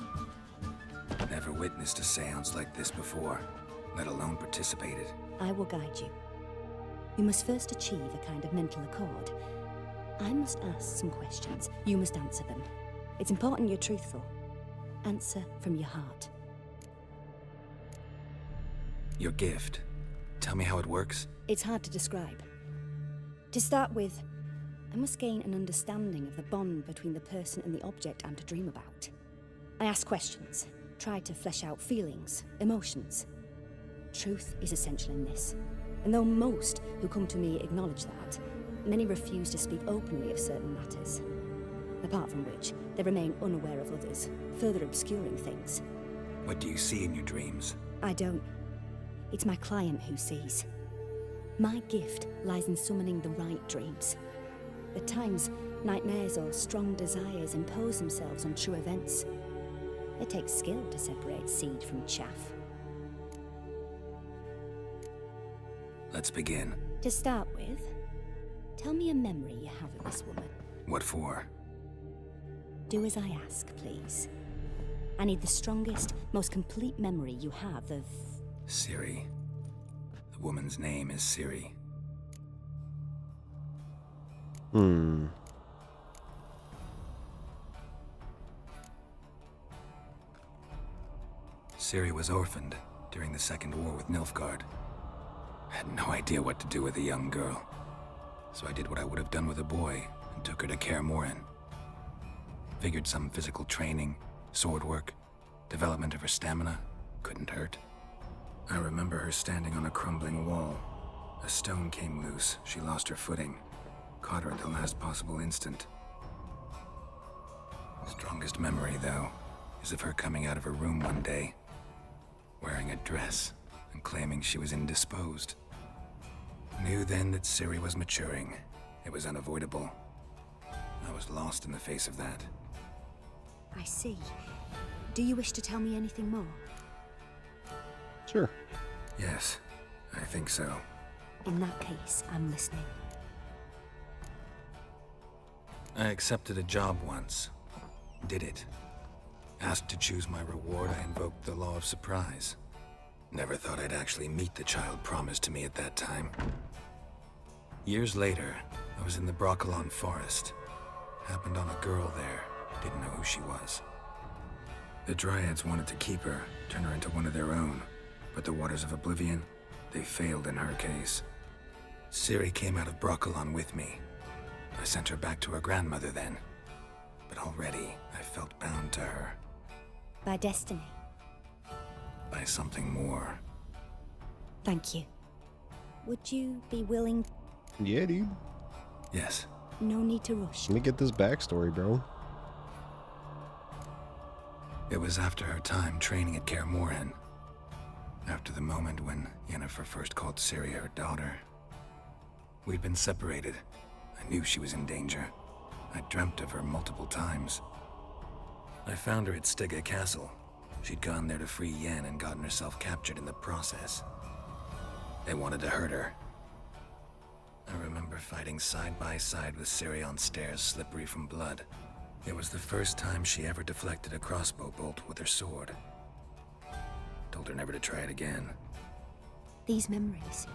Never witnessed a seance like this before, let alone participated. I will guide you. You must first achieve a kind of mental accord. I must ask some questions. You must answer them. It's important you're truthful. Answer from your heart. Your gift. Tell me how it works. It's hard to describe. To start with, I must gain an understanding of the bond between the person and the object I'm to dream about. I ask questions, try to flesh out feelings, emotions. Truth is essential in this, and though most who come to me acknowledge that, many refuse to speak openly of certain matters. Apart from which, they remain unaware of others, further obscuring things. What do you see in your dreams? I don't. It's my client who sees. My gift lies in summoning the right dreams. At times, nightmares or strong desires impose themselves on true events. It takes skill to separate seed from chaff. Let's begin. To start with, tell me a memory you have of this woman. What for? Do as I ask, please. I need the strongest, most complete memory you have of... Ciri. The woman's name is Ciri. Ciri was orphaned during the Second War with Nilfgaard. I had no idea what to do with a young girl, so I did what I would have done with a boy and took her to Kaer Morhen. Figured some physical training, sword work, development of her stamina couldn't hurt. I remember her standing on a crumbling wall. A stone came loose, she lost her footing, caught her at the last possible instant. Strongest memory, though, is of her coming out of her room one day, wearing a dress and claiming she was indisposed. Knew then that Ciri was maturing. It was unavoidable. I was lost in the face of that. I see. Do you wish to tell me anything more? Sure. Yes, I think so. In that case, I'm listening. I accepted a job once. Did it. Asked to choose my reward, I invoked the law of surprise. Never thought I'd actually meet the child promised to me at that time. Years later, I was in the Brokilon forest. Happened on a girl there. Didn't know who she was. The Dryads wanted to keep her, turn her into one of their own. But the Waters of Oblivion, they failed in her case. Ciri came out of Brokilon with me. I sent her back to her grandmother then. But already, I felt bound to her. By destiny. By something more. Thank you. Would you be willing... Yeah, dude. Yes. No need to rush. Let me get this backstory, bro. It was after her time training at Kaer Morhen. After the moment when Yennefer first called Ciri her daughter. We'd been separated. I knew she was in danger. I dreamt of her multiple times. I found her at Stygga Castle. She'd gone there to free Yen and gotten herself captured in the process. They wanted to hurt her. I remember fighting side by side with Ciri on stairs slippery from blood. It was the first time she ever deflected a crossbow bolt with her sword. Told her never to try it again. These memories,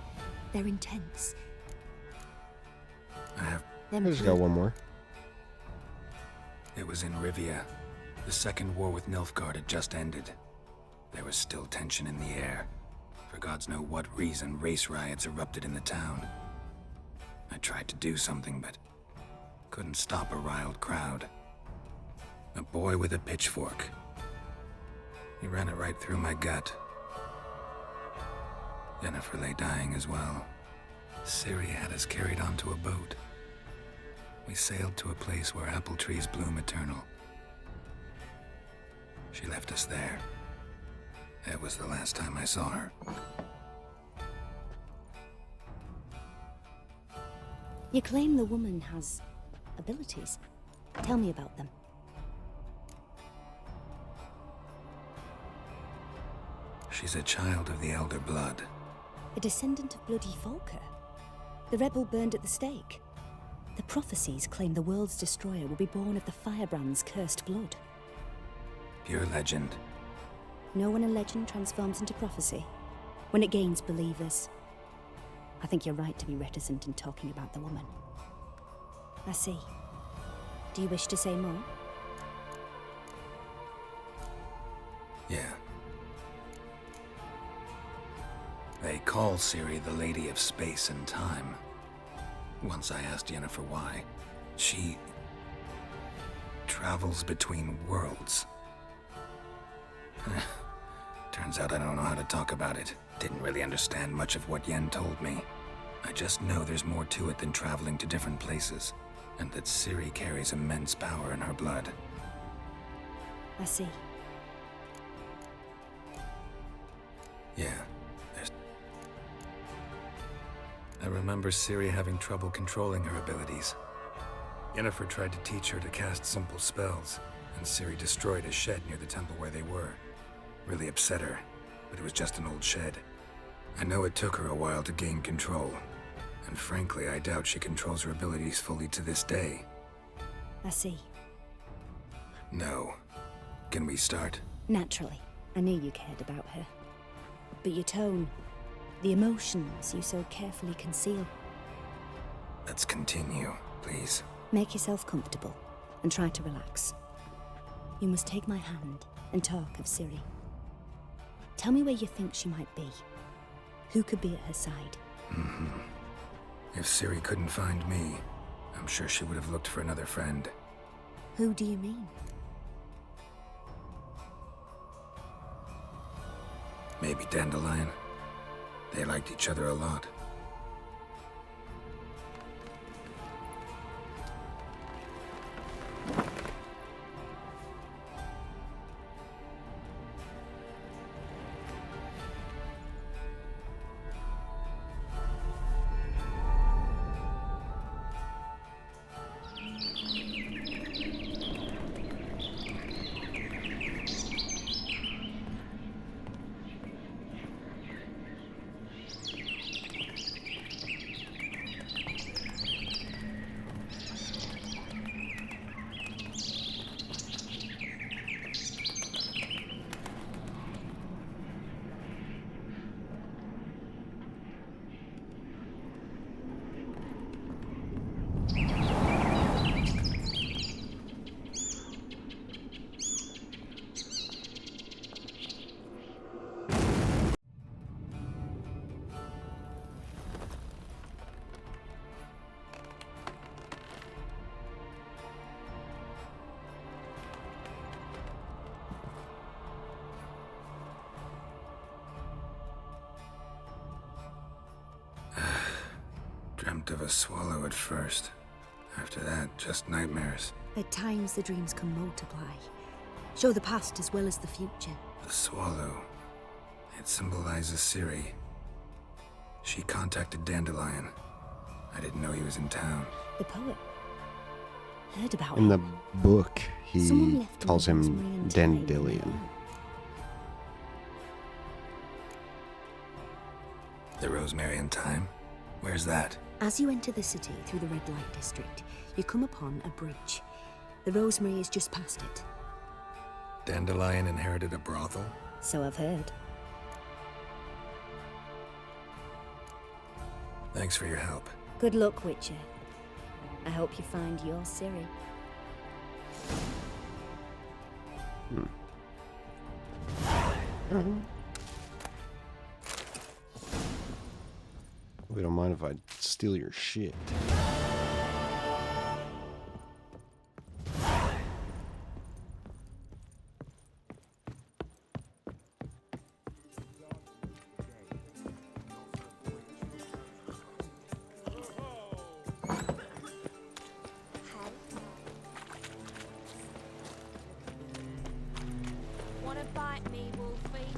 they're intense. I just got one more. It was in Rivia. The second war with Nilfgaard had just ended. There was still tension in the air. For gods know what reason, race riots erupted in the town. I tried to do something, but couldn't stop a riled crowd. A boy with a pitchfork. He ran it right through my gut. Yennefer lay dying as well. Ciri had us carried onto a boat. We sailed to a place where apple trees bloom eternal. She left us there. That was the last time I saw her. You claim the woman has abilities. Tell me about them. She's a child of the Elder Blood. A descendant of bloody Volker. The rebel burned at the stake. The prophecies claim the world's destroyer will be born of the Firebrand's cursed blood. Pure legend. Know when a legend transforms into prophecy? When it gains believers. I think you're right to be reticent in talking about the woman. I see. Do you wish to say more? Yeah. They call Ciri the Lady of Space and Time. Once I asked Yennefer why. She travels between worlds. Turns out I don't know how to talk about it. Didn't really understand much of what Yen told me. I just know there's more to it than traveling to different places, and that Ciri carries immense power in her blood. I see. Yeah, I remember Ciri having trouble controlling her abilities. Yennefer tried to teach her to cast simple spells, and Ciri destroyed a shed near the temple where they were. Really upset her, but it was just an old shed. I know it took her a while to gain control, and frankly, I doubt she controls her abilities fully to this day. I see. No. Can we start? Naturally. I knew you cared about her. But your tone, the emotions you so carefully conceal. Let's continue, please. Make yourself comfortable, and try to relax. You must take my hand and talk of Ciri. Tell me where you think she might be. Who could be at her side? If Ciri couldn't find me, I'm sure she would have looked for another friend. Who do you mean? Maybe Dandelion. They liked each other a lot. Dreamt of a swallow at first. After that, just nightmares. At times the dreams can multiply. Show the past as well as the future. The swallow. It symbolizes Ciri. She contacted Dandelion. I didn't know he was in town. The poet. Heard about In the him. book, Someone he left calls him him Rosemary and Dandelion. The Rosemary Time? Where's that? As you enter the city through the red light district, you come upon a bridge. The Rosemary is just past it. Dandelion inherited a brothel? So I've heard. Thanks for your help. Good luck, Witcher. I hope you find your Ciri. We don't mind if I steal your shit. Wanna bite me, Wolfie?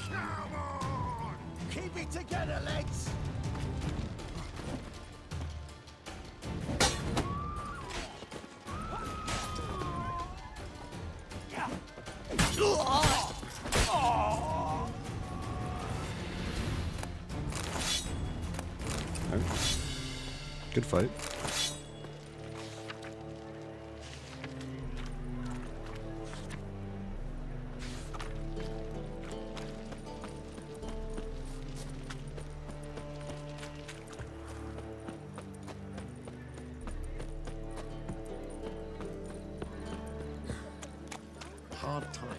Come on! Keep it together, legs! Good fight. Hard times.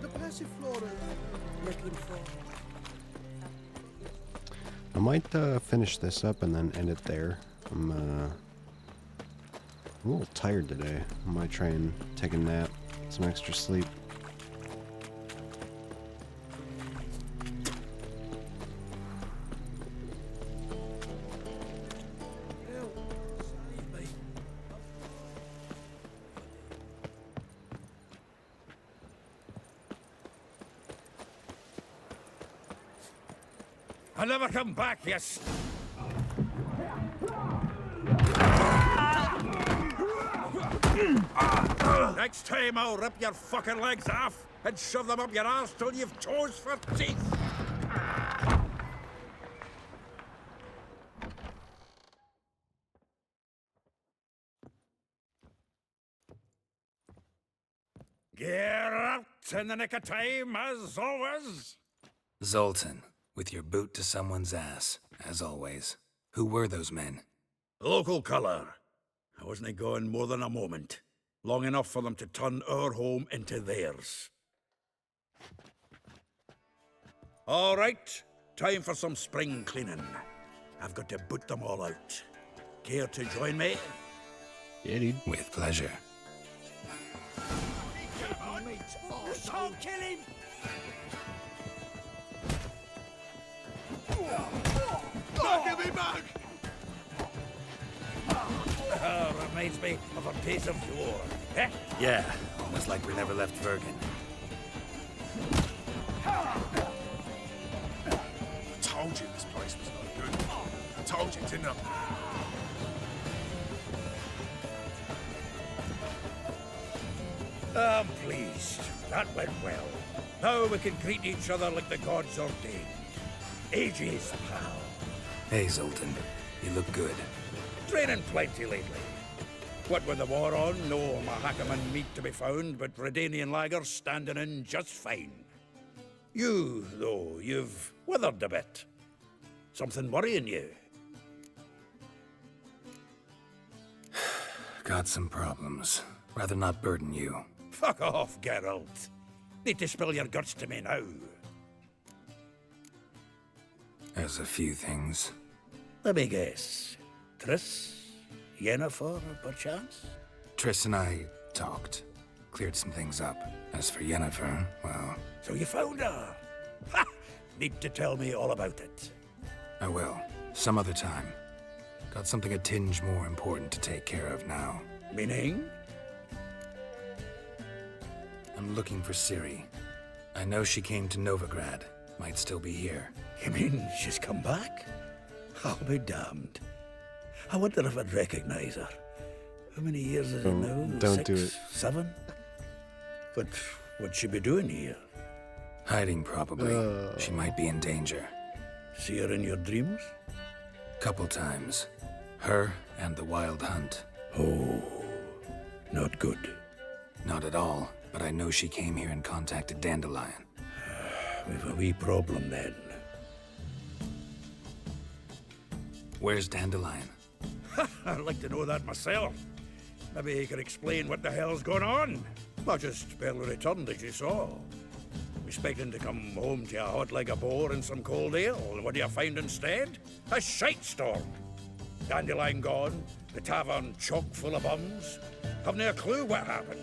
The Passiflora looking for. I might finish this up and then end it there. I'm a little tired today. I might try and take a nap, get some extra sleep. I'll never come back, yes. Next time I'll rip your fucking legs off and shove them up your arse till you've toes for teeth. Get out in the nick of time, as always. Zoltan, with your boot to someone's ass, as always. Who were those men? Local colour. I wasn't going more than a moment. Long enough for them to turn our home into theirs. All right, time for some spring cleaning. I've got to boot them all out. Care to join me? Yeah, dude. With pleasure. Don't kill him! Give me back! Reminds me of a piece of war. Eh? Yeah, almost like we never left Vergen. I told you this place was no good. I told you, didn't I? I'm pleased. That went well. Now we can greet each other like the gods ordained. Ages, pal. Hey, Zoltan. You look good. Training plenty lately. What with the war on, no Mahakaman meat to be found, but Redanian lagers standing in just fine. You, though, you've withered a bit. Something worrying you? Got some problems. Rather not burden you. Fuck off, Geralt. Need to spill your guts to me now. There's a few things. Let me guess. Triss? Yennefer, perchance? Triss and I talked. cleared some things up. As for Yennefer, well... So you found her? Ha! Need to tell me all about it. I will. Some other time. Got something a tinge more important to take care of now. Meaning? I'm looking for Ciri. I know she came to Novigrad. Might still be here. You mean she's come back? I'll be damned. I wonder if I'd recognize her. How many years is it now? Don't do 6, it. 7? But what'd she be doing here? Hiding, probably. She might be in danger. See her in your dreams? Couple times. Her and the Wild Hunt. Oh, not good. Not at all, but I know she came here and contacted Dandelion. We've a wee problem then. Where's Dandelion? I'd like to know that myself. Maybe he can explain what the hell's going on. I just barely returned, as you saw. Expecting to come home to a hot like a boar and some cold ale. What do you find instead? A shite storm. Dandelion gone, the tavern chock full of bums. Haven't a clue what happened.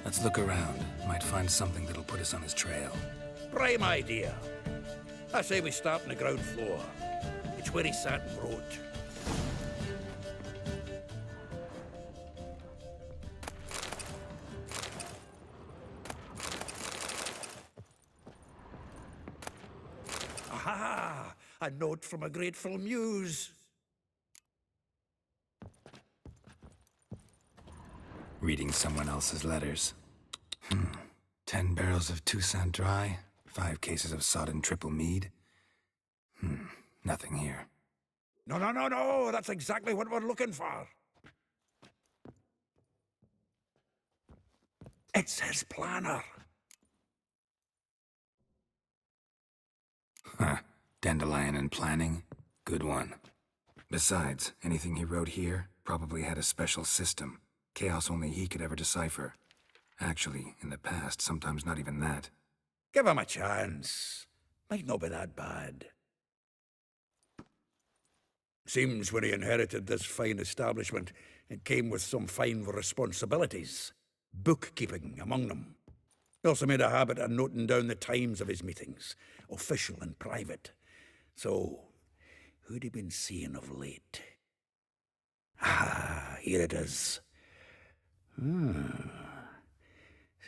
Let's look around. Might find something that'll put us on his trail. Prime idea. I say we start on the ground floor. It's where he sat and wrote. Aha! A note from a grateful muse. Reading someone else's letters. 10 barrels of Toussaint Dry, 5 cases of sodden triple mead. Nothing here. No, that's exactly what we're looking for. It's his planner. Dandelion and planning? Good one. Besides, anything he wrote here probably had a special system. Chaos only he could ever decipher. Actually, in the past, sometimes not even that. Give him a chance. Might not be that bad. Seems when he inherited this fine establishment, it came with some fine responsibilities. Bookkeeping among them. He also made a habit of noting down the times of his meetings, official and private. So, who'd he been seeing of late? Ah, here it is.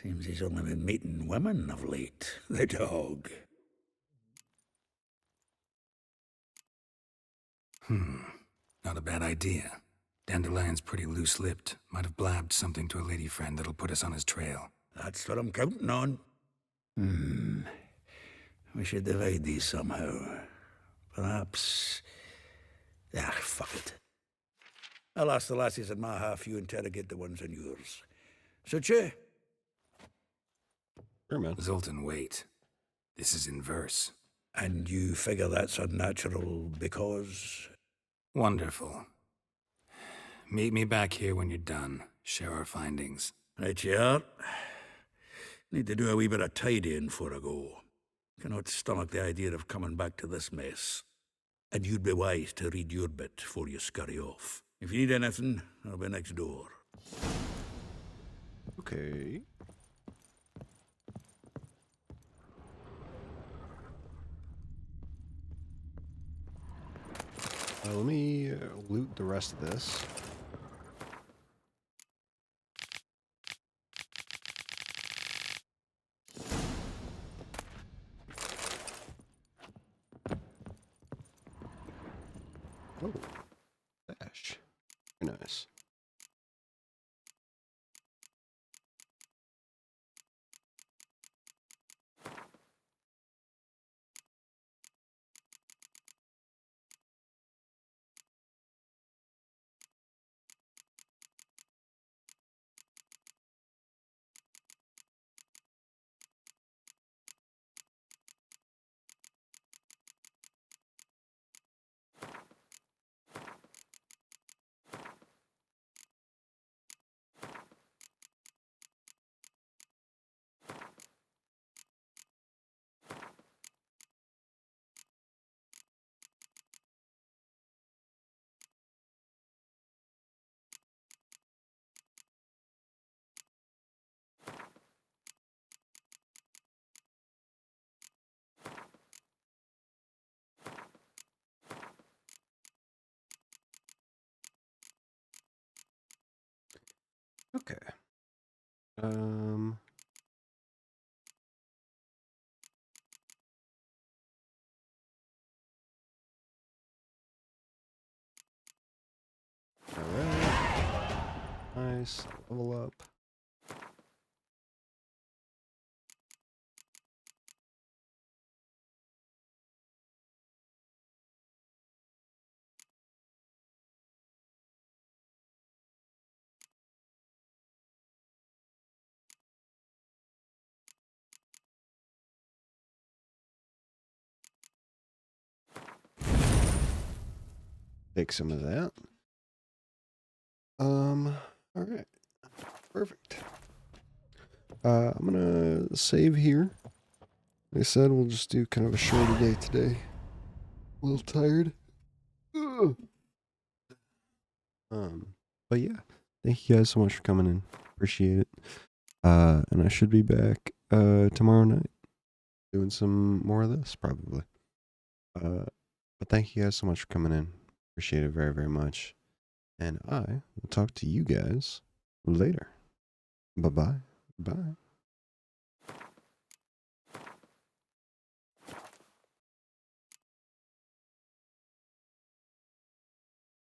Seems he's only been meeting women of late. The dog. Not a bad idea. Dandelion's pretty loose-lipped. Might have blabbed something to a lady friend that'll put us on his trail. That's what I'm counting on. We should divide these somehow. Perhaps... fuck it. I'll ask the lassies in my half, you interrogate the ones in yours. Suit you? Sure, man. Zoltan, wait. This is in verse. And you figure that's unnatural because... Wonderful. Meet me back here when you're done. Share our findings. Right you are. Need to do a wee bit of tidying before I go. Cannot stomach the idea of coming back to this mess. And you'd be wise to read your bit before you scurry off. If you need anything, I'll be next door. Okay. Let me loot the rest of this. Oh, dash. Very nice. Okay. Alright. Nice. Level up. Take some of that. All right. Perfect. I'm gonna save here. Like I said, we'll just do kind of a shorter day today. A little tired. Ugh. But yeah, thank you guys so much for coming in. Appreciate it. And I should be back tomorrow night doing some more of this probably. But thank you guys so much for coming in. Appreciate it very, very much. And I will talk to you guys later. Bye-bye. Bye.